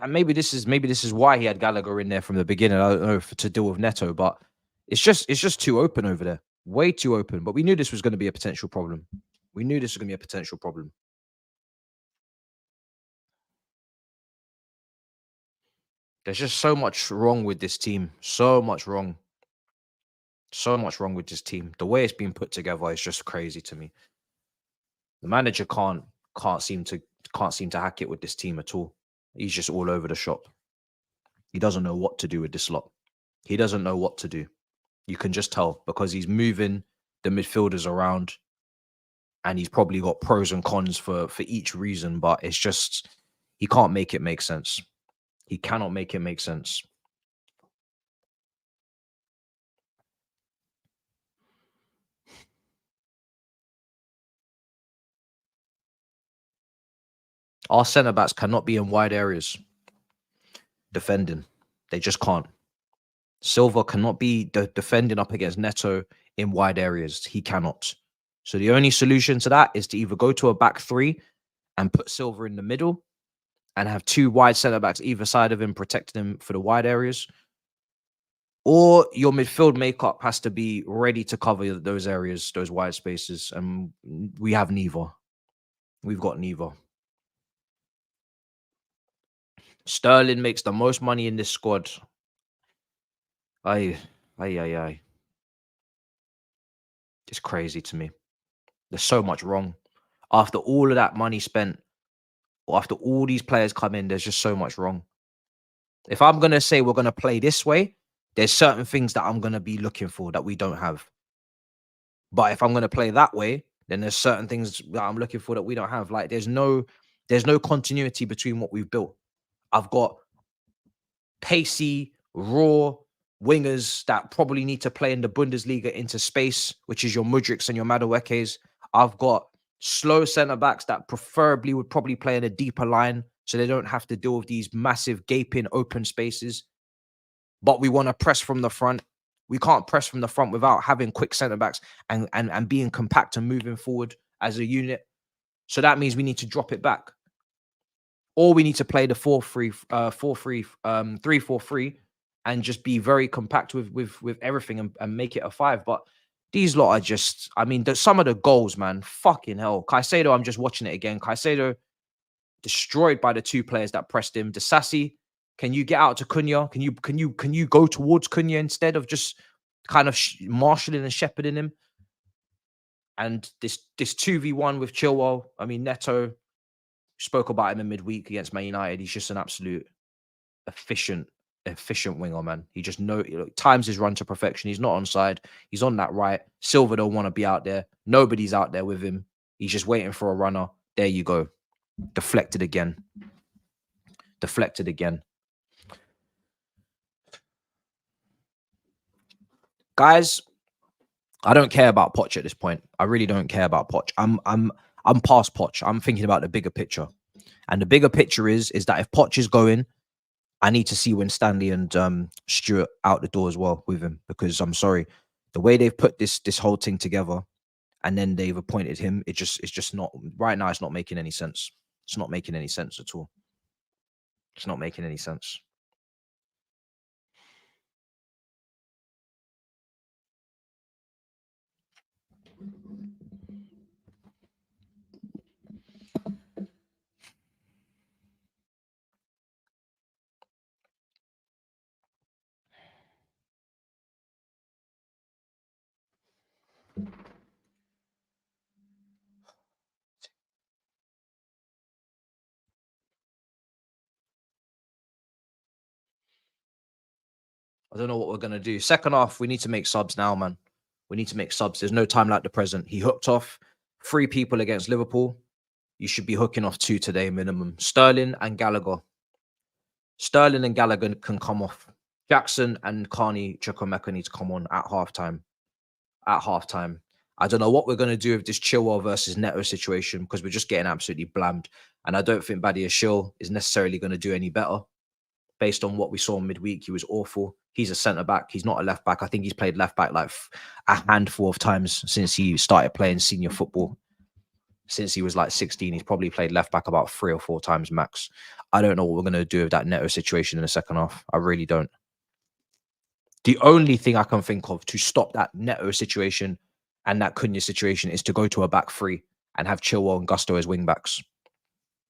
Speaker 1: maybe this is why he had Gallagher in there from the beginning. I don't know to deal with Neto, but it's just too open over there. Way too open. But we knew this was going to be a potential problem. There's just so much wrong with this team. So much wrong. So much wrong with this team. The way it's been put together is just crazy to me. The manager can't seem to hack it with this team at all. He's just all over the shop. He doesn't know what to do with this lot. He doesn't know what to do. You can just tell because he's moving the midfielders around and he's probably got pros and cons for each reason, but it's just, he can't make it make sense. He cannot make it make sense. Our centre-backs cannot be in wide areas defending. They just can't. Silva cannot be defending up against Neto in wide areas. He cannot. So the only solution to that is to either go to a back three and put Silva in the middle and have two wide centre backs either side of him, protecting him for the wide areas. Or your midfield makeup has to be ready to cover those areas, those wide spaces. And we have neither. We've got neither. Sterling makes the most money in this squad. Aye. It's crazy to me. There's so much wrong. After all of that money spent, or after all these players come in, there's just so much wrong. If I'm going to say we're going to play this way, there's certain things that I'm going to be looking for that we don't have. But if I'm going to play that way, then there's certain things that I'm looking for that we don't have. Like there's no continuity between what we've built. I've got pacey, raw wingers that probably need to play in the Bundesliga into space, which is your Mudriks and your Maduekes. I've got slow centre backs that preferably would probably play in a deeper line so they don't have to deal with these massive gaping open spaces. But we want to press from the front. We can't press from the front without having quick centre backs and being compact and moving forward as a unit. So that means we need to drop it back. Or we need to play the 3-4-3 and just be very compact with everything and make it a 5. But these lot are just, I mean, some of the goals, man, fucking hell. Caicedo, I'm just watching it again. Caicedo destroyed by the two players that pressed him. Disasi, can you get out to Cunha? Can you go towards Cunha instead of just kind of marshalling and shepherding him? And this 2v1 with Chilwell, I mean, Neto, spoke about him in midweek against Man United. He's just an absolute efficient winger, man. He just times his run to perfection. He's not onside. He's on that right. Silva don't want to be out there. Nobody's out there with him. He's just waiting for a runner. There you go. Deflected again. Guys, I don't care about Poch at this point. I really don't care about Poch. I'm past Poch. I'm thinking about the bigger picture. And the bigger picture is that if Poch is going, I need to see Winstanley and Stuart out the door as well with him, because I'm sorry, the way they've put this whole thing together and then they've appointed him, it's just not right now. It's not making any sense. It's not making any sense at all. It's not making any sense. I don't know what we're going to do. Second half, we need to make subs now, man. We need to make subs. There's no time like the present. He hooked off 3 people against Liverpool. You should be hooking off 2 today minimum. Sterling and Gallagher. Sterling and Gallagher can come off. Jackson and Carney Chukwuemeka need to come on at halftime. I don't know what we're going to do with this Chilwell versus Neto situation, because we're just getting absolutely blammed. And I don't think Badia Shil is necessarily going to do any better. Based on what we saw midweek, he was awful. He's a centre-back. He's not a left-back. I think he's played left-back like a handful of times since he started playing senior football. Since he was like 16, he's probably played left-back about 3 or 4 times max. I don't know what we're going to do with that Neto situation in the second half. I really don't. The only thing I can think of to stop that Neto situation and that Cunha situation is to go to a back 3 and have Chilwell and Gusto as wing-backs.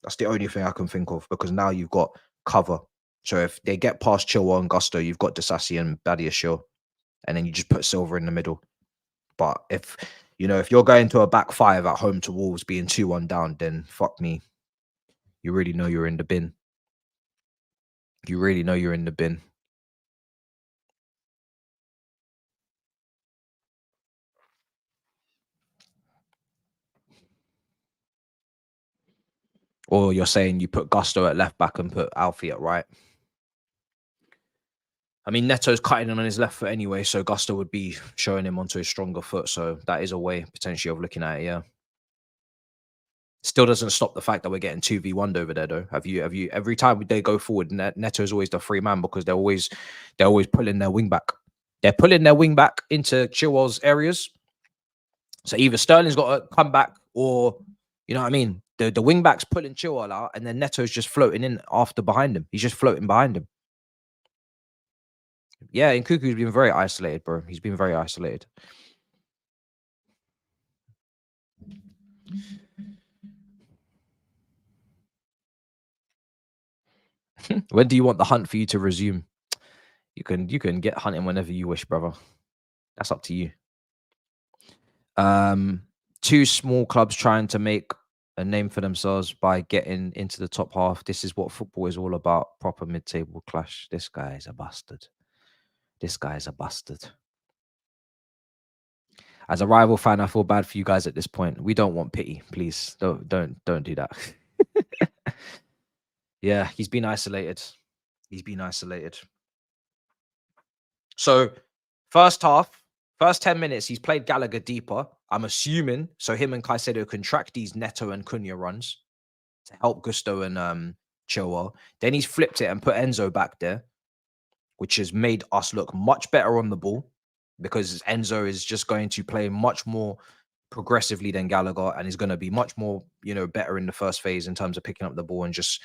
Speaker 1: That's the only thing I can think of, because now you've got cover. So if they get past Chilwell and Gusto, you've got Disasi and Badia Shil, and then you just put Silva in the middle. But if you're going to a back 5 at home to Wolves being 2-1 down, then fuck me. You really know you're in the bin. You really know you're in the bin. Or you're saying you put Gusto at left back and put Alfie at right. I mean, Neto's cutting on his left foot anyway, so Gusto would be showing him onto his stronger foot. So that is a way potentially of looking at it, yeah. Still doesn't stop the fact that we're getting 2v1'd over there, though. Have you every time they go forward, Neto's always the free man, because they're always pulling their wing back. They're pulling their wing back into Chilwell's areas, So either Sterling's got to come back, or you know what I mean, the wing back's pulling Chilwell out, and then Neto's just floating in after behind him. He's just floating behind him. Yeah, and Nkuku's been very isolated, bro. He's been very isolated. When do you want the hunt for you to resume? You can get hunting whenever you wish, brother. That's up to you. Two small clubs trying to make a name for themselves by getting into the top half. This is what football is all about. Proper mid-table clash. This guy is a bastard. This guy is a bastard. As a rival fan, I feel bad for you guys at this point. We don't want pity, please. Don't do that. Yeah, he's been isolated. He's been isolated. So, first half, first 10 minutes, he's played Gallagher deeper. I'm assuming so him and Caicedo can track these Neto and Cunha runs to help Gusto and Chilwell. Then he's flipped it and put Enzo back there, which has made us look much better on the ball, because Enzo is just going to play much more progressively than Gallagher, and is going to be much more, you know, better in the first phase in terms of picking up the ball and just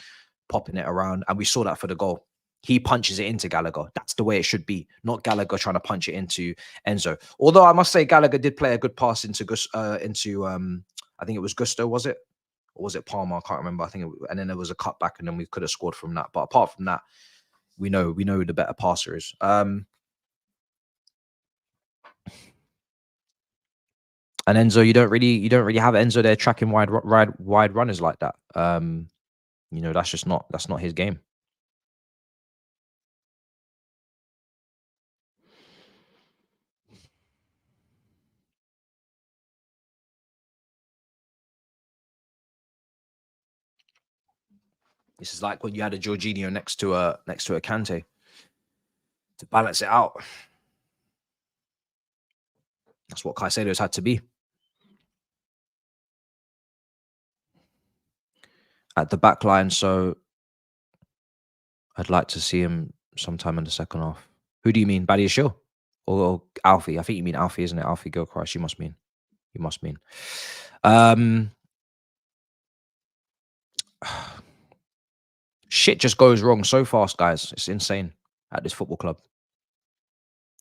Speaker 1: popping it around. And we saw that for the goal. He punches it into Gallagher. That's the way it should be, not Gallagher trying to punch it into Enzo. Although I must say Gallagher did play a good pass into I think it was Gusto, was it? Or was it Palmer? I can't remember. I think and then there was a cutback, and then we could have scored from that. But apart from that, we know who the better passer is. And Enzo, you don't really have Enzo there tracking wide runners like that. You know, that's not his game. This is like when you had a Jorginho next to a Kante to balance it out. That's what Caicedo's had to be. At the back line, so I'd like to see him sometime in the second half. Who do you mean? Badiashile or Alfie? I think you mean Alfie, isn't it? Alfie Gilchrist, you must mean. Shit just goes wrong so fast, guys. It's insane at this football club.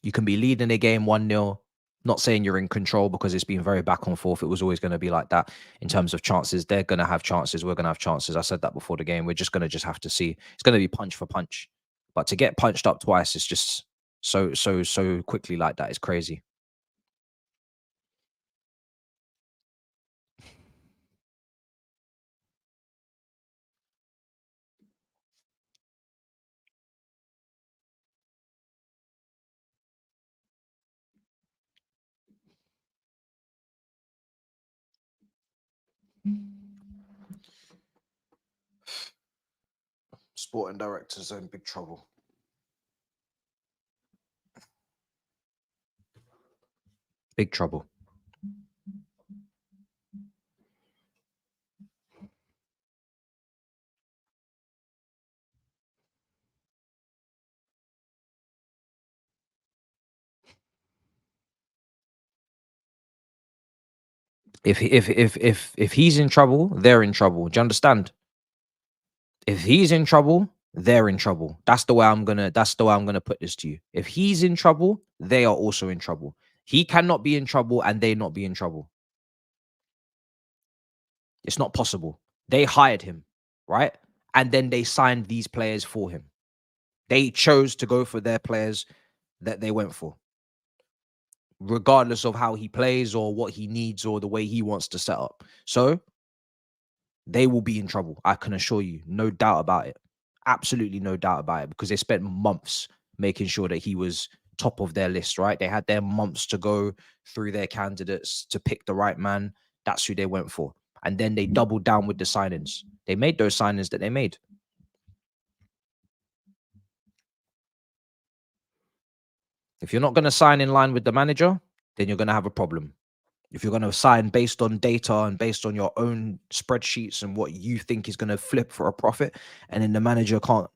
Speaker 1: You can be leading a game 1-0. Not saying you're in control, because it's been very back and forth. It was always going to be like that in terms of chances. They're going to have chances. We're going to have chances. I said that before the game. We're just going to have to see. It's going to be punch for punch. But to get punched up twice is just so quickly like that. It's crazy. Sporting directors are in big trouble. Big trouble. If he's in trouble, they're in trouble. Do you understand? If he's in trouble, they're in trouble. That's the way I'm gonna put this to you. If he's in trouble, they are also in trouble. He cannot be in trouble and they not be in trouble. It's not possible. They hired him, right? And then they signed these players for him. They chose to go for their players that they went for, regardless of how he plays or what he needs or the way he wants to set up. So they will be in trouble. I can assure you. No doubt about it. Absolutely no doubt about it, because they spent months making sure that he was top of their list, right? They had their months to go through their candidates to pick the right man. That's who they went for. And then they doubled down with the signings. They made those signings that they made. If you're not going to sign in line with the manager, then you're going to have a problem. If you're going to sign based on data and based on your own spreadsheets and what you think is going to flip for a profit, and then the manager can't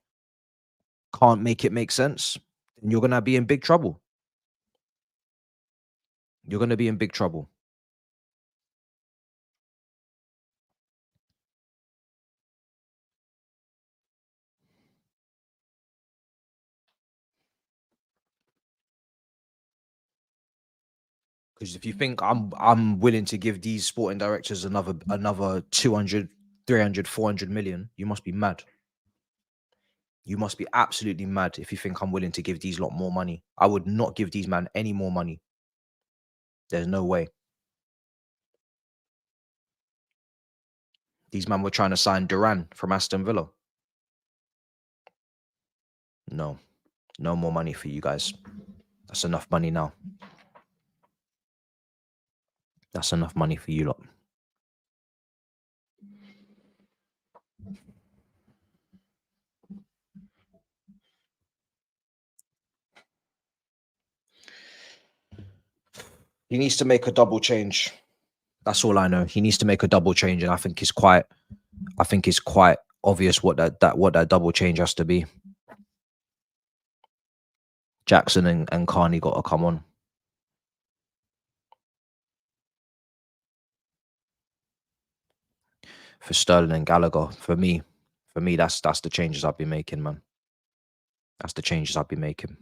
Speaker 1: make it make sense, then you're going to be in big trouble. You're going to be in big trouble. Because if you think I'm willing to give these sporting directors another 200, 300, 400 million, you must be mad. You must be absolutely mad if you think I'm willing to give these lot more money. I would not give these man any more money. There's no way. These men were trying to sign Duran from Aston Villa. No, no more money for you guys. That's enough money now. That's enough money for you lot. He needs to make a double change. That's all I know. He needs to make a double change, and I think it's quite obvious what that double change has to be. Jackson and Carney got to come on. For Sterling and Gallagher, for me, that's the changes I'll be making, man. That's the changes I'll be making.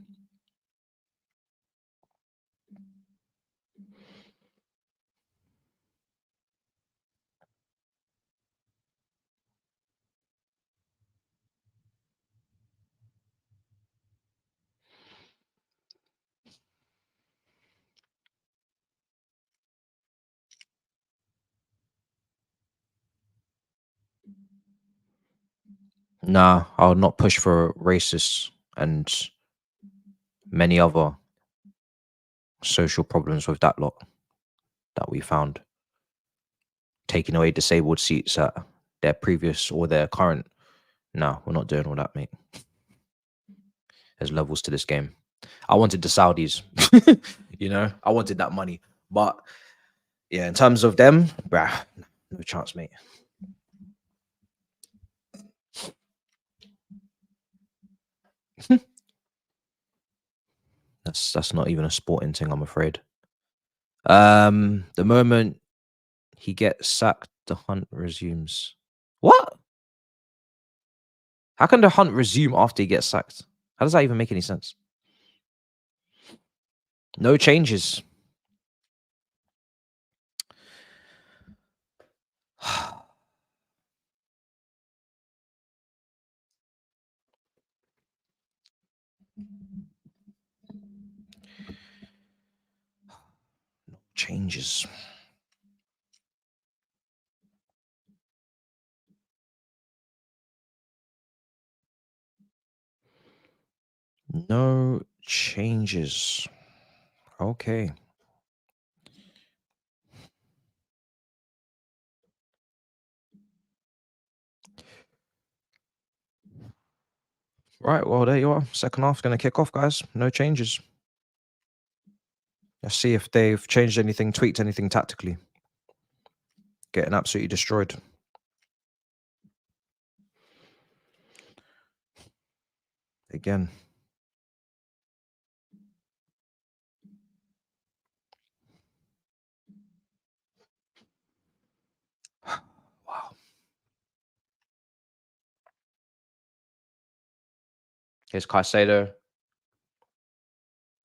Speaker 1: Nah, I'll not push for racists and many other social problems with that lot that we found. Taking away disabled seats at their previous or their current. No, we're not doing all that, mate. There's levels to this game. I wanted the Saudis, you know, I wanted that money. But yeah, in terms of them, bruh, no chance, mate. That's not even a sporting thing, I'm afraid. The moment he gets sacked, the hunt resumes. What? How can the hunt resume after he gets sacked? How does that even make any sense? No changes. No changes. No changes. Okay. Right, well, there you are. Second half going to kick off, guys. No changes. Let's see if they've changed anything, tweaked anything tactically. Getting absolutely destroyed. Again. Wow. Here's Caicedo.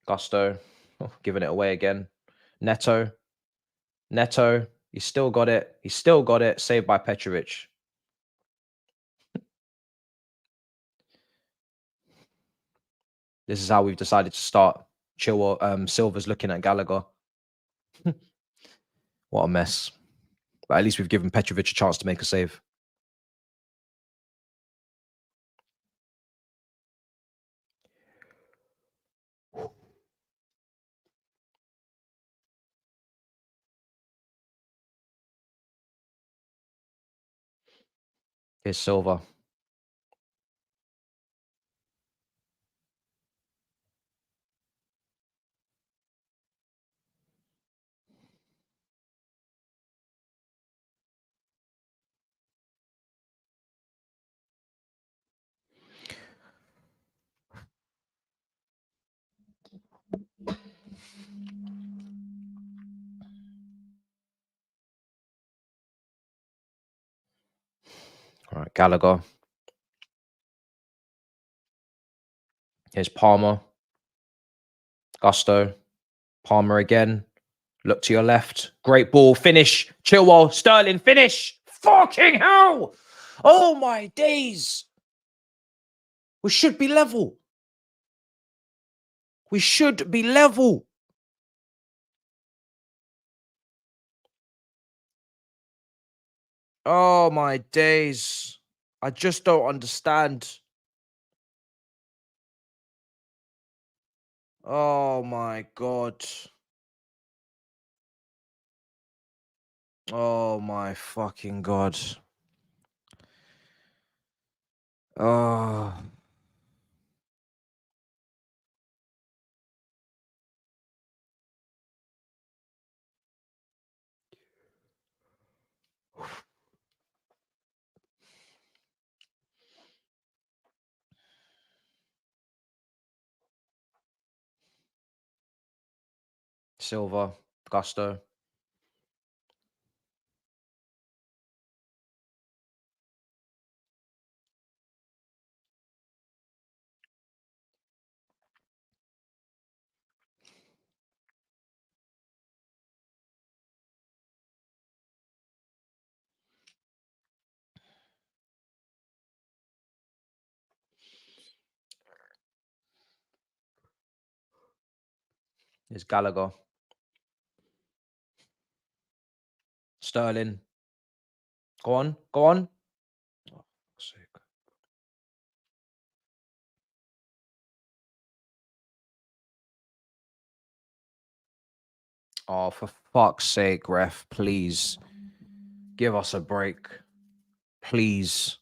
Speaker 1: Gusto. Oh, giving it away again. Neto. He's still got it. He's still got it. Saved by Petrovic. This is how we've decided to start. Silva's looking at Gallagher. What a mess. But at least we've given Petrovic a chance to make a save. Here's Silva. All right, Gallagher. Here's Palmer. Gusto. Palmer again. Look to your left. Great ball. Finish. Chilwell. Sterling. Finish. Fucking hell. Oh, my days. We should be level. We should be level. Oh, my days. I just don't understand. Oh, my God. Oh, my fucking God. Oh. Silva. Gusto. There's Gallagher. Sterling. Go on. Go on. Oh, fuck's sake. Oh, for fuck's sake, ref, please. Give us a break. Please.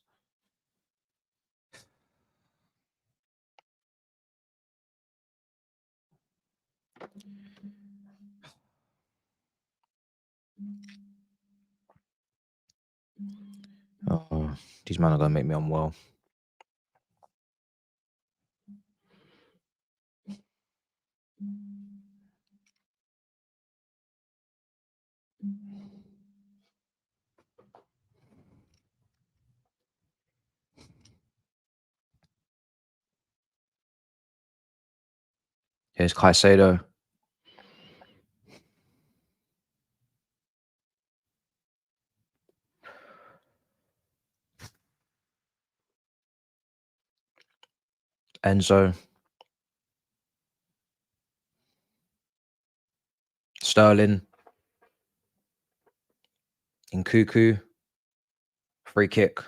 Speaker 1: Oh, these men are going to make me unwell. Here's Caicedo. Enzo. Sterling. Nkuku. Free kick.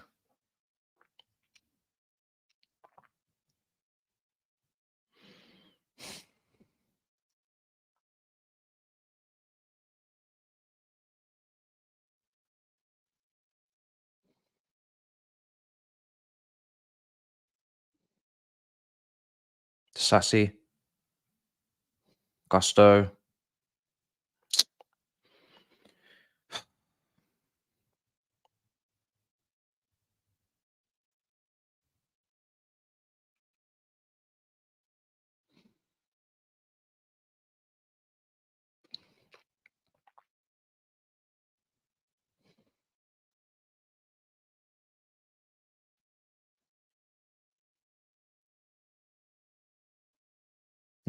Speaker 1: Sassy. Gusto.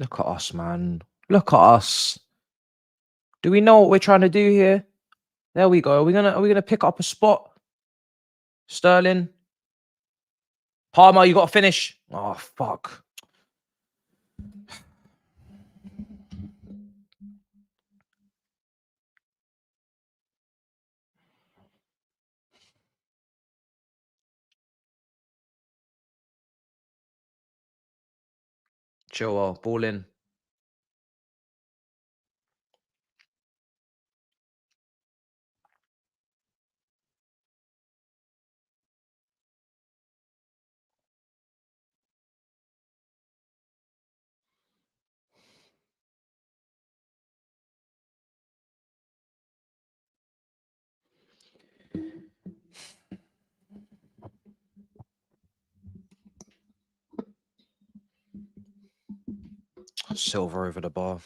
Speaker 1: Look at us, man. Look at us. Do we know what we're trying to do here? There we go. Are we gonna pick up a spot? Sterling. Palmer, you gotta finish. Oh fuck. Chilwell, ball in. Silver over the bar.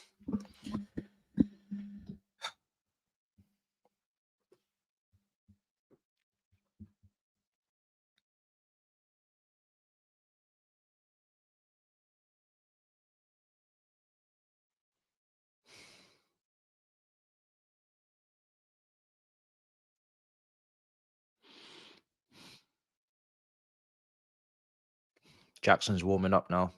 Speaker 1: Jackson's warming up now.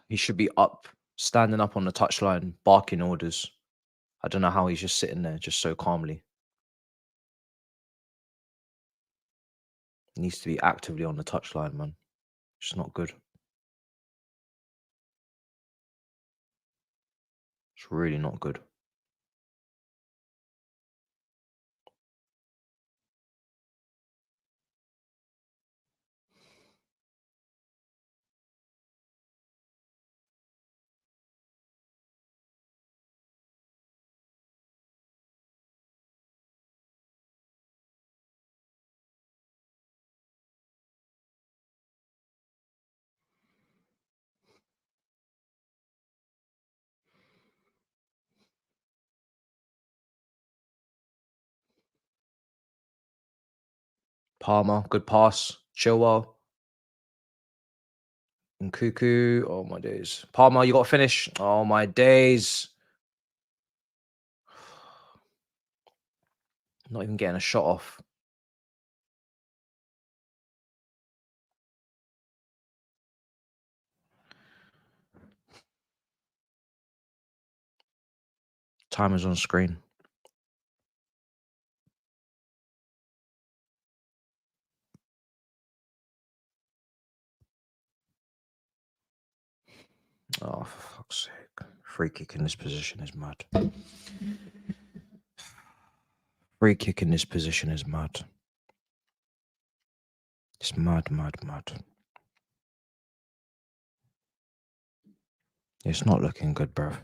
Speaker 1: He should be up, standing up on the touchline, barking orders. I don't know how he's just sitting there, just so calmly. He needs to be actively on the touchline, man. It's not good. It's really not good. Palmer, good pass. Chilwell. And Cuckoo. Oh, my days. Palmer, you got to finish. Oh, my days. Not even getting a shot off. Time is on screen. Oh, for fuck's sake. Free kick in this position is mad. Free kick in this position is mad. It's mad, mad, mad. It's not looking good, bruv.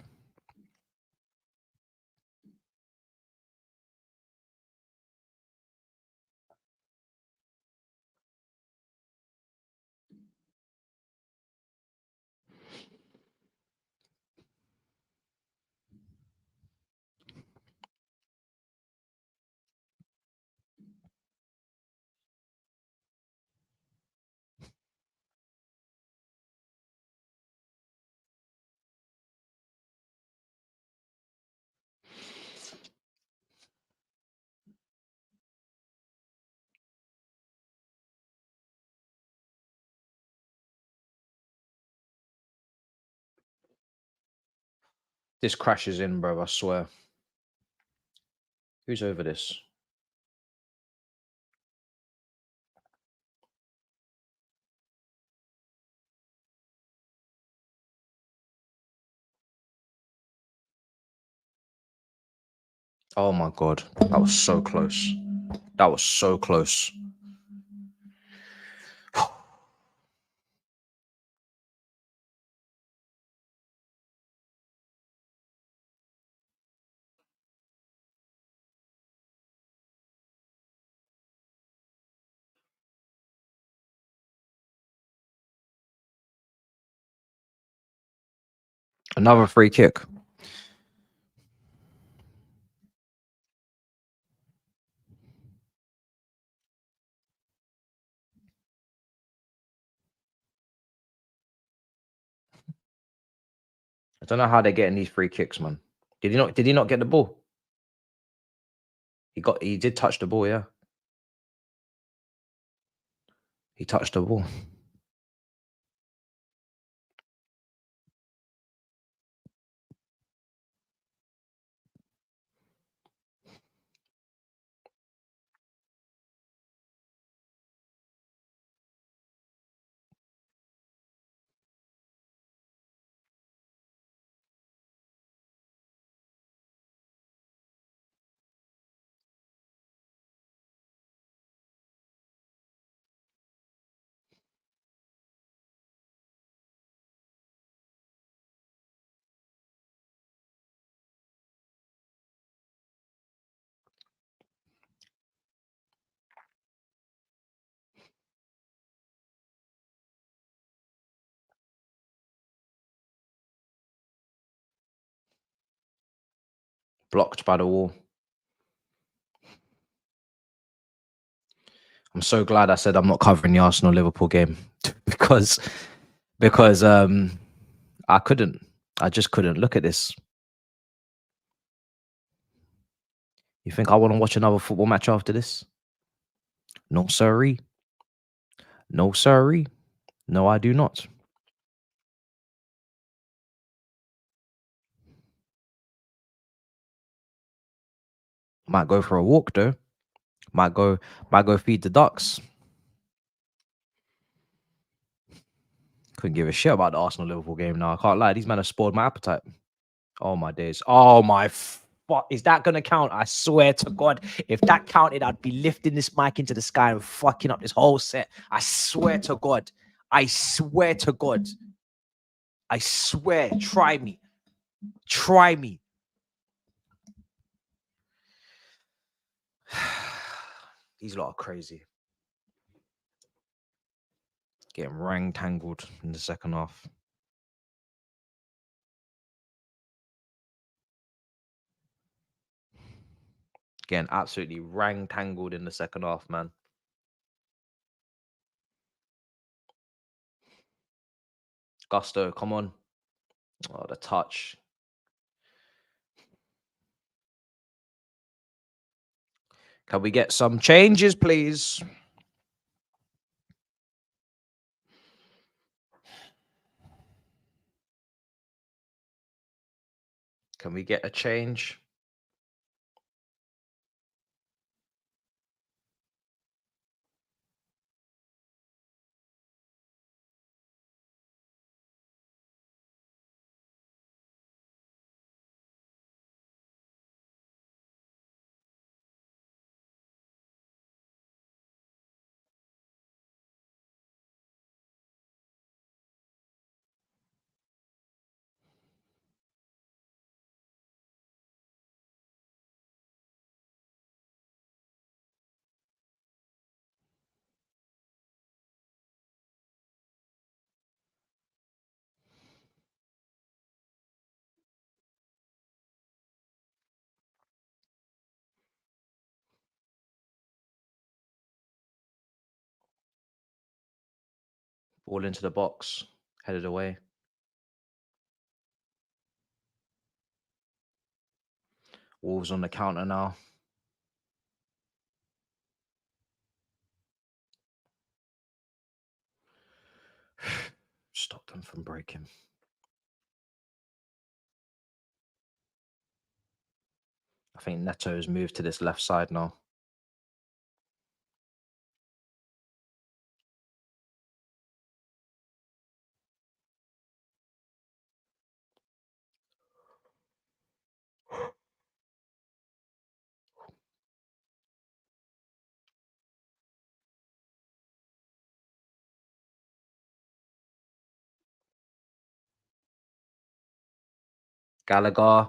Speaker 1: This crashes in, bro, I swear. Who's over this? Oh my god. That was so close. That was so close. Another free kick. I don't know how they're getting these free kicks, man. Did he not get the ball? He did touch the ball, yeah. He touched the ball. Blocked by the wall. I'm so glad I said I'm not covering the Arsenal Liverpool game because I couldn't. I just couldn't. Look at this. You think I want to watch another football match after this? No, sirree. No, sirree. No, I do not. Might go for a walk though. Might go feed the ducks. Couldn't give a shit about the Arsenal Liverpool game now. I can't lie. These men have spoiled my appetite. Oh my days. Oh my fuck. Is that gonna count? I swear to God, if that counted, I'd be lifting this mic into the sky and fucking up this whole set. I swear to God. I swear to God. I swear. Try me. Try me. These lot are crazy. Getting rang tangled in the second half. Getting absolutely rang tangled in the second half, man. Gusto, come on. Oh, the touch. Can we get some changes, please? Can we get a change? Ball into the box, headed away. Wolves on the counter now. Stop them from breaking. I think Neto's moved to this left side now. Gallagher,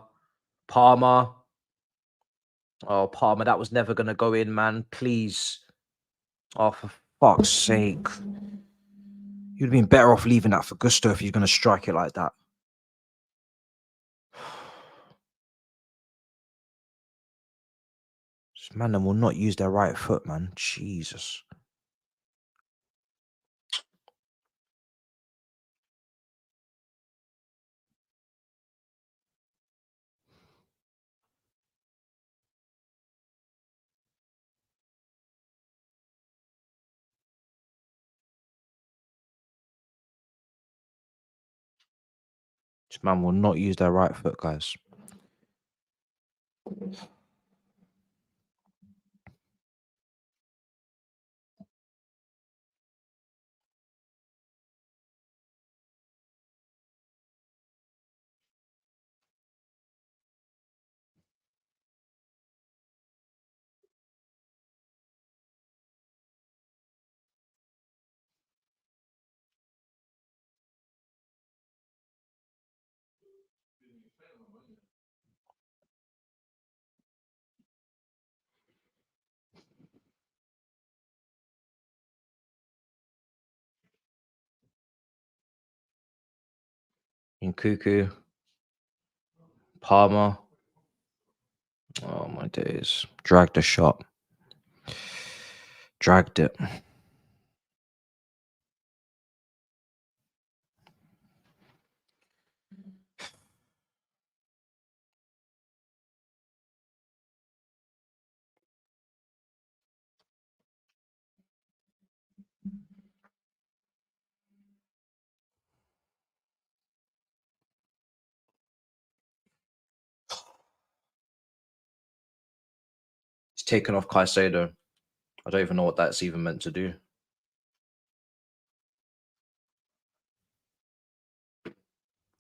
Speaker 1: Palmer. Oh, Palmer, that was never going to go in, man. Please. Oh, for fuck's sake. You'd have been better off leaving that for Gusto if you're going to strike it like that. This man will not use their right foot, man. Jesus. This man will not use their right foot, guys. In Cuckoo, Palmer. days. Dragged the shot. Dragged it. It's taken off Caicedo. I don't even know what that's even meant to do.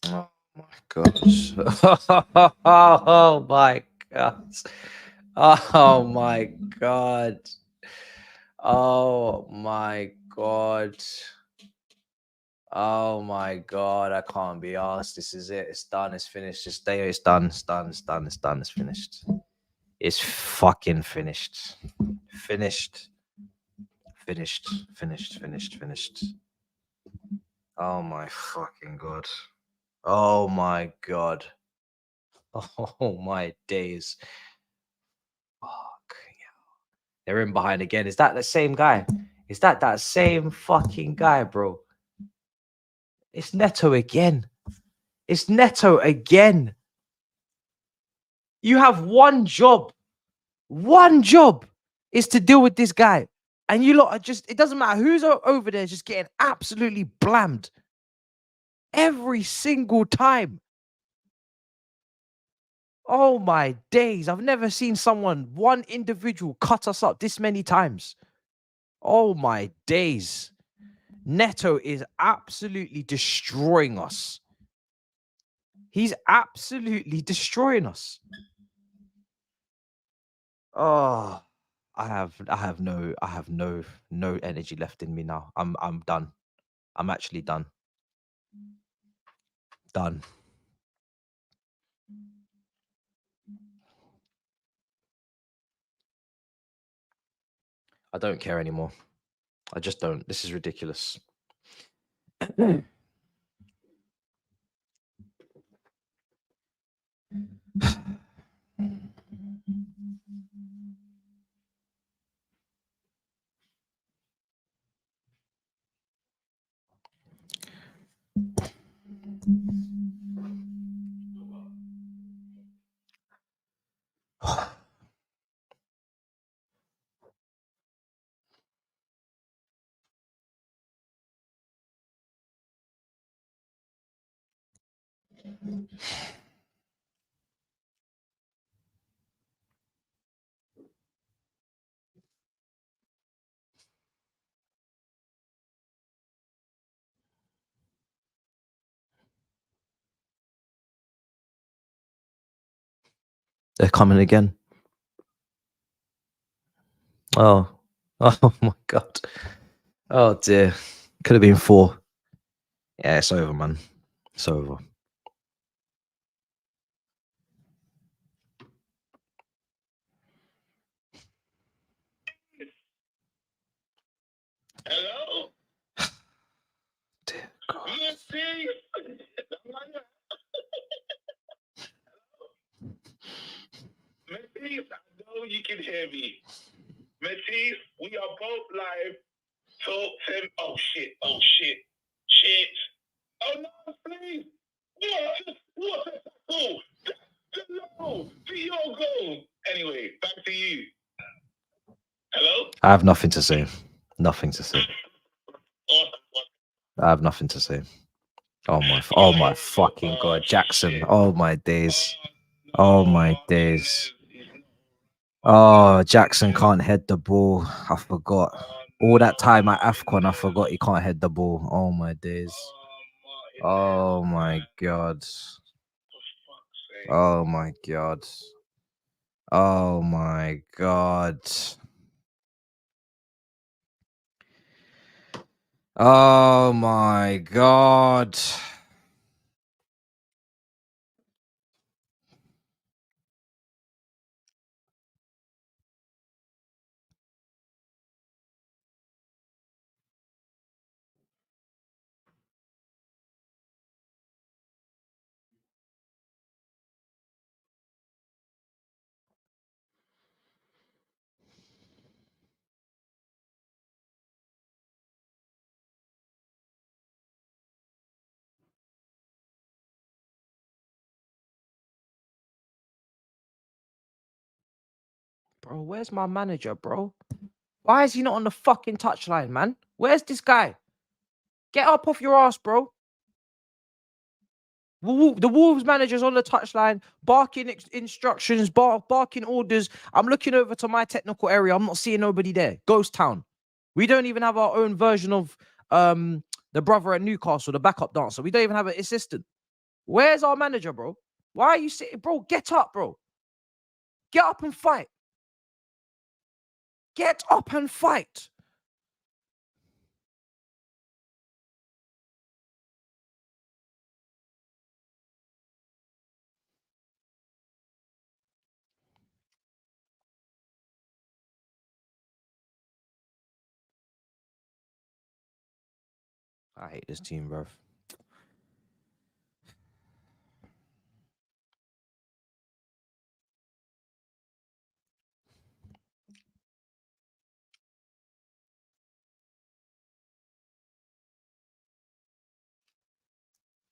Speaker 1: Oh my gosh. Oh my god. Oh my god. Oh my god. Oh my god. I can't be asked. This is it. It's done. It's finished. This day it's done. It's done. It's done. It's done. It's finished. It's fucking finished. Finished. Finished. Finished. Finished. Finished. Oh my fucking god. Oh my god. Oh my days. Fuck. They're in behind again. Is that the same guy? Is that same fucking guy, bro? It's Neto again. It's Neto again. You have one job. One job is to deal with this guy. And you lot are just, it doesn't matter who's over there, just getting absolutely blammed. Every single time. Oh my days. I've never seen one individual cut us up this many times. Oh my days. Neto is absolutely destroying us. He's absolutely destroying us. Oh, I have no energy left in me now. I'm done. I'm actually done. Done. I don't care anymore. I just don't. This is ridiculous. They're coming again. Oh, oh my god. Oh dear. Could have been 4. Yeah, it's over, man. It's over.
Speaker 3: Hello?
Speaker 1: Dear God.
Speaker 3: Matisse, I know you can hear me. Matisse, we are both live. Talk to him. Oh shit. Oh shit. Shit. Oh no, please. What? Oh, no. Thiago. Anyway, back to you. Hello?
Speaker 1: I have nothing to say. Nothing to say. I have nothing to say. Oh my fucking god, Jackson. Oh my days. Oh my days. Oh, Jackson can't head the ball. I forgot. All that time at AFCON, I forgot he can't head the ball. Oh my days. Oh my god. Oh my god. Oh my god. Oh my god. Bro, where's my manager, bro? Why is he not on the fucking touchline, man? Where's this guy? Get up off your ass, bro. The Wolves manager's on the touchline, barking instructions, barking orders. I'm looking over to my technical area. I'm not seeing nobody there. Ghost town. We don't even have our own version of the brother at Newcastle, the backup dancer. We don't even have an assistant. Where's our manager, bro? Why are you sitting, bro? Get up, bro. Get up and fight. Get up and fight. I hate this team, bro.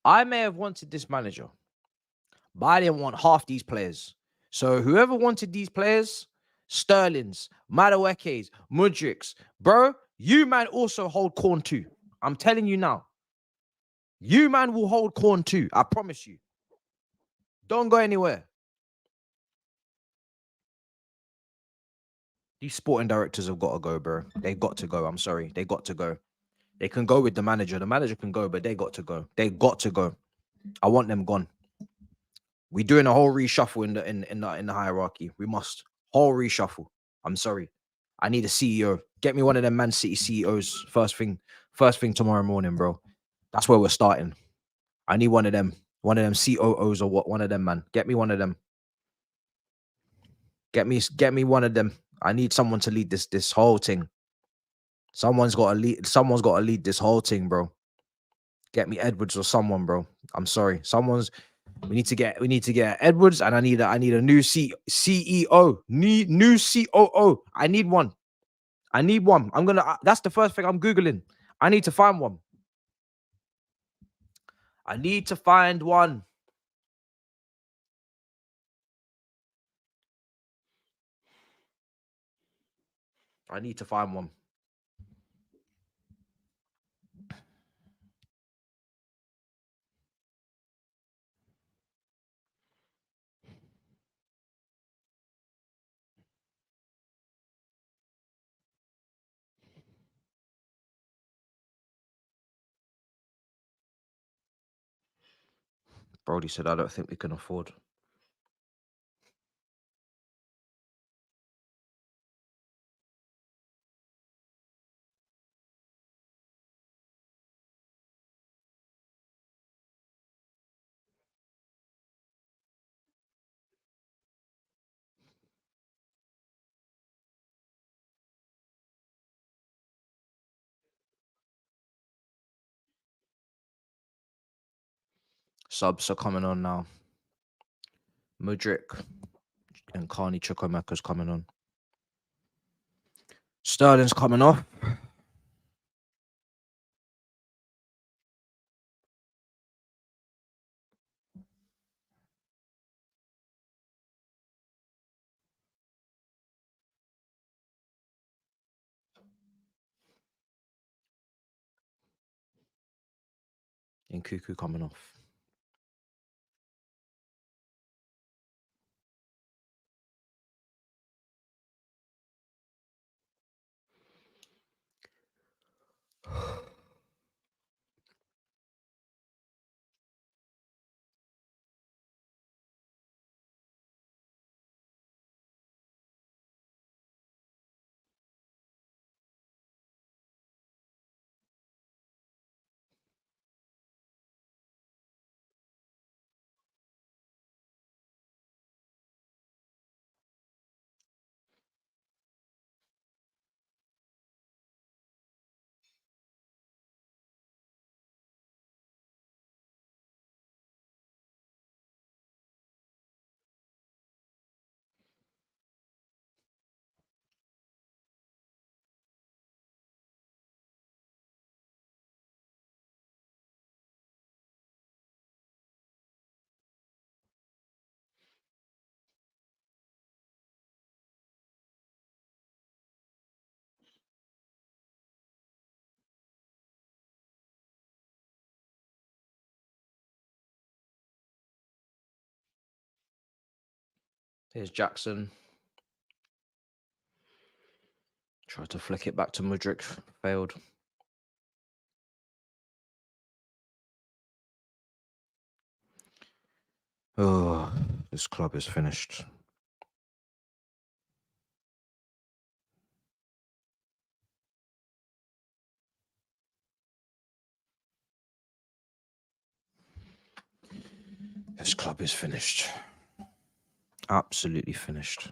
Speaker 1: I may have wanted this manager, but I didn't want half these players. So whoever wanted these players, Sterling's, Madueke's, Mudrik's, bro, you man also hold corn too. I'm telling you now. You man will hold corn too. I promise you. Don't go anywhere. These sporting directors have got to go, bro. They got to go. I'm sorry. They got to go. They can go with the manager. The manager can go, but they got to go. They got to go. I want them gone. We're doing a whole reshuffle in the hierarchy. We must whole reshuffle. I'm sorry. I need a CEO. Get me one of them Man City CEOs first thing tomorrow morning, bro. That's where we're starting. I need one of them COOs or what? One of them, man. Get me one of them. Get me one of them. I need someone to lead this whole thing. Someone's got to lead this whole thing, bro. Get me Edwards or someone, bro. I'm sorry. We need to get Edwards, and I need a new CEO, new COO. I need one. That's the first thing I'm Googling. I need to find one. I need to find one. I need to find one. Brody said, I don't think we can afford. Subs are coming on now. Mudrik and Carney Chukwemeka's coming on. Sterling's coming off. And Cuckoo coming off. Here's Jackson. Tried to flick it back to Mudryk. Failed. Oh, this club is finished. This club is finished. Absolutely finished.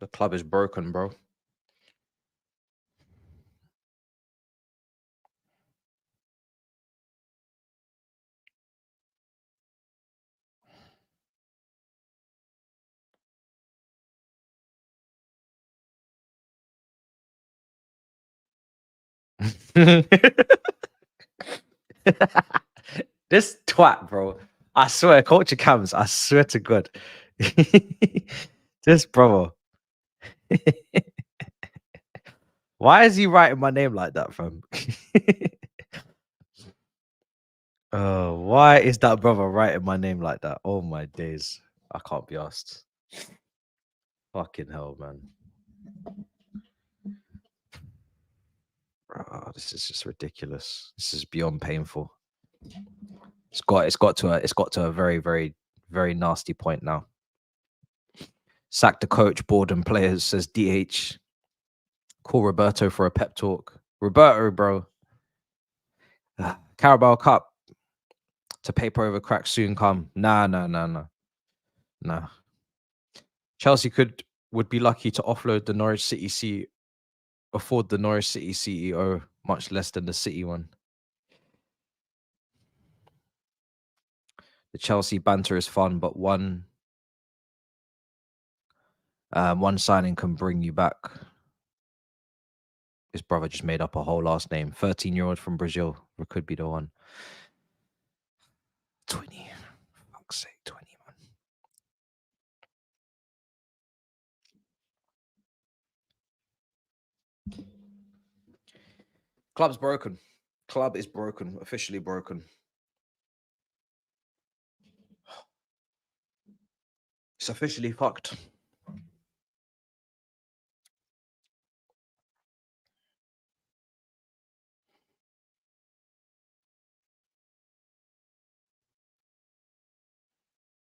Speaker 1: The club is broken, bro. This twat, bro. I swear, culture cams. I swear to God. This brother. Why is he writing my name like that, fam? Why is that brother writing my name like that? Oh my days. I can't be asked. Fucking hell, man. This is just ridiculous. This is beyond painful. It's got to a very, very, very nasty point now. Sack the coach, board and players, says DH. Call Roberto for a pep talk. Roberto, bro. Carabao Cup to paper over cracks soon come. Nah. Chelsea would be lucky to offload the Norwich City afford the Norwich City CEO, much less than the City one. The Chelsea banter is fun, but one signing can bring you back. His brother just made up a whole last name. 13-year-old from Brazil. Or could be the one. 20. For fuck's sake, 20, man. Club's broken. Club is broken. Officially broken. It's officially fucked.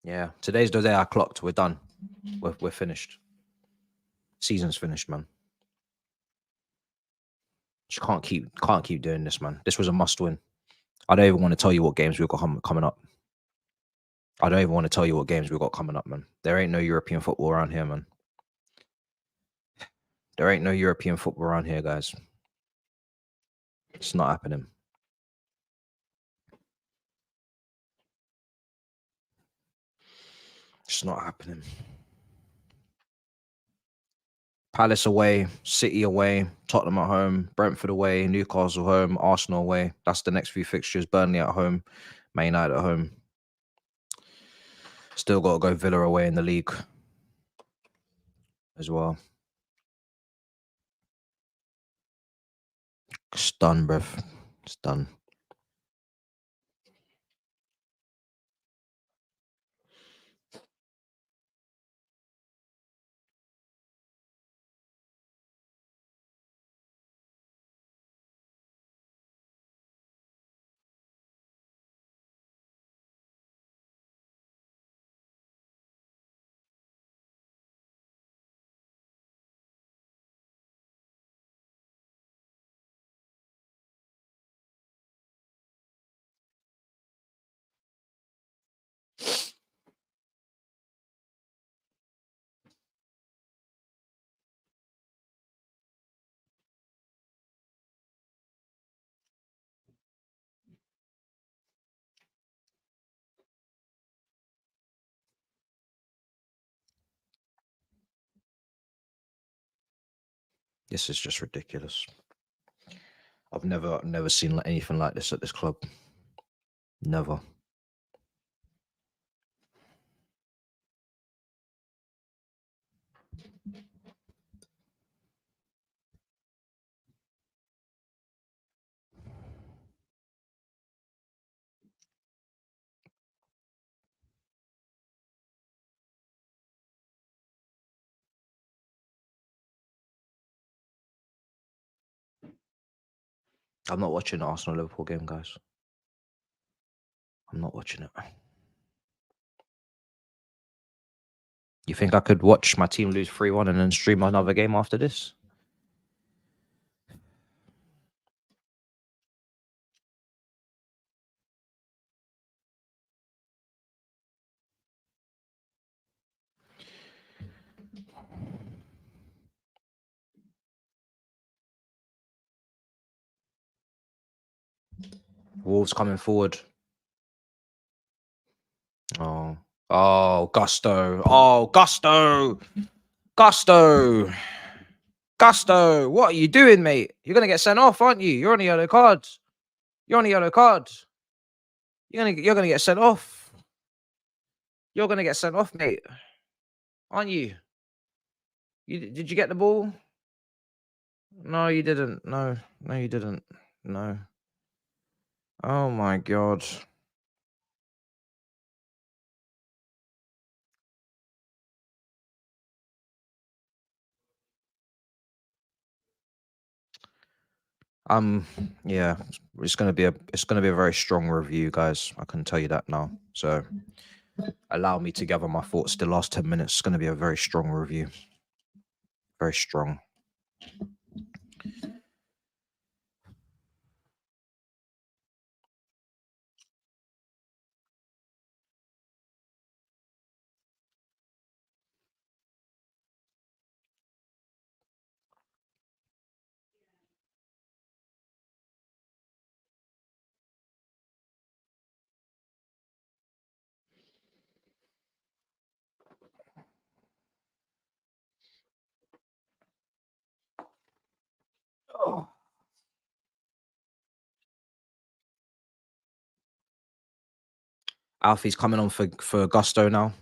Speaker 1: Yeah, today's the day I clocked. We're done. We're finished. Season's finished, man. Just can't keep doing this, man. This was a must win. I don't even want to tell you what games we've got coming up. I don't even want to tell you what games we've got coming up, man. There ain't no European football around here, man. There ain't no European football around here, guys. It's not happening. It's not happening. Palace away, City away, Tottenham at home, Brentford away, Newcastle home, Arsenal away. That's the next few fixtures. Burnley at home, Man United at home. Still got to go Villa away in the league as well. It's done, bruv. It's done. This is just ridiculous. I've never seen anything like this at this club. Never. I'm not watching the Arsenal Liverpool game, guys. I'm not watching it. You think I could watch my team lose 3-1 and then stream another game after this? Wolves coming forward. Oh. Oh, Gusto. Oh, Gusto. Gusto. Gusto. What are you doing, mate? You're going to get sent off, aren't you? You're on a yellow card. You're on a yellow card. You're gonna get sent off. You're gonna get sent off, mate. Aren't you? Did you get the ball? No, you didn't. No, you didn't. No. Oh my god. Yeah, it's gonna be a very strong review, guys. I can tell you that now. So allow me to gather my thoughts. The last 10 minutes is gonna be a very strong review. Very strong. Oh. Alfie's coming on for Gusto now.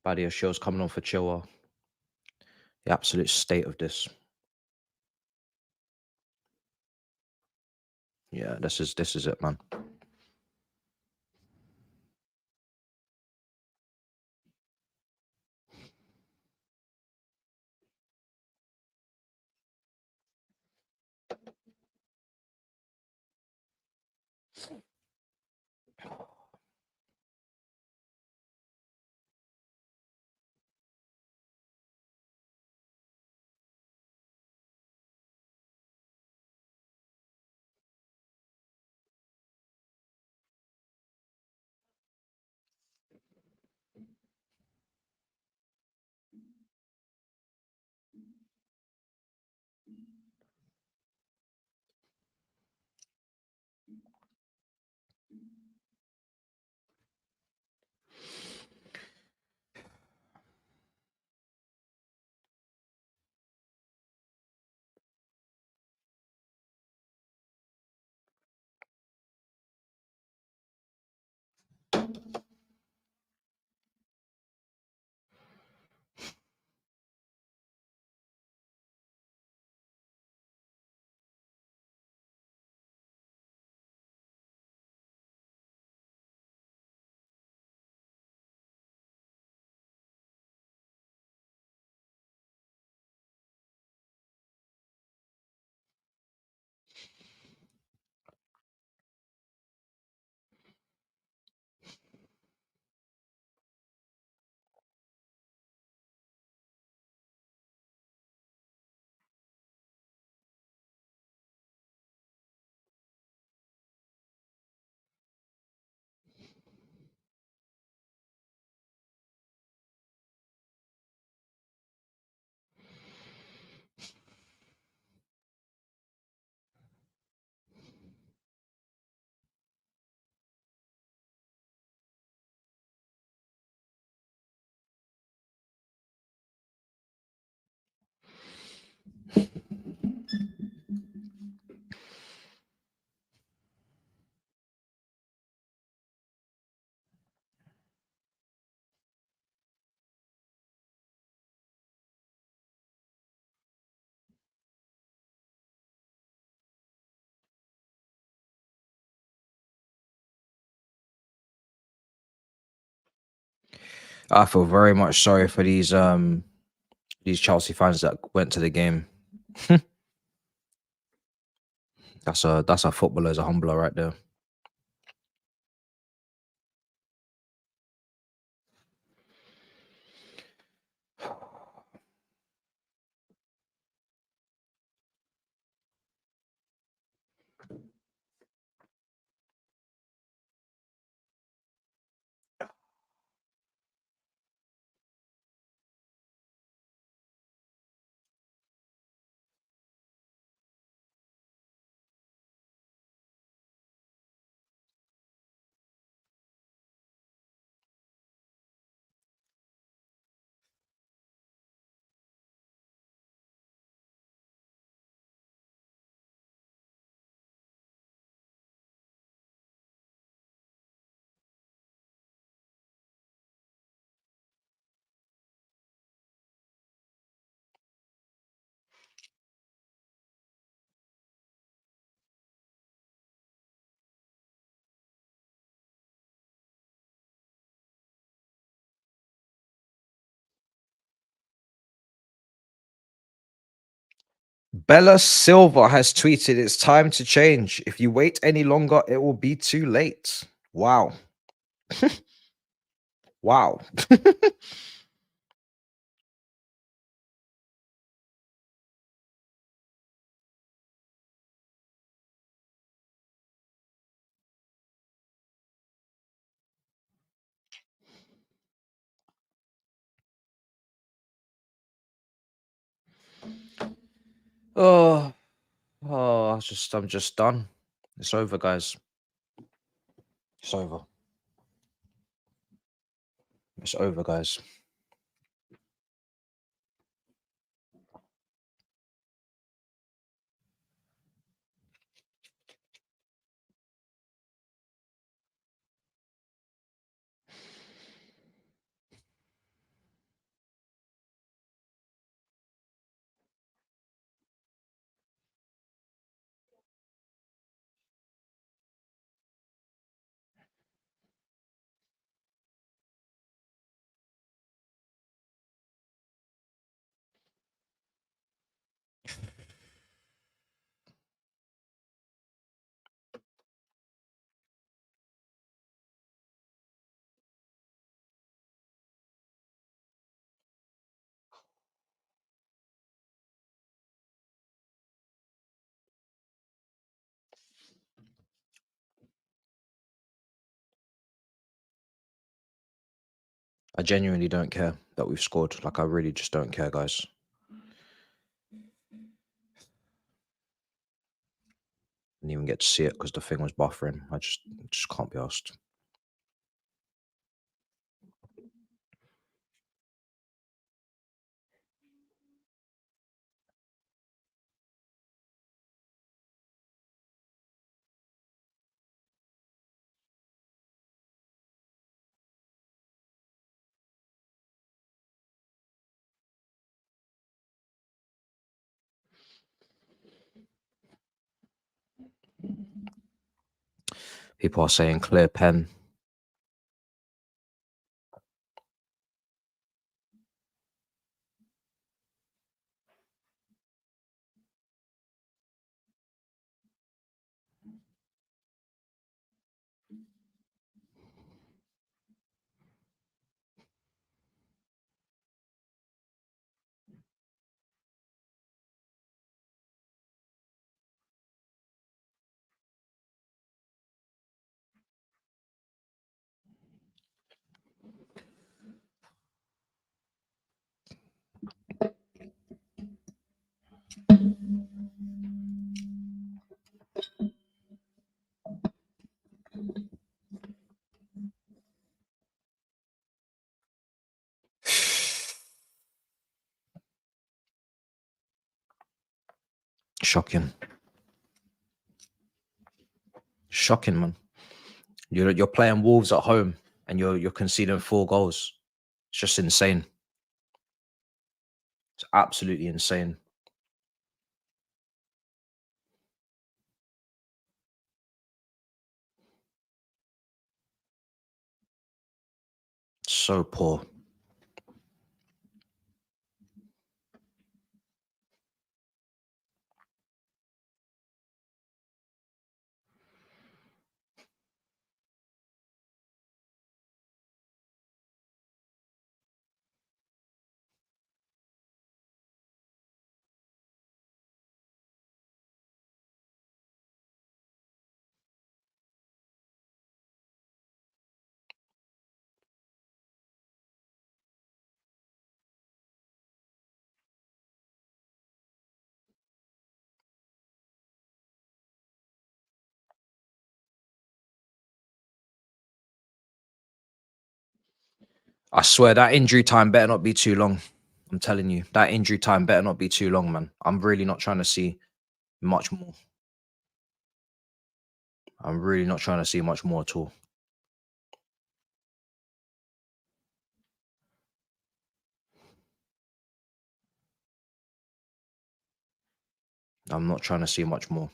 Speaker 1: Badia Show's coming on for Chilwell. The absolute state of this. Yeah, this is it, man. I feel very much sorry for these Chelsea fans that went to the game. That's a footballer, as a humbler right there. Bella Silva has tweeted, "It's time to change. If you wait any longer, it will be too late." Wow. Wow. Oh, I'm just done. It's over, guys. It's over. It's over, guys. I genuinely don't care that we've scored. Like, I really just don't care, guys. Didn't even get to see it because the thing was buffering. I just can't be asked. People are saying clear pen. Shocking. Shocking, man. You're playing Wolves at home and you're conceding 4 goals. It's just insane. It's absolutely insane. So poor. I swear that injury time better not be too long. I'm telling you, that injury time better not be too long, man. I'm really not trying to see much more. I'm really not trying to see much more at all. I'm not trying to see much more.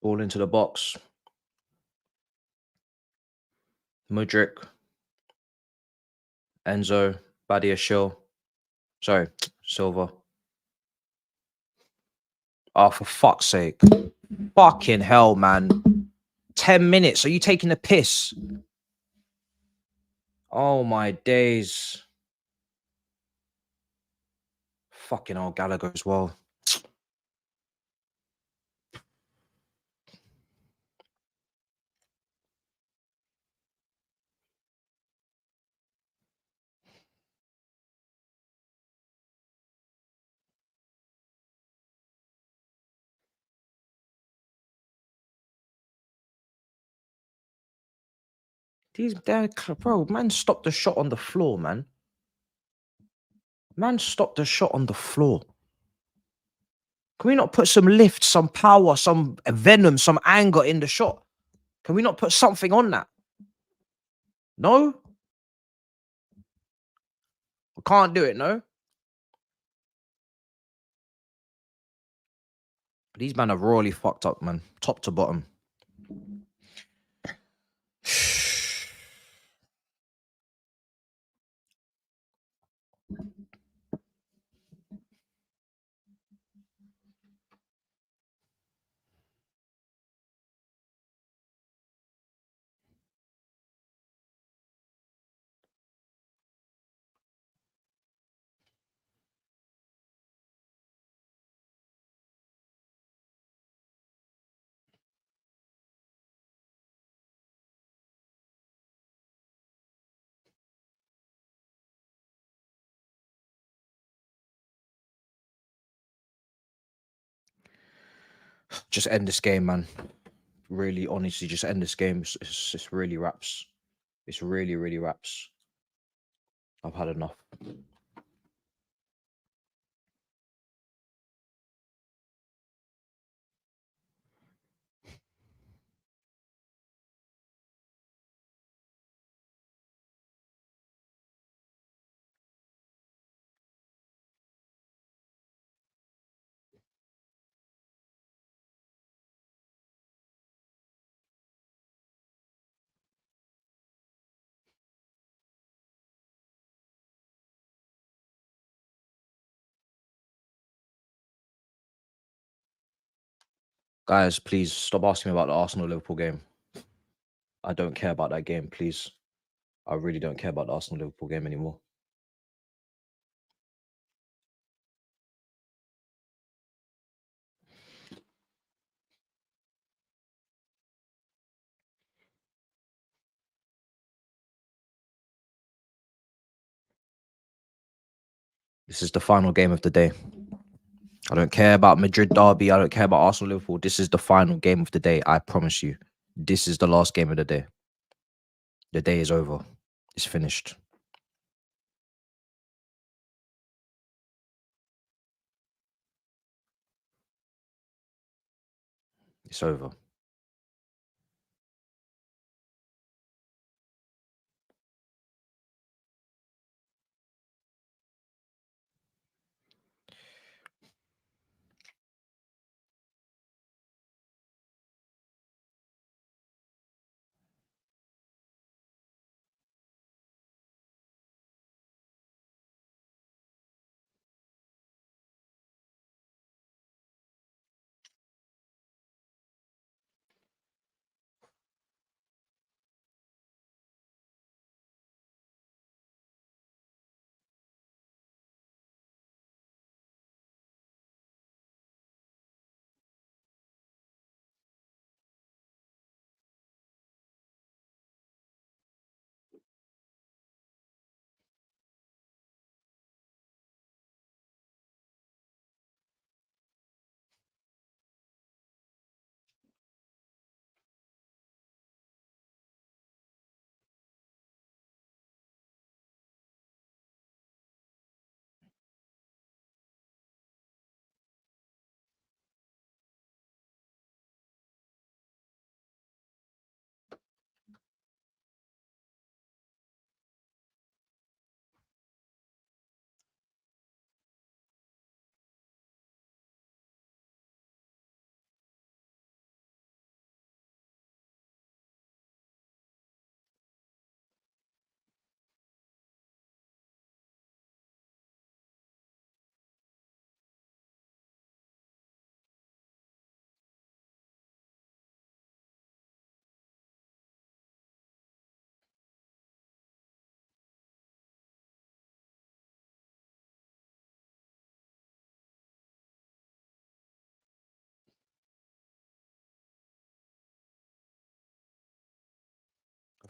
Speaker 1: Ball into the box. Mudryk. Enzo. Badia Shill. Sorry, Silva. Oh, for fuck's sake. Fucking hell, man. 10 minutes. Are you taking a piss? Oh, my days. Fucking hell, Gallagher as well. Bro, man, stop the shot on the floor, man. Man, stop the shot on the floor. Can we not put some lift, some power, some venom, some anger in the shot? Can we not put something on that? No? We can't do it, no? These men are royally fucked up, man. Top to bottom. Just end this game, man. Really, honestly, just end this game. It's really wraps. It's really, really wraps. I've had enough. Guys, please stop asking me about the Arsenal-Liverpool game. I don't care about that game, please. I really don't care about the Arsenal-Liverpool game anymore. This is the final game of the day. I don't care about Madrid derby. I don't care about Arsenal Liverpool. This is the final game of the day. I promise you. This is the last game of the day. The day is over. It's finished. It's over.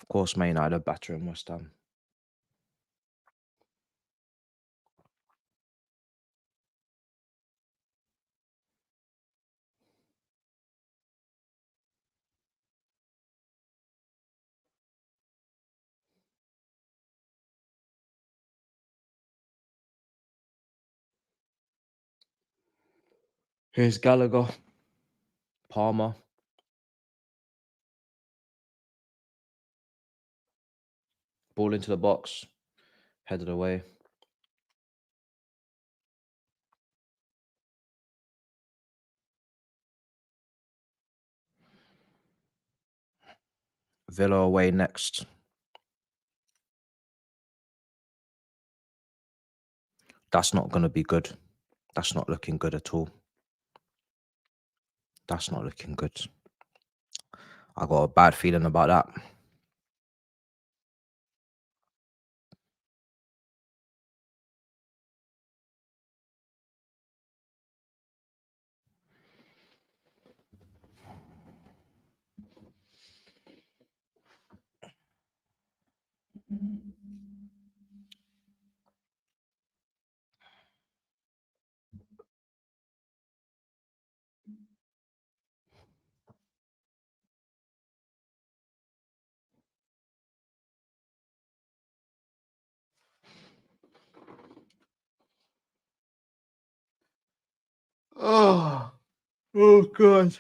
Speaker 1: course, Man United are battering West Ham. Here's Gallagher, Palmer. Ball into the box, headed away. Villa away next. That's not going to be good. That's not looking good at all. That's not looking good. I got a bad feeling about that. Oh God.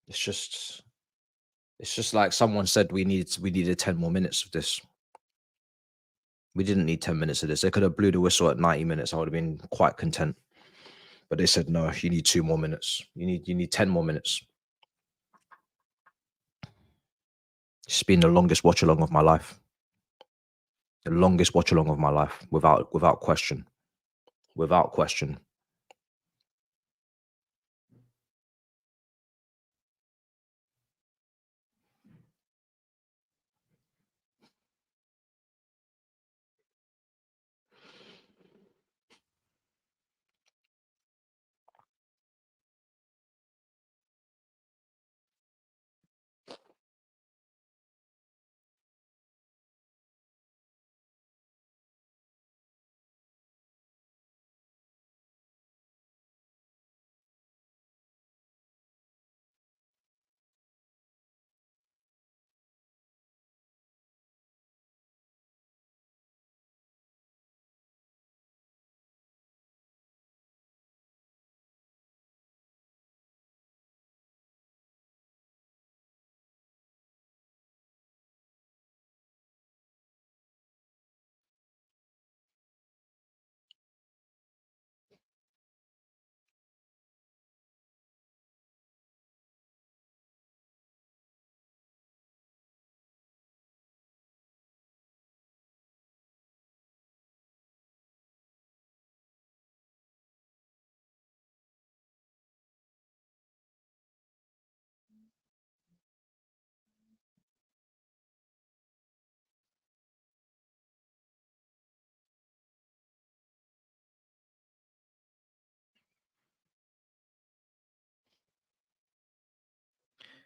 Speaker 1: It's just like someone said we needed 10 more minutes of this. We didn't need 10 minutes of this. They could have blew the whistle at 90 minutes. I would have been quite content. But they said, no, you need 2 more minutes. You need 10 more minutes. It's been the longest watch along of my life. The longest watch along of my life, without question. Without question.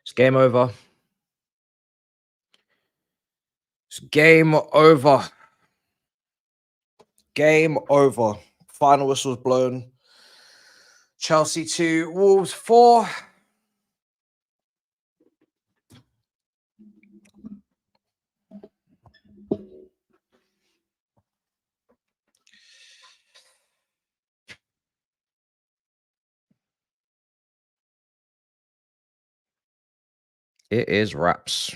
Speaker 1: It's game over. It's game over. Game over. Final whistle's blown. Chelsea 2, Wolves 4. It is wraps.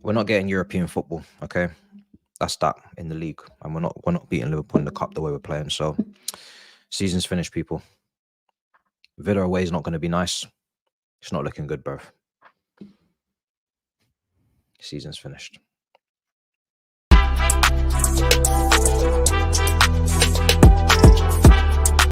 Speaker 1: We're not getting European football, okay? That's that in the league, and we're not beating Liverpool in the cup the way we're playing. So, season's finished, people. Villa away is not going to be nice. It's not looking good, bro. Season's finished.